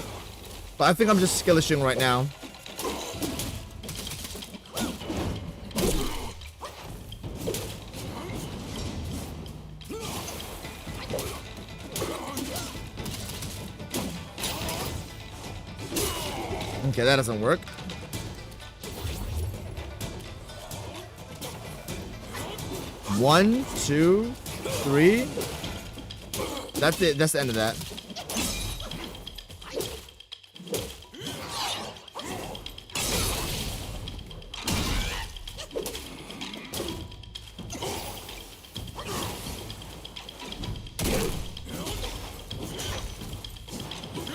But I think I'm just skillishing right now. Okay, that doesn't work. One, two, three. That's it. That's the end of that.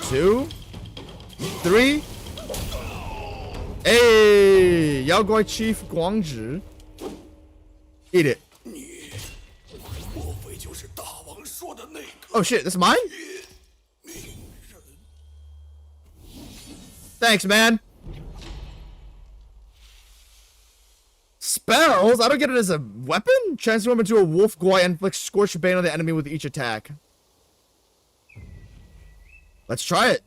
Two, three. Hey, Yaogui Chief Guangzhi. Eat it. Oh shit, this is mine? Thanks, man. Spells? I don't get it as a weapon? Transform into a wolf guai and inflict scorched bane on the enemy with each attack. Let's try it.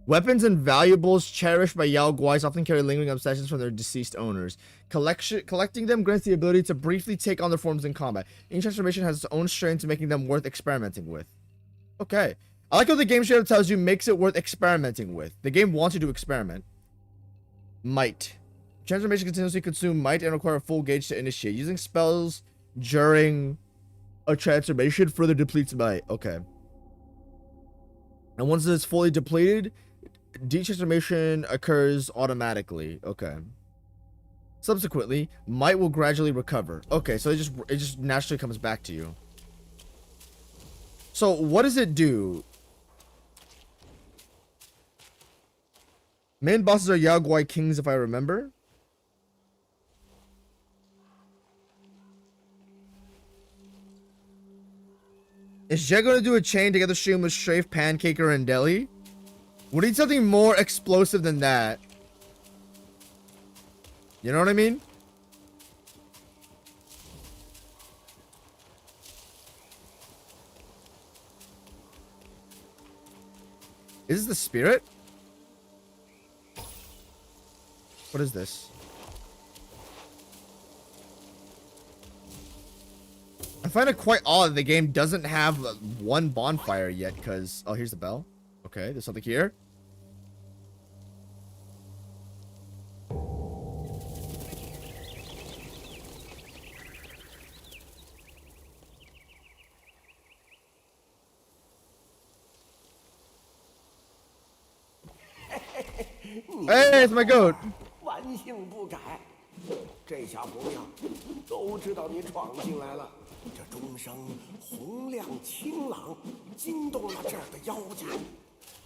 Weapons and valuables cherished by Yao Guais often carry lingering obsessions from their deceased owners. Collecting them grants the ability to briefly take on their forms in combat. Each transformation has its own strengths, making them worth experimenting with. Okay. I like how the game straight up tells you makes it worth experimenting with. The game wants you to experiment. Might. Transformation continuously consume might and require a full gauge to initiate. Using spells during a transformation further depletes might. Okay. And once it's fully depleted, detransformation occurs automatically. Okay. Subsequently, might will gradually recover. Okay, so it just naturally comes back to you. So what does it do? Main bosses are Yao Guai kings, if I remember. Is Jay gonna do a chain together stream with Strafe, Pancaker, and Deli? We need something more explosive than that. You know what I mean? Is this the spirit? What is this? I find it quite odd that the game doesn't have one bonfire yet, because... Oh, here's the bell. Okay, there's something here. Hey, it's my goat. 顽性不改。这下不妙，都知道你闯进来了。这钟声洪亮清朗，惊动了这儿的妖精。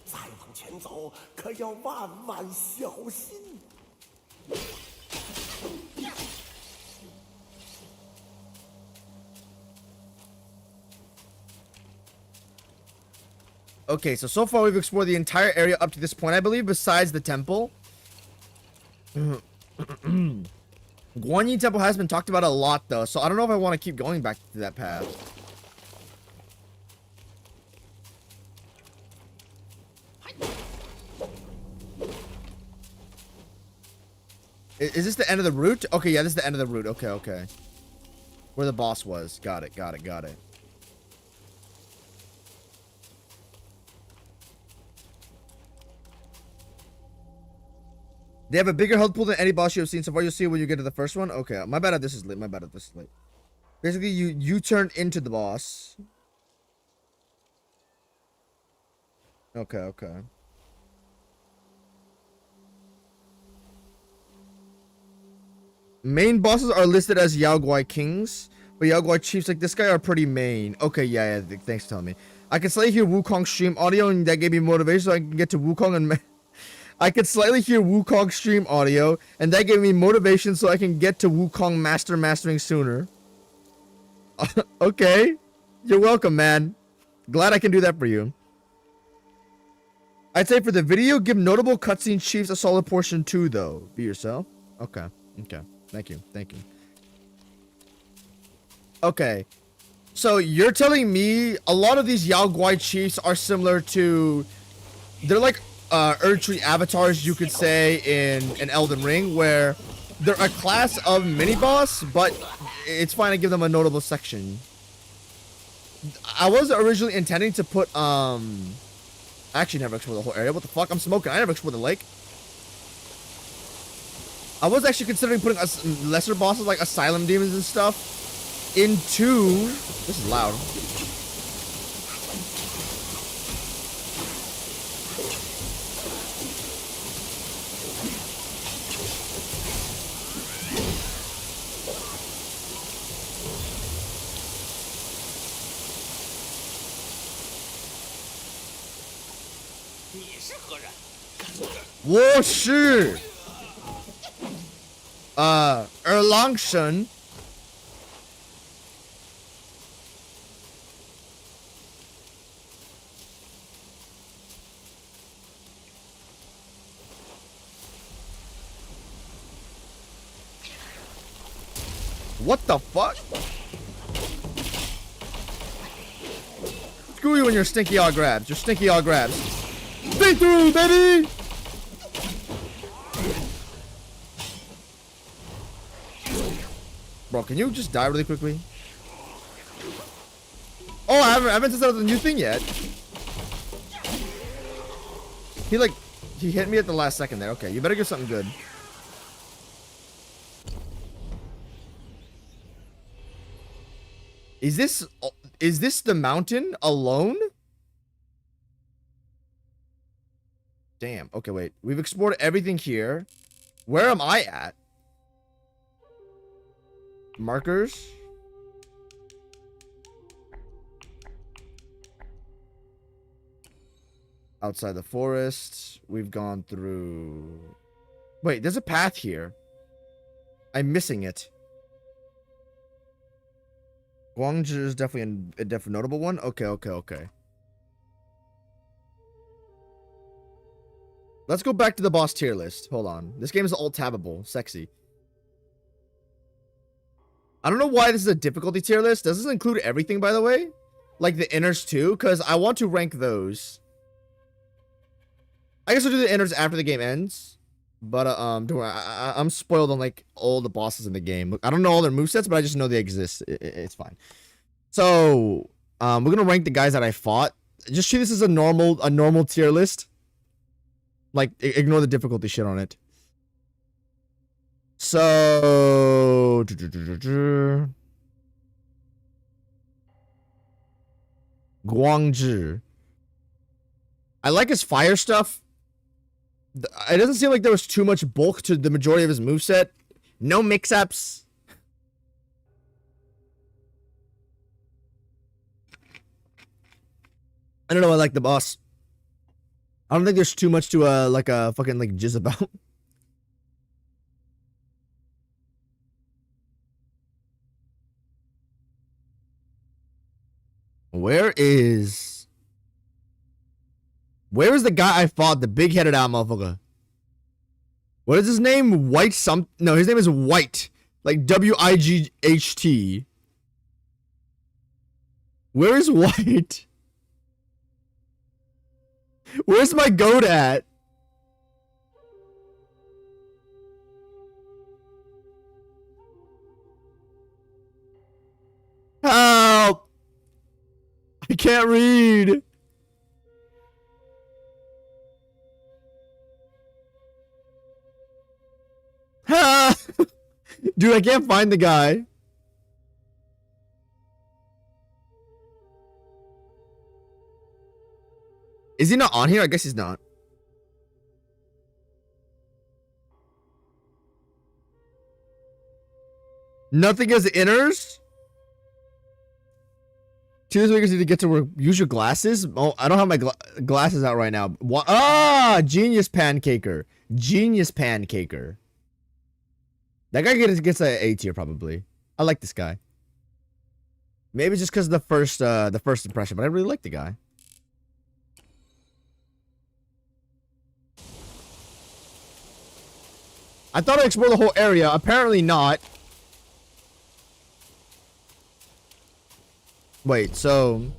再往前走，可要万万小心。Okay, so far we've explored the entire area up to this point, I believe, besides the temple. Guanyin Temple has been talked about a lot, though, so I don't know if I want to keep going back to that path. Is this the end of the route? Okay, yeah, this is the end of the route. Okay, okay. Where the boss was. Got it, got it, got it. They have a bigger health pool than any boss you have seen so far. You'll see when you get to the first one. Okay, my bad if this is late. My bad if this is late. Basically, you turn into the boss. Okay, okay. Main bosses are listed as Yao Guai Kings, but Yao Guai Chiefs like this guy are pretty main. Okay, yeah, thanks for telling me. I can slightly hear Wukong stream audio, and that gave me motivation so I can get to Wukong and... I could slightly hear Wukong stream audio, and that gave me motivation so I can get to Wukong mastering sooner. Okay. You're welcome, man. Glad I can do that for you. I'd say for the video, give notable cutscene chiefs a solid portion too, though. Be yourself. Okay. Okay. Thank you. Thank you. Okay. So you're telling me a lot of these Yao Guai chiefs are similar to... They're like... Erdtree avatars, you could say, in Elden Ring, where they're a class of mini-boss, but it's fine to give them a notable section. I was originally intending to put, I actually never explored the whole area. What the fuck? I'm smoking. I never explored the lake. I was actually considering putting lesser bosses, like Asylum Demons and stuff, into... This is loud. Wo shi Erlangshen. What the fuck? Screw you and your stinky all grabs. Your stinky all grabs. Stay through, baby! Bro, can you just die really quickly? Oh, I haven't tested out the new thing yet. He hit me at the last second there. Okay, you better get something good. Is this the mountain alone? Damn. Okay, wait. We've explored everything here. Where am I at? Markers. Outside the forest. We've gone through... Wait, there's a path here. I'm missing it. Guangzhi is definitely a definitely notable one. Okay, okay, okay. Let's go back to the boss tier list. Hold on. This game is alt-tabbable. Sexy. I don't know why this is a difficulty tier list. Does this include everything, by the way? Like the inners too? Because I want to rank those. I guess I'll do the inners after the game ends. But, don't worry. I'm spoiled on, like, all the bosses in the game. I don't know all their movesets, but I just know they exist. It's fine. So, we're gonna rank the guys that I fought. Just treat this as a normal tier list. Like, ignore the difficulty shit on it. So... Guangzhi. I like his fire stuff. It doesn't seem like there was too much bulk to the majority of his moveset. No mix-ups. I don't know. I like the boss. I don't think there's too much to like a fucking like jizz about. Where is the guy I fought? The big-headed out motherfucker. What is his name? White some? No, his name is White. Like W-I-G-H-T. Where is White? Where's my goat at? Help! I can't read. Dude, I can't find the guy. Is he not on here? I guess he's not. Nothing as inners? Two weeks need to get to work. Use your glasses? Oh, I don't have my glasses out right now. Ah, genius pancaker. Genius pancaker. That guy gets an A tier probably. I like this guy. Maybe just because of the first impression, but I really like the guy. I thought I explored the whole area. Apparently not. Wait, so...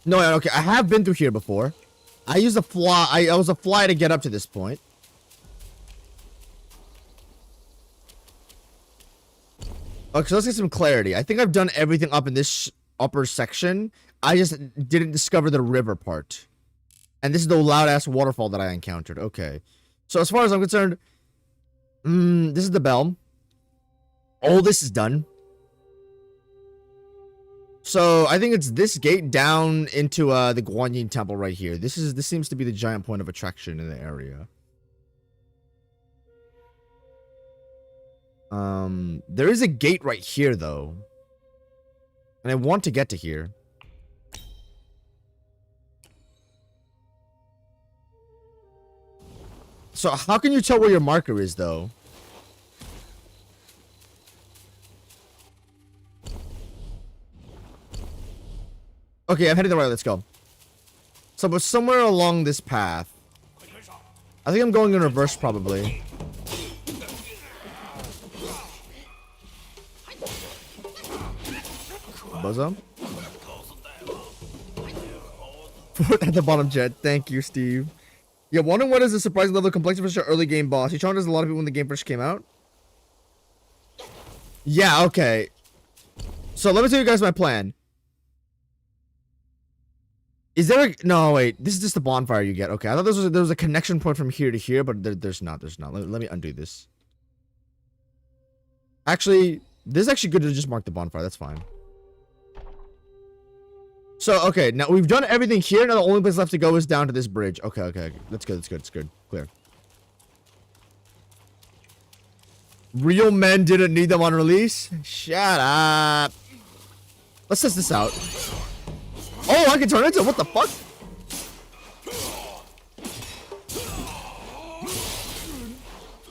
No, okay, I have been through here before. I used a fly. I was a fly to get up to this point. Okay, so let's get some clarity. I think I've done everything up in this upper section. I just didn't discover the river part. And this is the loud-ass waterfall that I encountered. Okay. So as far as I'm concerned, this is the bell. All this is done. So I think it's this gate down into the Guanyin Temple right here. This seems to be the giant point of attraction in the area. There is a gate right here though. And I want to get to here. So how can you tell where your marker is though? Okay, I'm heading the right. Let's go. So, but somewhere along this path. I think I'm going in reverse, probably. Bozo? At the bottom, Jet. Thank you, Steve. Yeah, wondering what is the surprising level of complexity for an early game boss. He challenged a lot of people when the game first came out. Yeah, okay. So, let me tell you guys my plan. Is there a... No, wait. This is just the bonfire you get. Okay, I thought there was a connection point from here to here, but there's not. There's not. Let me undo this. Actually, this is actually good to just mark the bonfire. That's fine. So, okay. Now, we've done everything here. Now, the only place left to go is down to this bridge. Okay, okay. That's good. That's good. It's good. Clear. Real men didn't need them on release? Shut up. Let's test this out. Oh, I can turn into what the fuck?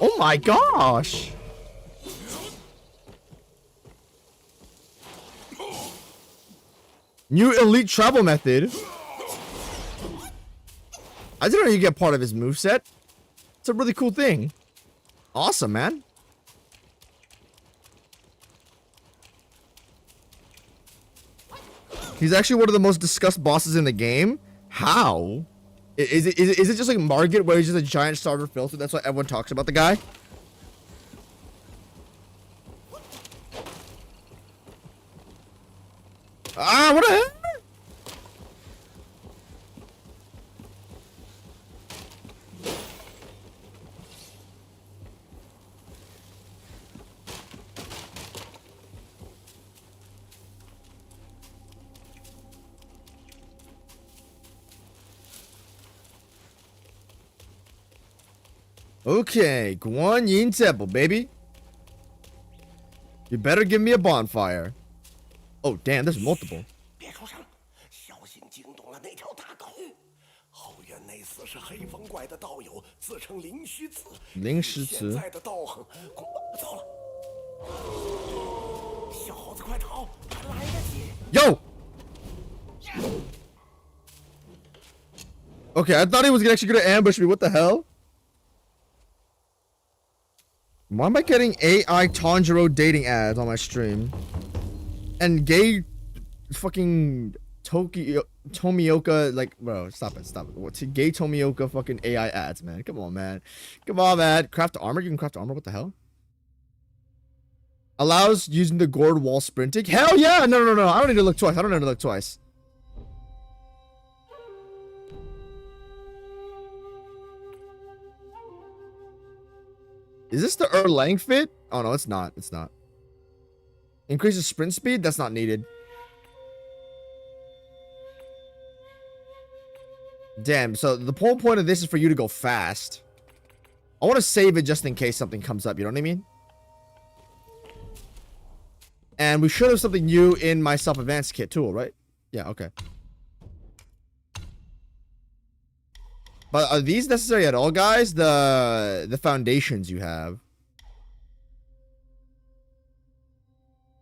Oh my gosh. New elite travel method. I didn't know you get part of his moveset. It's a really cool thing. Awesome, man. He's actually one of the most discussed bosses in the game. How? Is it just like Margit where he's just a giant starter filter? That's why everyone talks about the guy? Ah, what the hell? Okay, Guan Yin Temple, baby. You better give me a bonfire. Oh, damn, there's multiple. 别出声，小心惊动了那条大狗。后院那厮是黑风怪的道友，自称灵虚子。灵虚子现在的道行，糟了！小猴子，快逃，还来得及！ Yo! Okay, I thought he was actually gonna ambush me. What the hell? Why am I getting AI Tanjiro dating ads on my stream? And gay fucking Tomioka, like, bro, stop it. What's gay Tomioka fucking AI ads, man? Come on, man. Come on, man. Craft armor? You can craft armor? What the hell? Allows using the gourd while sprinting? Hell yeah! No. I don't need to look twice. Is this the Erlang fit? Oh, no, it's not. Increases sprint speed? That's not needed. Damn, so the whole point of this is for you to go fast. I want to save it just in case something comes up, you know what I mean? And we should have something new in my self-advanced kit tool, right? Yeah, okay. But are these necessary at all, guys? The foundations you have.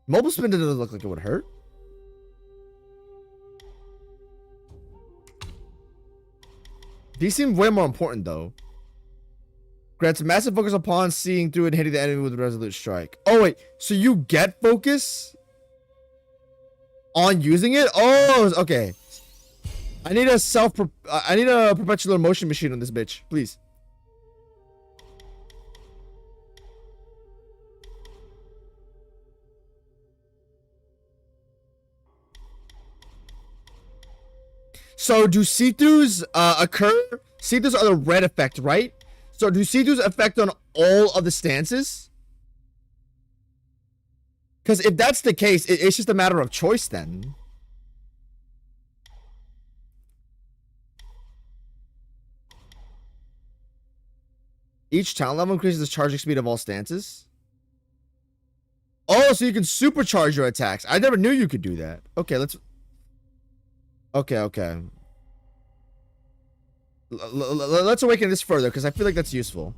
Mobile spin doesn't look like it would hurt. These seem way more important, though. Grants massive focus upon seeing through and hitting the enemy with a resolute strike. Oh, wait. So you get focus on using it? Oh, okay. I need a perpetual motion machine on this bitch, please. So do see-throughs occur? See-throughs are the red effect, right? So do see-throughs affect on all of the stances? Because if that's the case, it's just a matter of choice then. Each talent level increases the charging speed of all stances. Oh, so you can supercharge your attacks. I never knew you could do that. Okay, let's... Okay. Let's awaken this further, because I feel like that's useful.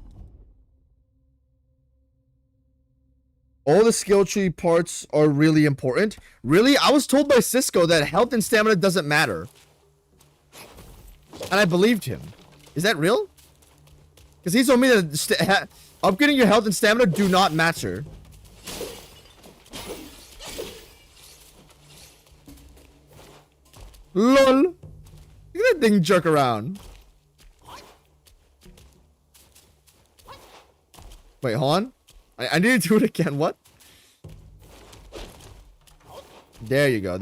All the skill tree parts are really important. Really? I was told by Cisco that health and stamina doesn't matter. And I believed him. Is that real? Because he told me that upgrading your health and stamina do not matter. LOL. Look at that thing jerk around. Wait, hold on. I need to do it again. What? There you go.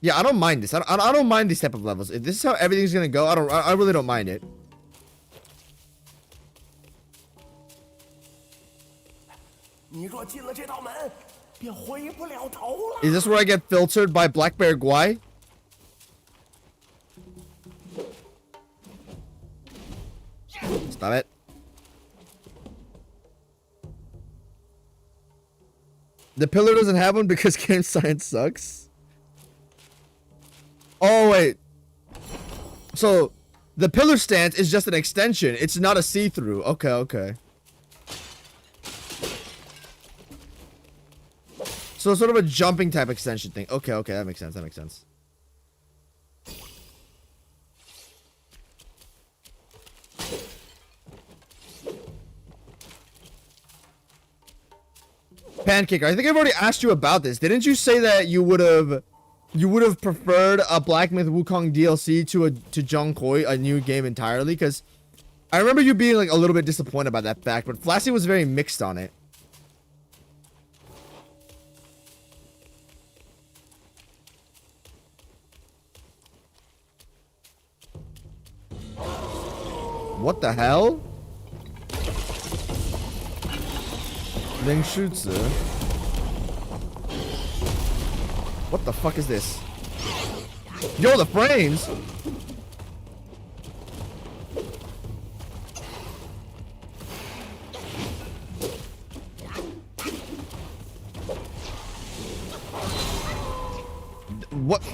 Yeah, I don't mind this. I don't mind these type of levels. If this is how everything's gonna go, I really don't mind it. Is this where I get filtered by Black Bear Guai? Stop it. The pillar doesn't have one because game science sucks. Oh, wait. So, the pillar stance is just an extension. It's not a see-through. Okay. So, sort of a jumping type extension thing. Okay, that makes sense. Pancake, I think I've already asked you about this. Didn't you say that you would have preferred a Black Myth Wukong DLC to Zhongkoi, a new game entirely? Because I remember you being like a little bit disappointed about that fact, but Flashy was very mixed on it. What the hell? Ling Shuzi. What the fuck is this? Yo, the frames!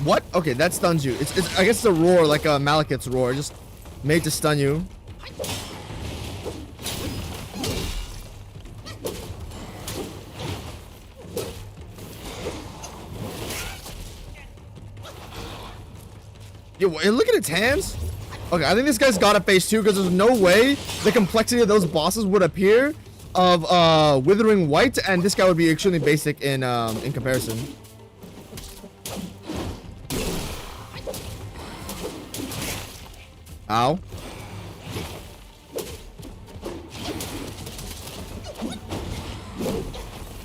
What? Okay, that stuns you. It's I guess it's a roar, like a Malekith's roar, just made to stun you. Yo, look at its hands. Okay, I think this guy's got a phase 2 because there's no way the complexity of those bosses would appear of Withering White, and this guy would be extremely basic in comparison. Ow.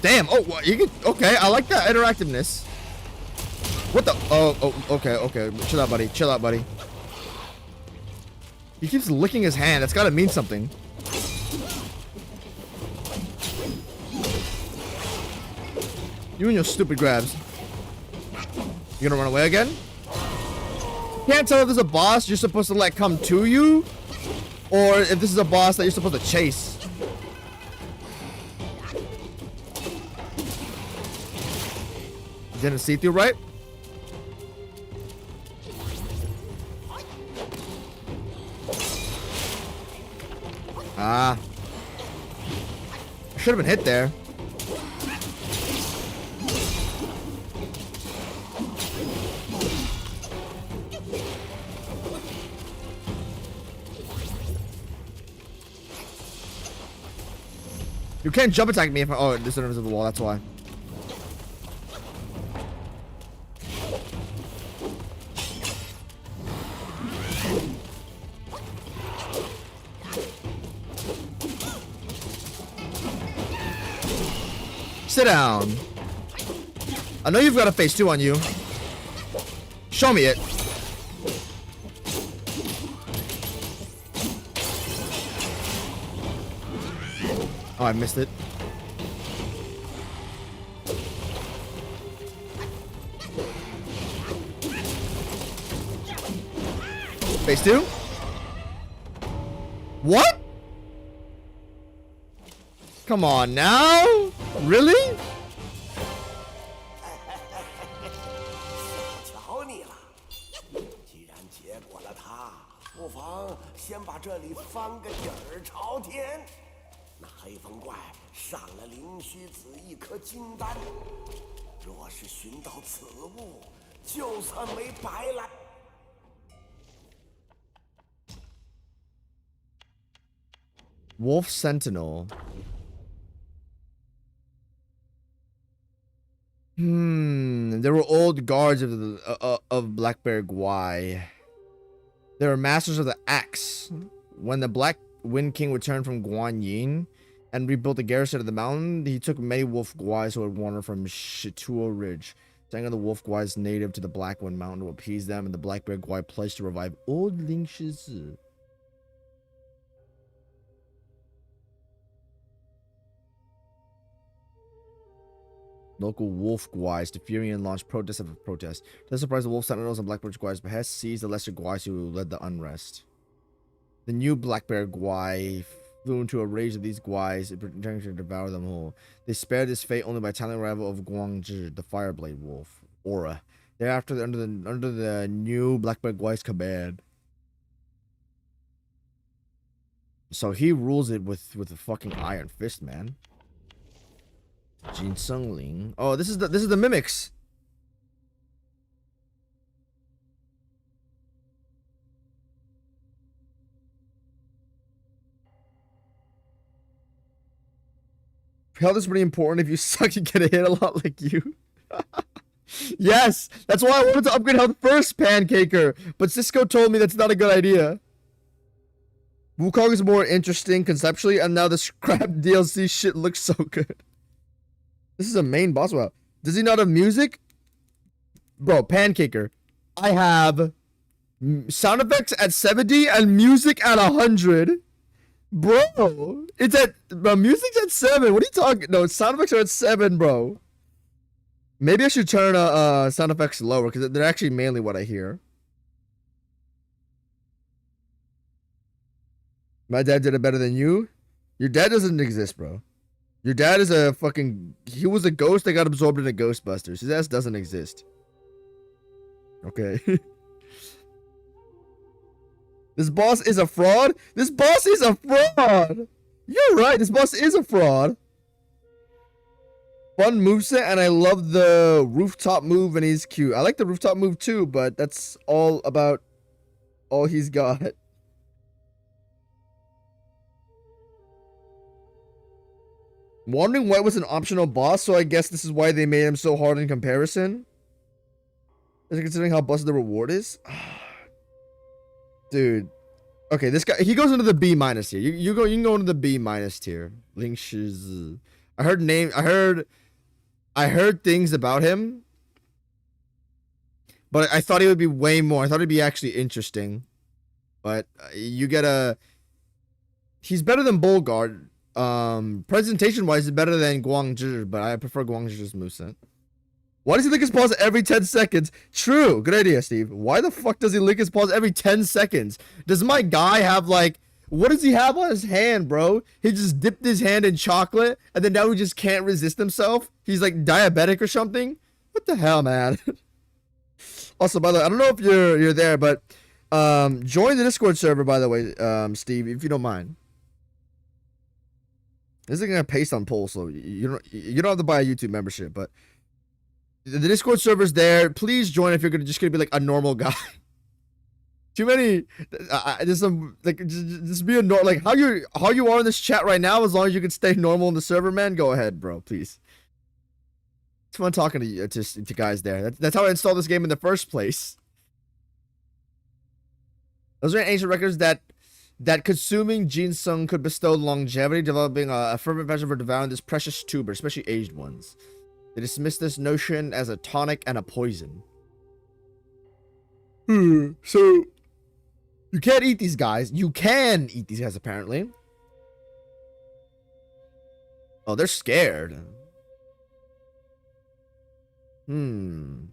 Damn. Oh, what? You can. Okay, I like that interactiveness. What the? Oh, okay. Chill out, buddy. Chill out, buddy. He keeps licking his hand. That's gotta mean something. You and your stupid grabs. You gonna run away again? Can't tell if there's a boss you're supposed to let come to you, or if this is a boss that you're supposed to chase. Didn't see through, right? Ah. Should have been hit there. You can't jump attack me if I... Oh, this is an invisible wall, that's why. Sit down. I know you've got a phase 2 on you. Show me it. Oh, I missed it. Phase 2? What? Come on now? Really? 瞧你了！既然结果了他，不妨先把这里翻个底儿朝天。那黑风怪赏了灵虚子一颗金丹，若是寻到此物，就算没白来。Wolf Sentinel. There were old guards of the Black Bear Gwai. They were masters of the axe. When the Black Wind King returned from Guanyin and rebuilt the garrison of the mountain, he took many wolf Gwais who had wandered from Shituo Ridge. Sang of the wolf Gwais native to the Black Wind Mountain to appease them, and the Black Bear Gwai pledged to revive old Ling Shizi. Local wolf Gwais, the Furion launched protest after protest. To the surprise, the wolf sentinels and Blackbeard Gwai's behest seized the lesser Gwais who led the unrest. The new Black Bear Gwai flew into a rage of these Gwais, intending to devour them whole. They spared this fate only by timely arrival of Guangzhi, the Fireblade Wolf, Aura. Thereafter, under the new Black Bear Gwai's command. So he rules it with a fucking iron fist, man. Jin Sungling. Oh, this is the mimics. Health is pretty important. If you suck, you get a hit a lot like you. Yes, that's why I wanted to upgrade health first, Pancaker. But Cisco told me that's not a good idea. Wukong is more interesting conceptually, and now the scrap DLC shit looks so good. This is a main boss battle. Does he not have music? Bro, Pancaker. I have sound effects at 70 and music at 100. Bro, it's at music's at 7. What are you talking? No, sound effects are at 7, bro. Maybe I should turn sound effects lower because they're actually mainly what I hear. My dad did it better than you. Your dad doesn't exist, bro. Your dad is a fucking... He was a ghost that got absorbed into Ghostbusters. His ass doesn't exist. Okay. This boss is a fraud? This boss is a fraud! You're right, this boss is a fraud. Fun moveset, and I love the rooftop move, and he's cute. I like the rooftop move too, but that's all about all he's got. Wandering White was an optional boss, so I guess this is why they made him so hard in comparison. Is it considering how busted the reward is? Dude. Okay, this guy, he goes into the B minus here. You can go into the B minus tier. Ling Shizi. I heard things about him, but I thought he would be way more. I thought he'd be actually interesting. But you get a... He's better than Bolgard. Presentation-wise, he's better than Guangzhi, but I prefer Guangzhi's moveset. Why does he lick his paws every 10 seconds? True. Good idea, Steve. Why the fuck does he lick his paws every 10 seconds? Does my guy have, like... What does he have on his hand, bro? He just dipped his hand in chocolate, and then now he just can't resist himself? He's, like, diabetic or something? What the hell, man? Also, by the way, I don't know if you're there, but... join the Discord server, by the way, Steve, if you don't mind. This is gonna paste on poll, so you don't have to buy a YouTube membership, but... The Discord server's there. Please join if you're just gonna be like a normal guy. Too many. There's some like just be a like how you are in this chat right now. As long as you can stay normal in the server, man. Go ahead, bro. Please. It's fun talking to you to guys there. That's how I installed this game in the first place. Those are ancient records that consuming ginseng could bestow longevity, developing a fervent passion for devouring this precious tuber, especially aged ones. They dismiss this notion as a tonic and a poison. So, you can't eat these guys. You can eat these guys, apparently. Oh, they're scared. Only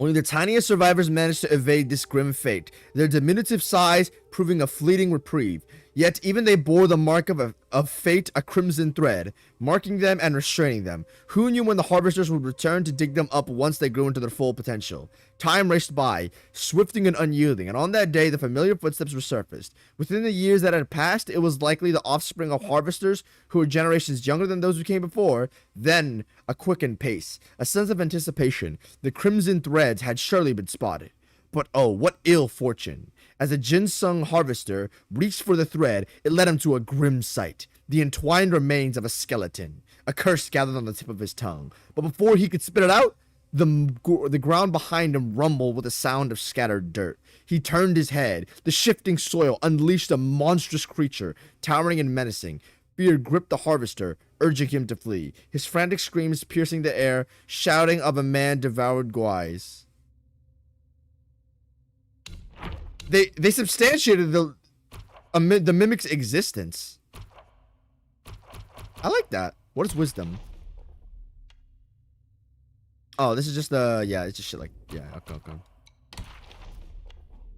the tiniest survivors managed to evade this grim fate, their diminutive size proving a fleeting reprieve. Yet even they bore the mark of fate, a crimson thread, marking them and restraining them. Who knew when the harvesters would return to dig them up once they grew into their full potential? Time raced by, swifting and unyielding, and on that day the familiar footsteps resurfaced. Within the years that had passed, it was likely the offspring of harvesters who were generations younger than those who came before. Then, a quickened pace, a sense of anticipation. The crimson threads had surely been spotted. But oh, what ill fortune. As a ginseng harvester reached for the thread, it led him to a grim sight. The entwined remains of a skeleton. A curse gathered on the tip of his tongue. But before he could spit it out, the ground behind him rumbled with a sound of scattered dirt. He turned his head. The shifting soil unleashed a monstrous creature, towering and menacing. Fear gripped the harvester, urging him to flee. His frantic screams piercing the air, shouting of a man devoured guais. They substantiated the mimic's existence. I like that. What is wisdom? Oh, this is just yeah, it's just shit like, yeah, okay.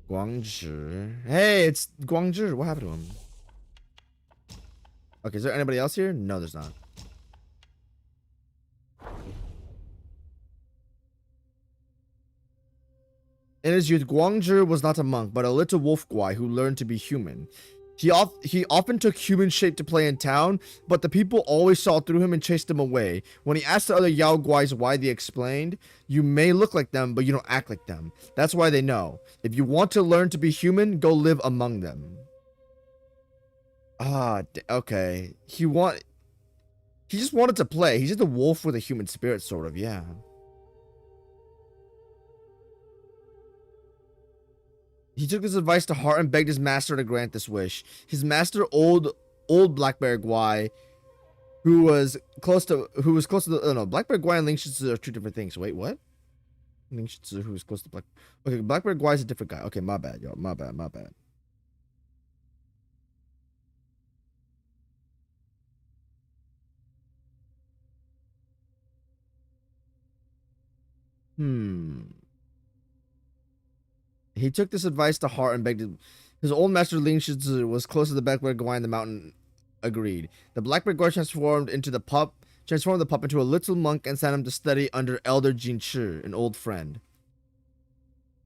Guangzhi. Hey, it's Guangzhi. What happened to him? Okay, is there anybody else here? No, there's not. In his youth, Guangzhi was not a monk, but a little wolf guy who learned to be human. He often took human shape to play in town, but the people always saw through him and chased him away. When he asked the other Yao Guais why, they explained, "You may look like them, but you don't act like them. That's why they know. If you want to learn to be human, go live among them." Okay. He just wanted to play. He's just a wolf with a human spirit, sort of, yeah. He took this advice to heart and begged his master to grant this wish. His master, old Black Bear Guai, who was close to the no, Black Bear Guai and Ling Shizi are two different things. Wait, what? Ling Shizi, who was close to Okay, Black Bear Guai is a different guy. Okay, my bad, y'all. My bad. He took this advice to heart and begged his old master Ling Shizi was close to the Blackbeard Guai in the mountain. Agreed. The Blackbeard Guai transformed the pup into a little monk and sent him to study under Elder Jin Chi, an old friend.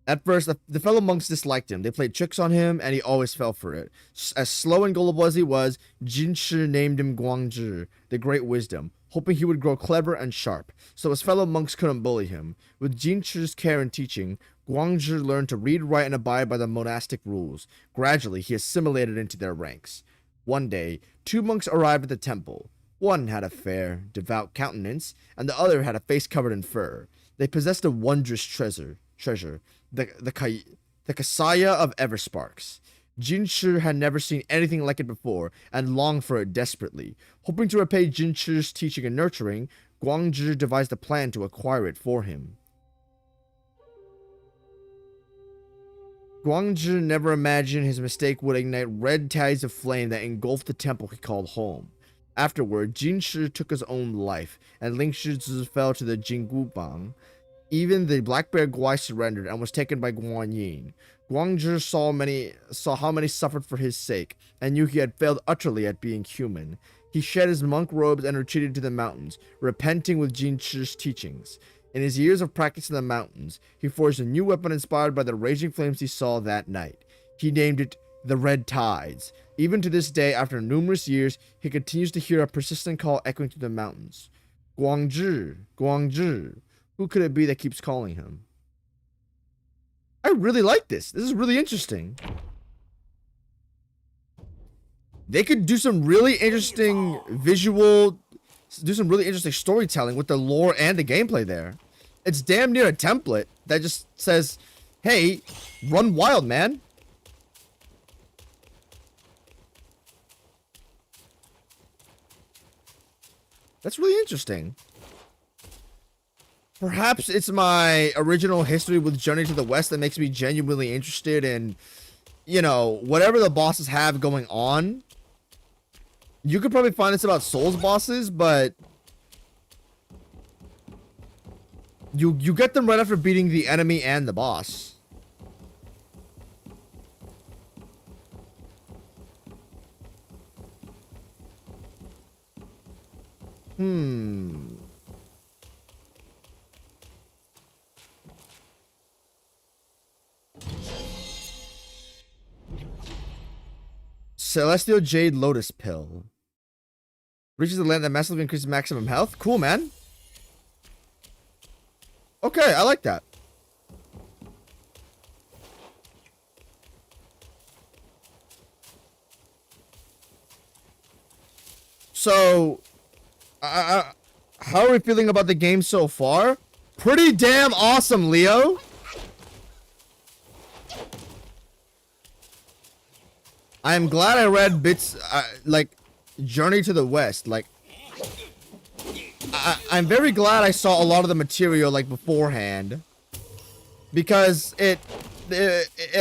At first, the fellow monks disliked him. They played tricks on him, and he always fell for it. As slow and gullible as he was, Jin Chi named him Guangzhi, the Great Wisdom, hoping he would grow clever and sharp, so his fellow monks couldn't bully him. With Jin Chi's care and teaching, Guangzhi learned to read, write, and abide by the monastic rules. Gradually, he assimilated into their ranks. One day, 2 monks arrived at the temple. One had a fair, devout countenance, and the other had a face covered in fur. They possessed a wondrous treasure, the Kasaya of Eversparks. Jinshi had never seen anything like it before and longed for it desperately. Hoping to repay Jinshi's teaching and nurturing, Guangzhi devised a plan to acquire it for him. Guangzhi never imagined his mistake would ignite red tides of flame that engulfed the temple he called home. Afterward, Jinshi took his own life, and Ling Shizi fell to the Jinggu Bang. Even the Blackbeard Guai surrendered and was taken by Guanyin. Guangzhi saw how many suffered for his sake, and knew he had failed utterly at being human. He shed his monk robes and retreated to the mountains, repenting with Jinshi's teachings. In his years of practice in the mountains, he forged a new weapon inspired by the raging flames he saw that night. He named it the Red Tides. Even to this day, after numerous years, he continues to hear a persistent call echoing through the mountains. Guangzhi, Guangzhi. Who could it be that keeps calling him? I really like this. This is really interesting. They could do some really interesting storytelling with the lore and the gameplay there. It's damn near a template that just says, hey, run wild, man. That's really interesting. Perhaps it's my original history with Journey to the West that makes me genuinely interested in, you know, whatever the bosses have going on. You could probably find this about Souls bosses, but you get them right after beating the enemy and the boss. Celestial Jade Lotus Pill. Reaches the land that massively increases maximum health. Cool, man. Okay, I like that. So, how are we feeling about the game so far? Pretty damn awesome, Leo. I am glad I read bits, like, Journey to the West. Like, I'm very glad I saw a lot of the material, like, beforehand. Because it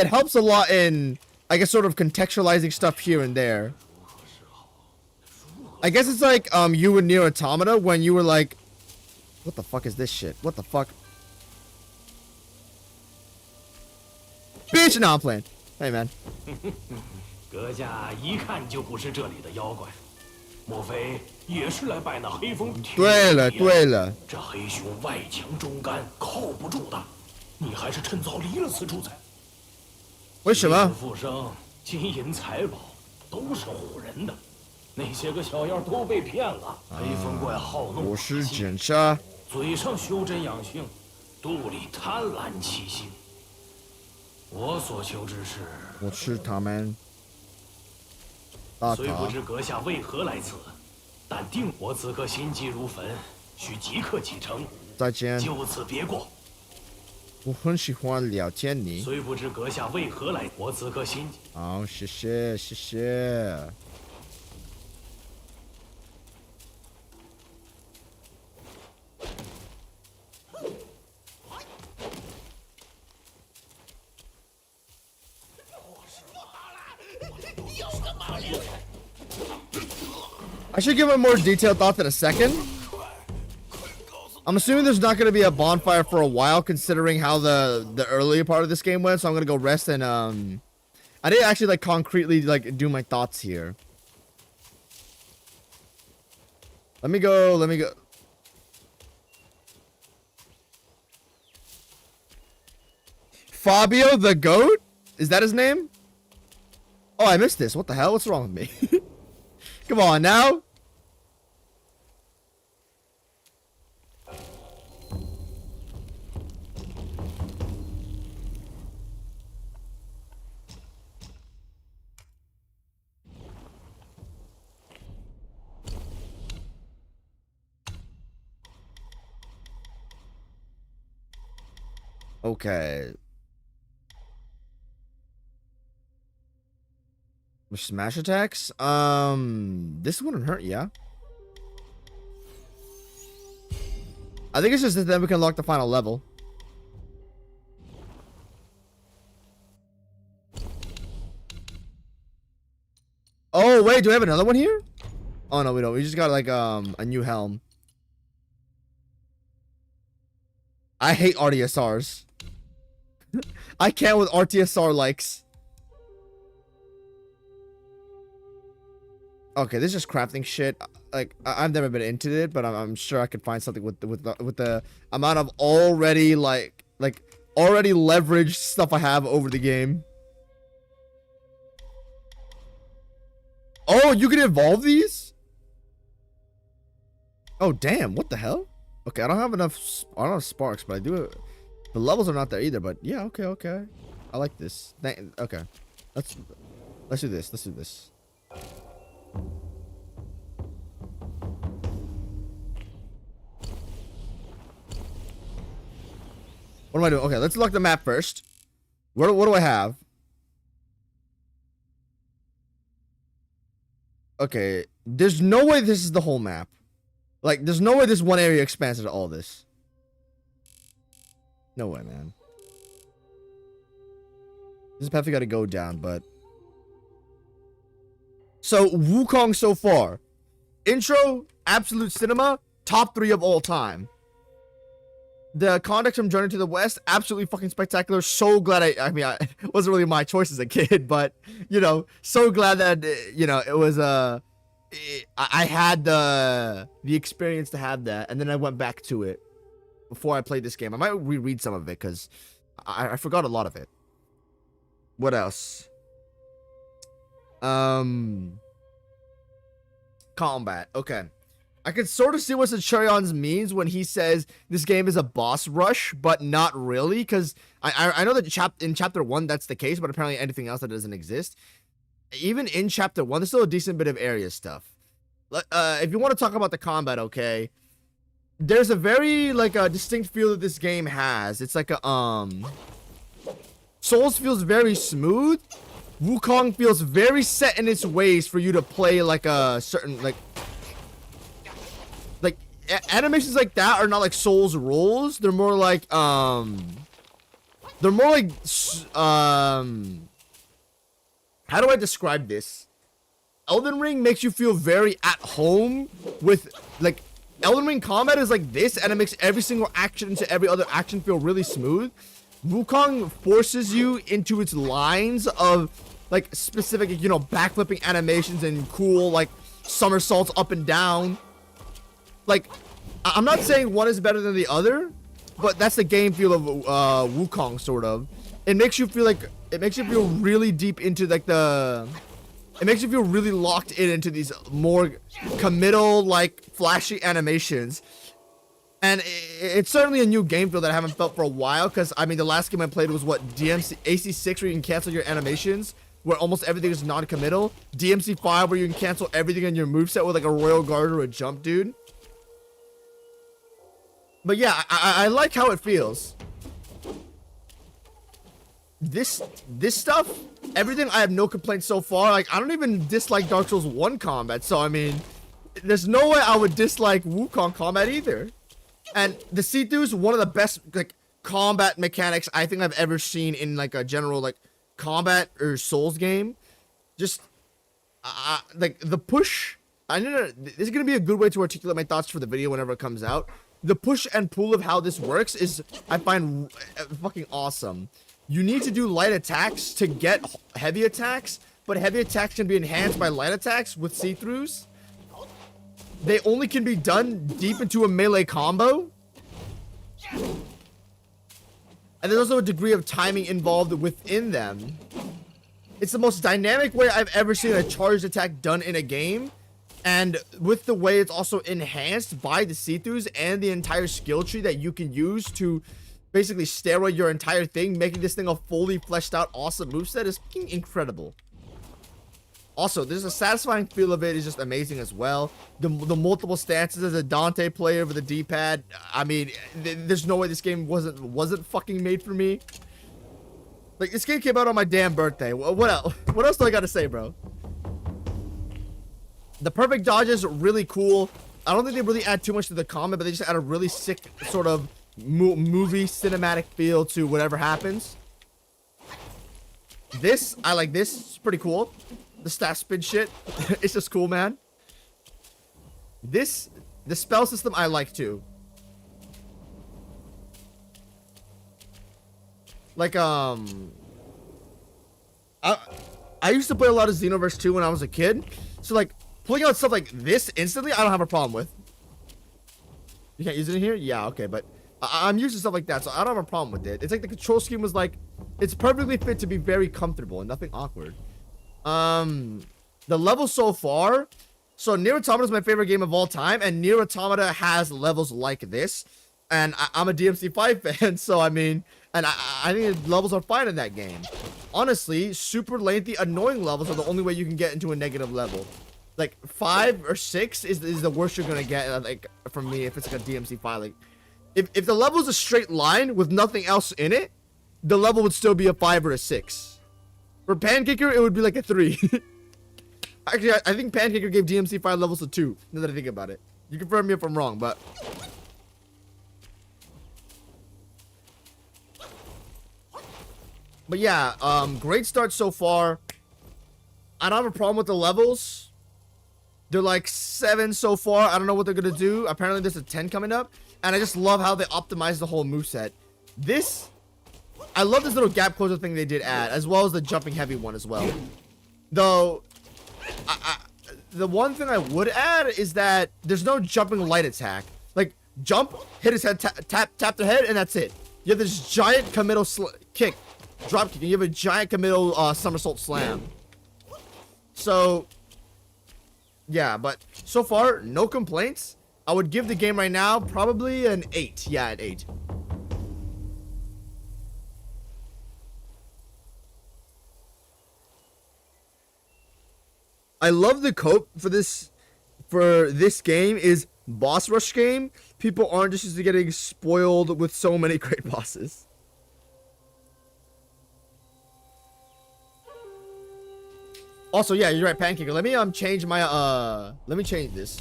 helps a lot in, I guess, sort of contextualizing stuff here and there. I guess it's like, you and Nier Automata, when you were like, what the fuck is this shit? What the fuck? Bitch! No, I'm playing. Hey, man. 阁下一看就不是这里的妖怪，莫非也是来拜那黑风？对了，对了，这黑熊外强中干，靠不住的，你还是趁早离了此处才。为什么？复生、金银财宝都是唬人的，那些个小妖都被骗了。黑风怪好怒，我是检查，嘴上修真养性，肚里贪婪欺心。我所求之事，我吃他们。 虽不知阁下为何来此，但定我此刻心急如焚，需即刻启程。再见。就此别过。我很喜欢聊天你。虽不知阁下为何来，我此刻心。好，谢谢，谢谢。I should give a more detailed thought in a second. I'm assuming there's not gonna be a bonfire for a while, considering how the earlier part of this game went. So I'm gonna go rest and I didn't actually like concretely like do my thoughts here. Let me go. Fabio the goat? Is that his name? Oh, I missed this. What the hell? What's wrong with me? Come on now. Okay. Smash attacks? This wouldn't hurt, yeah. I think it's just that then we can unlock the final level. Oh, wait, do we have another one here? Oh, no, we don't. We just got, like, a new helm. I hate RTSRs. I can't with RTSR likes. Okay, this is just crafting shit. Like, I've never been into it, but I'm sure I could find something with the amount of already, already leveraged stuff I have over the game. Oh, you can evolve these? Oh, damn. What the hell? Okay, I don't have enough sparks, but I do. The levels are not there either, but yeah, okay. I like this. Okay. Let's do this. Let's do this. What am I doing? Okay, let's look the map first. What do I have? Okay, there's no way this is the whole map. Like, there's no way this one area expands into all this. No way, man. This is path we gotta go down, but... So, Wukong so far. Intro, absolute cinema, top 3 of all time. The context from Journey to the West, absolutely fucking spectacular. So glad I mean, it wasn't really my choice as a kid, but, you know, so glad that, you know, it was, I had the experience to have that, and then I went back to it before I played this game. I might reread some of it, because I forgot a lot of it. What else? Combat. Okay. I can sort of see what Centurion's means when he says this game is a boss rush, but not really, because I know that in Chapter 1 that's the case, but apparently anything else that doesn't exist. Even in Chapter 1, there's still a decent bit of area stuff. If you want to talk about the combat, okay, there's a very, like, a distinct feel that this game has. It's like a, Souls feels very smooth. Wukong feels very set in its ways for you to play, like, a certain, like animations like that are not like Souls rolls. They're more like, how do I describe this? Elden Ring makes you feel very at home with, like, Elden Ring combat is like this, and it makes every single action into every other action feel really smooth. Wukong forces you into its lines of, like, specific, you know, backflipping animations and cool, like, somersaults up and down. Like, I'm not saying one is better than the other, but that's the game feel of Wukong, sort of. It makes you feel like, it makes you feel really deep into, like, it makes you feel really locked into these more committal, like, flashy animations. And it's certainly a new game feel that I haven't felt for a while, because, I mean, the last game I played was, what, AC6, where you can cancel your animations, where almost everything is non-committal. DMC5, where you can cancel everything in your moveset with, like, a Royal Guard or a Jump Dude. But yeah, I like how it feels. This stuff, everything, I have no complaints so far. Like, I don't even dislike Dark Souls 1 combat, so I mean, there's no way I would dislike Wukong combat either. And the see-through's one of the best, like, combat mechanics I think I've ever seen in, like, a general, like, combat or Souls game. Just, like, the push, this is gonna be a good way to articulate my thoughts for the video whenever it comes out. the push and pull of how this works is, I find, fucking awesome. You need to do light attacks to get heavy attacks, but heavy attacks can be enhanced by light attacks with see-throughs. They only can be done deep into a melee combo. And there's also a degree of timing involved within them. It's the most dynamic way I've ever seen a charged attack done in a game. And with the way it's also enhanced by the see-throughs and the entire skill tree that you can use to basically steroid your entire thing, making this thing a fully fleshed out awesome moveset is fucking incredible. Also, there's a satisfying feel of it is just amazing as well. The multiple stances as a Dante player with a D-pad. I mean, there's no way this game wasn't fucking made for me. Like, this game came out on my damn birthday. What else? What else do I gotta say, bro? The perfect dodges are really cool. I don't think they really add too much to the combat, but they just add a really sick sort of movie cinematic feel to whatever happens. This, I like this. It's pretty cool. The staff spin shit. It's just cool, man. This, the spell system I like too. Like, I used to play a lot of Xenoverse 2 when I was a kid. So, like, pulling out stuff like this instantly, I don't have a problem with. You can't use it in here? Yeah, okay, but I'm used to stuff like that, so I don't have a problem with it. It's like the control scheme was like, it's perfectly fit to be very comfortable and nothing awkward. The level so far, so Nier Automata is my favorite game of all time, and Nier Automata has levels like this, and I'm a DMC5 fan, so I mean, and I think the levels are fine in that game. Honestly, super lengthy, annoying levels are the only way you can get into a negative level. Like 5 or 6 is the worst you're gonna get, like, from me, if it's like a DMC5. Like, if the level is a straight line with nothing else in it, the level would still be a 5 or a 6. For Pancaker, it would be like a 3. Actually, I think Pancaker gave DMC5 levels a 2, now that I think about it. You confirm me if I'm wrong, but... But yeah, great start so far. I don't have a problem with the levels. They're like 7 so far. I don't know what they're gonna do. Apparently there's a 10 coming up. And I just love how they optimize the whole moveset. This... I love this little gap closer thing they did add, as well as the jumping heavy one as well. Though, the one thing I would add is that there's no jumping light attack. Like, jump, hit his head, tap their head, and that's it. You have this giant committal kick, drop kick, and you have a giant committal somersault slam. So, yeah, but so far, no complaints. I would give the game right now probably an 8. Yeah, an 8. I love the cope for this game is boss rush game. People aren't just used to getting spoiled with so many great bosses. Also, yeah, you're right, Pancaker. Let me change my let me change this.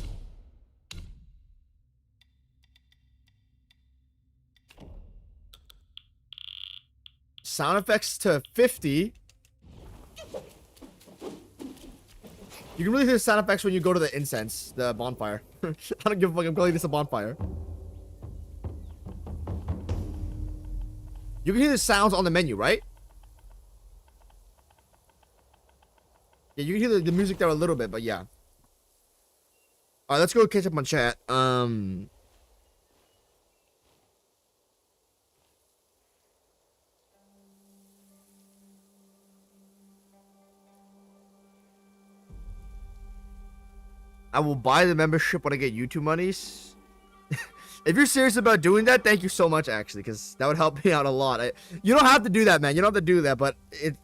Sound effects to 50. You can really hear the sound effects when you go to the incense, the bonfire. I don't give a fuck, I'm calling this a bonfire. You can hear the sounds on the menu, right? Yeah, you can hear the music there a little bit, but yeah. Alright, let's go catch up on chat. I will buy the membership when I get YouTube monies. If you're serious about doing that, thank you so much, actually, because that would help me out a lot. You don't have to do that, man. You don't have to do that, but it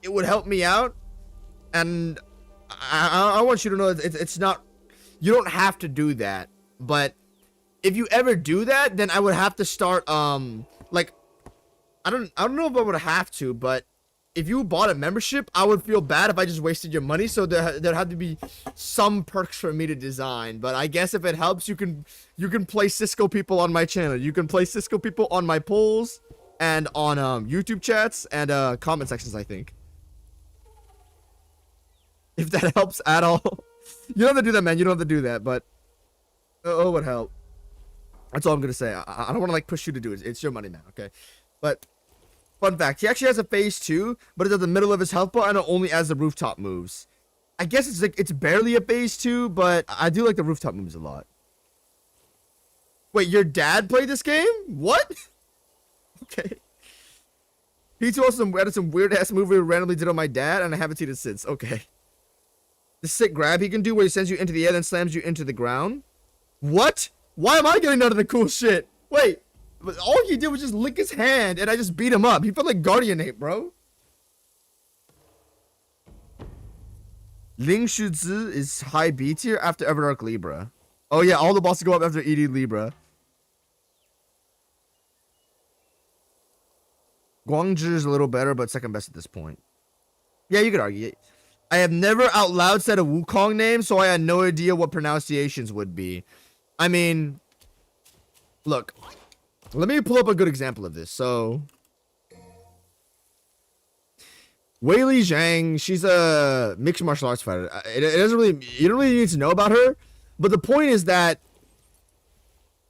would help me out. And I want you to know it's not... You don't have to do that. But if you ever do that, then I would have to start, like... I don't know if I would have to, but... If you bought a membership, I would feel bad if I just wasted your money, so there had to be some perks for me to design. But I guess if it helps, you can play Cisco people on my channel. You can play Cisco people on my polls and on YouTube chats and comment sections, I think. If that helps at all. You don't have to do that, man. You don't have to do that, but it would help. That's all I'm gonna say. I don't want to like push you to do it. It's your money, man. Okay, but fun fact: he actually has a phase 2, but it's at the middle of his health bar and it only has the rooftop moves. I guess it's like it's barely a phase 2, but I do like the rooftop moves a lot. Wait, your dad played this game? What? Okay. He also added some weird ass move we randomly did on my dad, and I haven't seen it since. Okay. The sick grab he can do where he sends you into the air then slams you into the ground. What? Why am I getting none of the cool shit? Wait, but all he did was just lick his hand and I just beat him up. He felt like Guardianate, bro. Ling Shuzi is high B tier after Everark Libra. Oh yeah, all the bosses go up after ED Libra. Guangzhi is a little better, but second best at this point. Yeah, you could argue it. I have never out loud said a Wukong name, so I had no idea what pronunciations would be. I mean, look, let me pull up a good example of this. So, Weili Zhang, she's a mixed martial arts fighter. It doesn't really, you don't really need to know about her, but the point is that,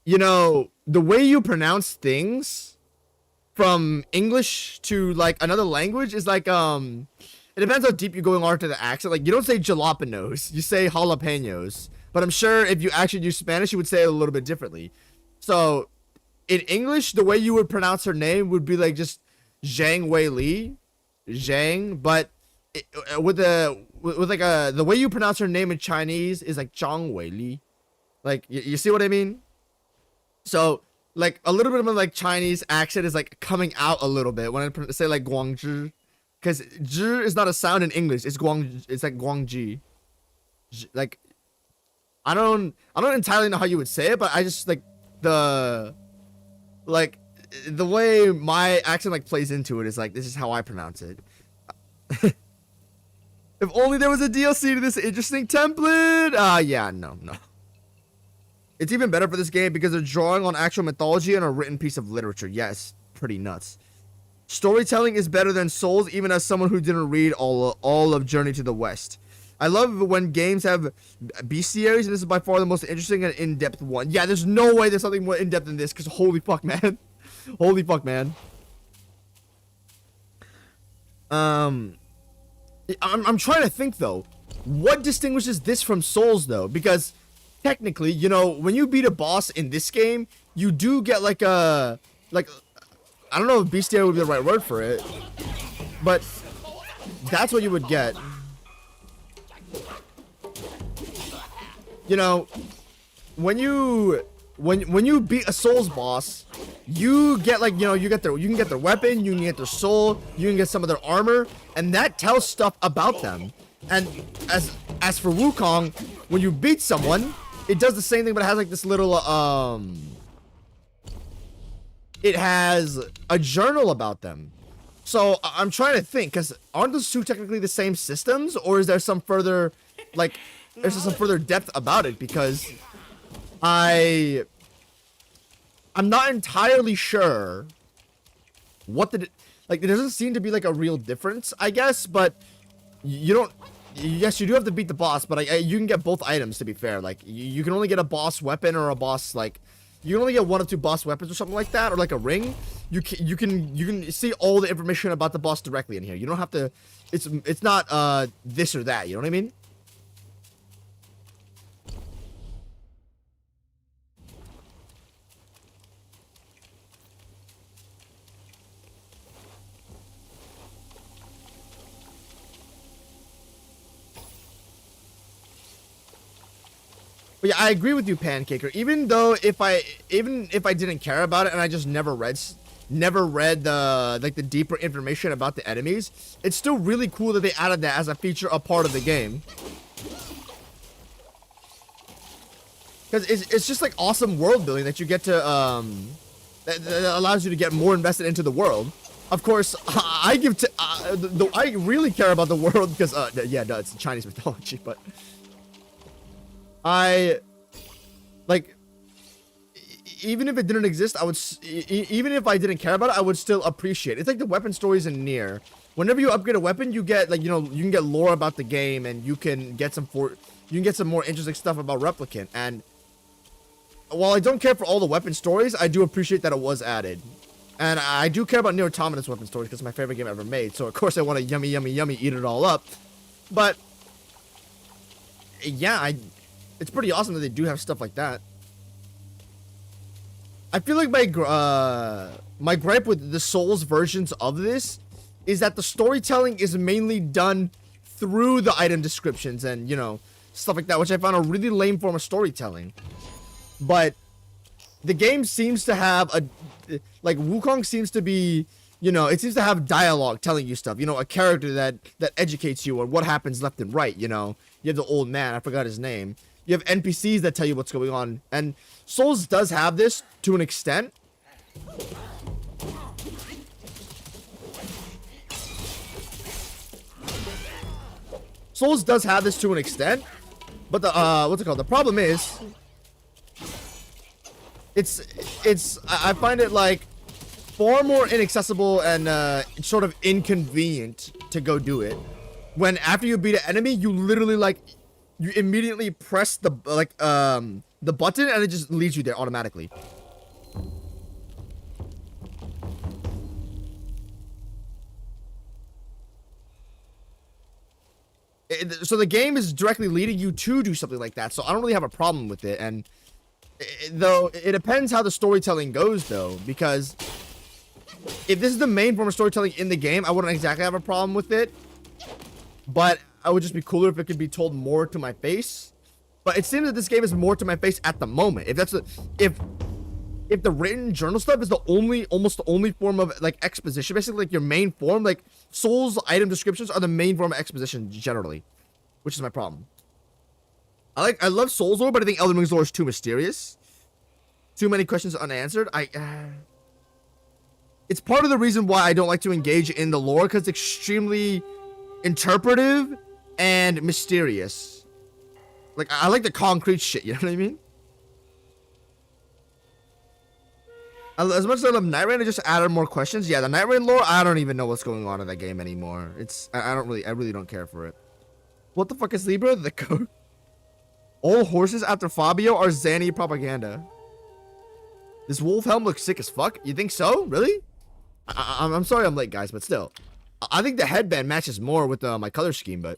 you know, the way you pronounce things from English to like another language is like, it depends how deep you're going on to the accent. Like, you don't say jalapenos, you say jalapenos. But I'm sure if you actually use Spanish, you would say it a little bit differently. So, in English, the way you would pronounce her name would be like just Zhang Weili, Zhang. But the way you pronounce her name in Chinese is like Zhang Weili. Like, you see what I mean? So, like a little bit of my like Chinese accent is like coming out a little bit when I say like Guangzhi. Because zhi is not a sound in English. It's like Guangji. Like, I don't entirely know how you would say it, but I just like the way my accent like plays into it is like, this is how I pronounce it. If only there was a DLC to this interesting template. Yeah, no. It's even better for this game because they're drawing on actual mythology and a written piece of literature. Yes, pretty nuts. Storytelling is better than Souls, even as someone who didn't read all of Journey to the West. I love when games have bestiaries, and this is by far the most interesting and in-depth one. Yeah, there's no way there's something more in-depth than this, because holy fuck, man. Holy fuck, man. I'm trying to think, though. What distinguishes this from Souls, though? Because, technically, you know, when you beat a boss in this game, you do get, like, a... Like, I don't know if bestiary would be the right word for it, but that's what you would get. You know, when you beat a Souls boss, you get like, you know, you can get their weapon, you can get their soul, you can get some of their armor, and that tells stuff about them. And as for Wukong, when you beat someone, it does the same thing, but it has like this little it has a journal about them. So I'm trying to think, because aren't those two technically the same systems, or is there some further, like, there's some further depth about it? Because I'm not entirely sure what the, like, there doesn't seem to be like a real difference, I guess, but you don't, yes, you do have to beat the boss, but you can get both items, to be fair. Like, you can only get a boss weapon or a boss, like, you can only get one of two boss weapons or something like that, or like a ring. You can see all the information about the boss directly in here. You don't have to, it's not this or that, you know what I mean? But yeah, I agree with you, Pancaker. Even if I didn't care about it and I just never read the like the deeper information about the enemies, it's still really cool that they added that as a feature, a part of the game. Because it's just like awesome world building that you get to that allows you to get more invested into the world. Of course, I really care about the world because yeah, no, it's Chinese mythology, but like, even if it didn't exist, I would, even if I didn't care about it, I would still appreciate it. It's like the weapon stories in Nier. Whenever you upgrade a weapon, you get, like, you know, you can get lore about the game, and you can get some more interesting stuff about Replicant. And while I don't care for all the weapon stories, I do appreciate that it was added. And I do care about Nier Automata's weapon stories because it's my favorite game ever made. So of course I want to yummy, yummy, yummy eat it all up. But yeah, it's pretty awesome that they do have stuff like that. I feel like my gripe with the Souls versions of this is that the storytelling is mainly done through the item descriptions and, you know, stuff like that, which I found a really lame form of storytelling. But the game seems to have like Wukong seems to be, you know, it seems to have dialogue telling you stuff, you know, a character that educates you on what happens left and right, you know. You have the old man, I forgot his name. You have NPCs that tell you what's going on. And Souls does have this to an extent. Souls does have this to an extent. But the, what's it called? The problem is, I find it like far more inaccessible and sort of inconvenient to go do it. When after you beat an enemy, you literally like, you immediately press the the button and it just leads you there automatically. So the game is directly leading you to do something like that. So I don't really have a problem with it. And though it depends how the storytelling goes though, because if this is the main form of storytelling in the game, I wouldn't exactly have a problem with it. But I would just be cooler if it could be told more to my face. But it seems that this game is more to my face at the moment. If that's if the written journal stuff is the almost the only form of like exposition, basically like your main form, like Souls item descriptions are the main form of exposition generally, which is my problem. I love Souls lore, but I think Elden Ring's lore is too mysterious. Too many questions unanswered. It's part of the reason why I don't like to engage in the lore, because it's extremely interpretive and mysterious. Like, I like the concrete shit, you know what I mean? As much as I love Night Rain, I just added more questions. Yeah, the Night Rain lore, I don't even know what's going on in that game anymore. I really don't care for it. What the fuck is Libra? The code? All horses after Fabio are Zanny propaganda. This wolf helm looks sick as fuck. You think so? Really? I'm sorry I'm late, guys, but still. I think the headband matches more with my color scheme, but...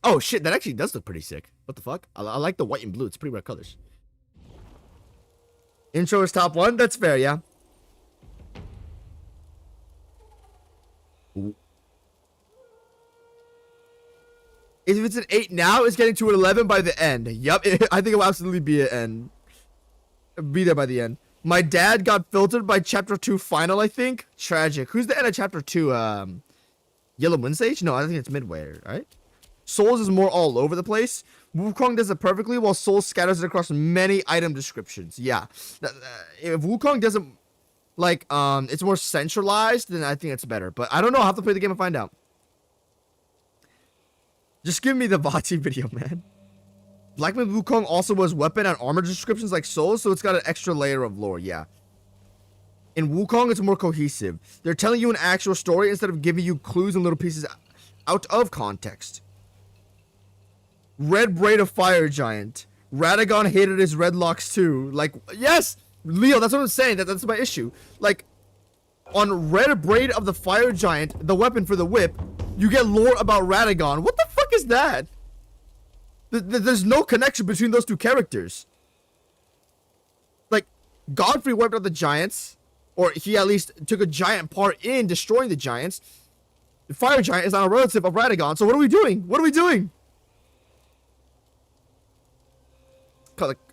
Oh, shit, that actually does look pretty sick. What the fuck? I like the white and blue. It's pretty rare colors. Intro is top 1? That's fair, yeah. Ooh. If it's an 8 now, it's getting to an 11 by the end. Yup, I think it will absolutely be an end. Be there by the end. My dad got filtered by chapter 2 final, I think. Tragic. Who's the end of chapter 2? Yellow Moon Sage? No, I think it's Midway, right? Souls is more all over the place. Wukong does it perfectly, while Souls scatters it across many item descriptions. Yeah. If Wukong doesn't, like, it's more centralized, then I think it's better. But I don't know. I'll have to play the game and find out. Just give me the Vati video, man. Black Myth Wukong also has weapon and armor descriptions like Souls, so it's got an extra layer of lore, yeah. In Wukong, it's more cohesive. They're telling you an actual story instead of giving you clues and little pieces out of context. Red Braid of Fire Giant. Radagon hated his red locks too. Like, yes! Leo, that's what I'm saying. That's my issue. Like, on Red Braid of the Fire Giant, the weapon for the whip, you get lore about Radagon. What the fuck is that? There's no connection between those two characters. Like, Godfrey wiped out the giants, or he at least took a giant part in destroying the giants. The Fire Giant is not a relative of Radagon, so what are we doing? What are we doing?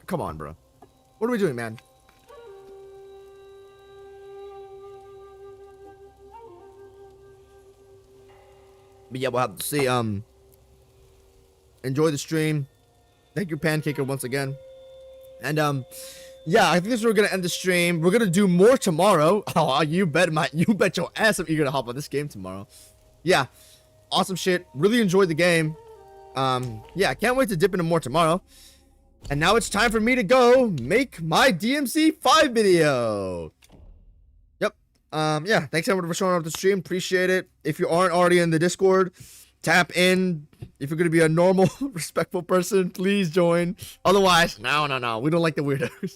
Come on, bro. What are we doing, man? But yeah, we'll have to see. Enjoy the stream. Thank you, Pancaker, once again. And yeah, I think this is where we're gonna end the stream. We're gonna do more tomorrow. Oh, you bet your ass I'm eager to hop on this game tomorrow. Yeah, awesome shit. Really enjoyed the game. Yeah, can't wait to dip into more tomorrow. And now it's time for me to go make my DMC 5 video. Yep. Yeah, thanks everyone for showing up the stream. Appreciate it. If you aren't already in the Discord, Tap in. If you're gonna be a normal, respectful person, please join. Otherwise, no. We don't like the weirdos.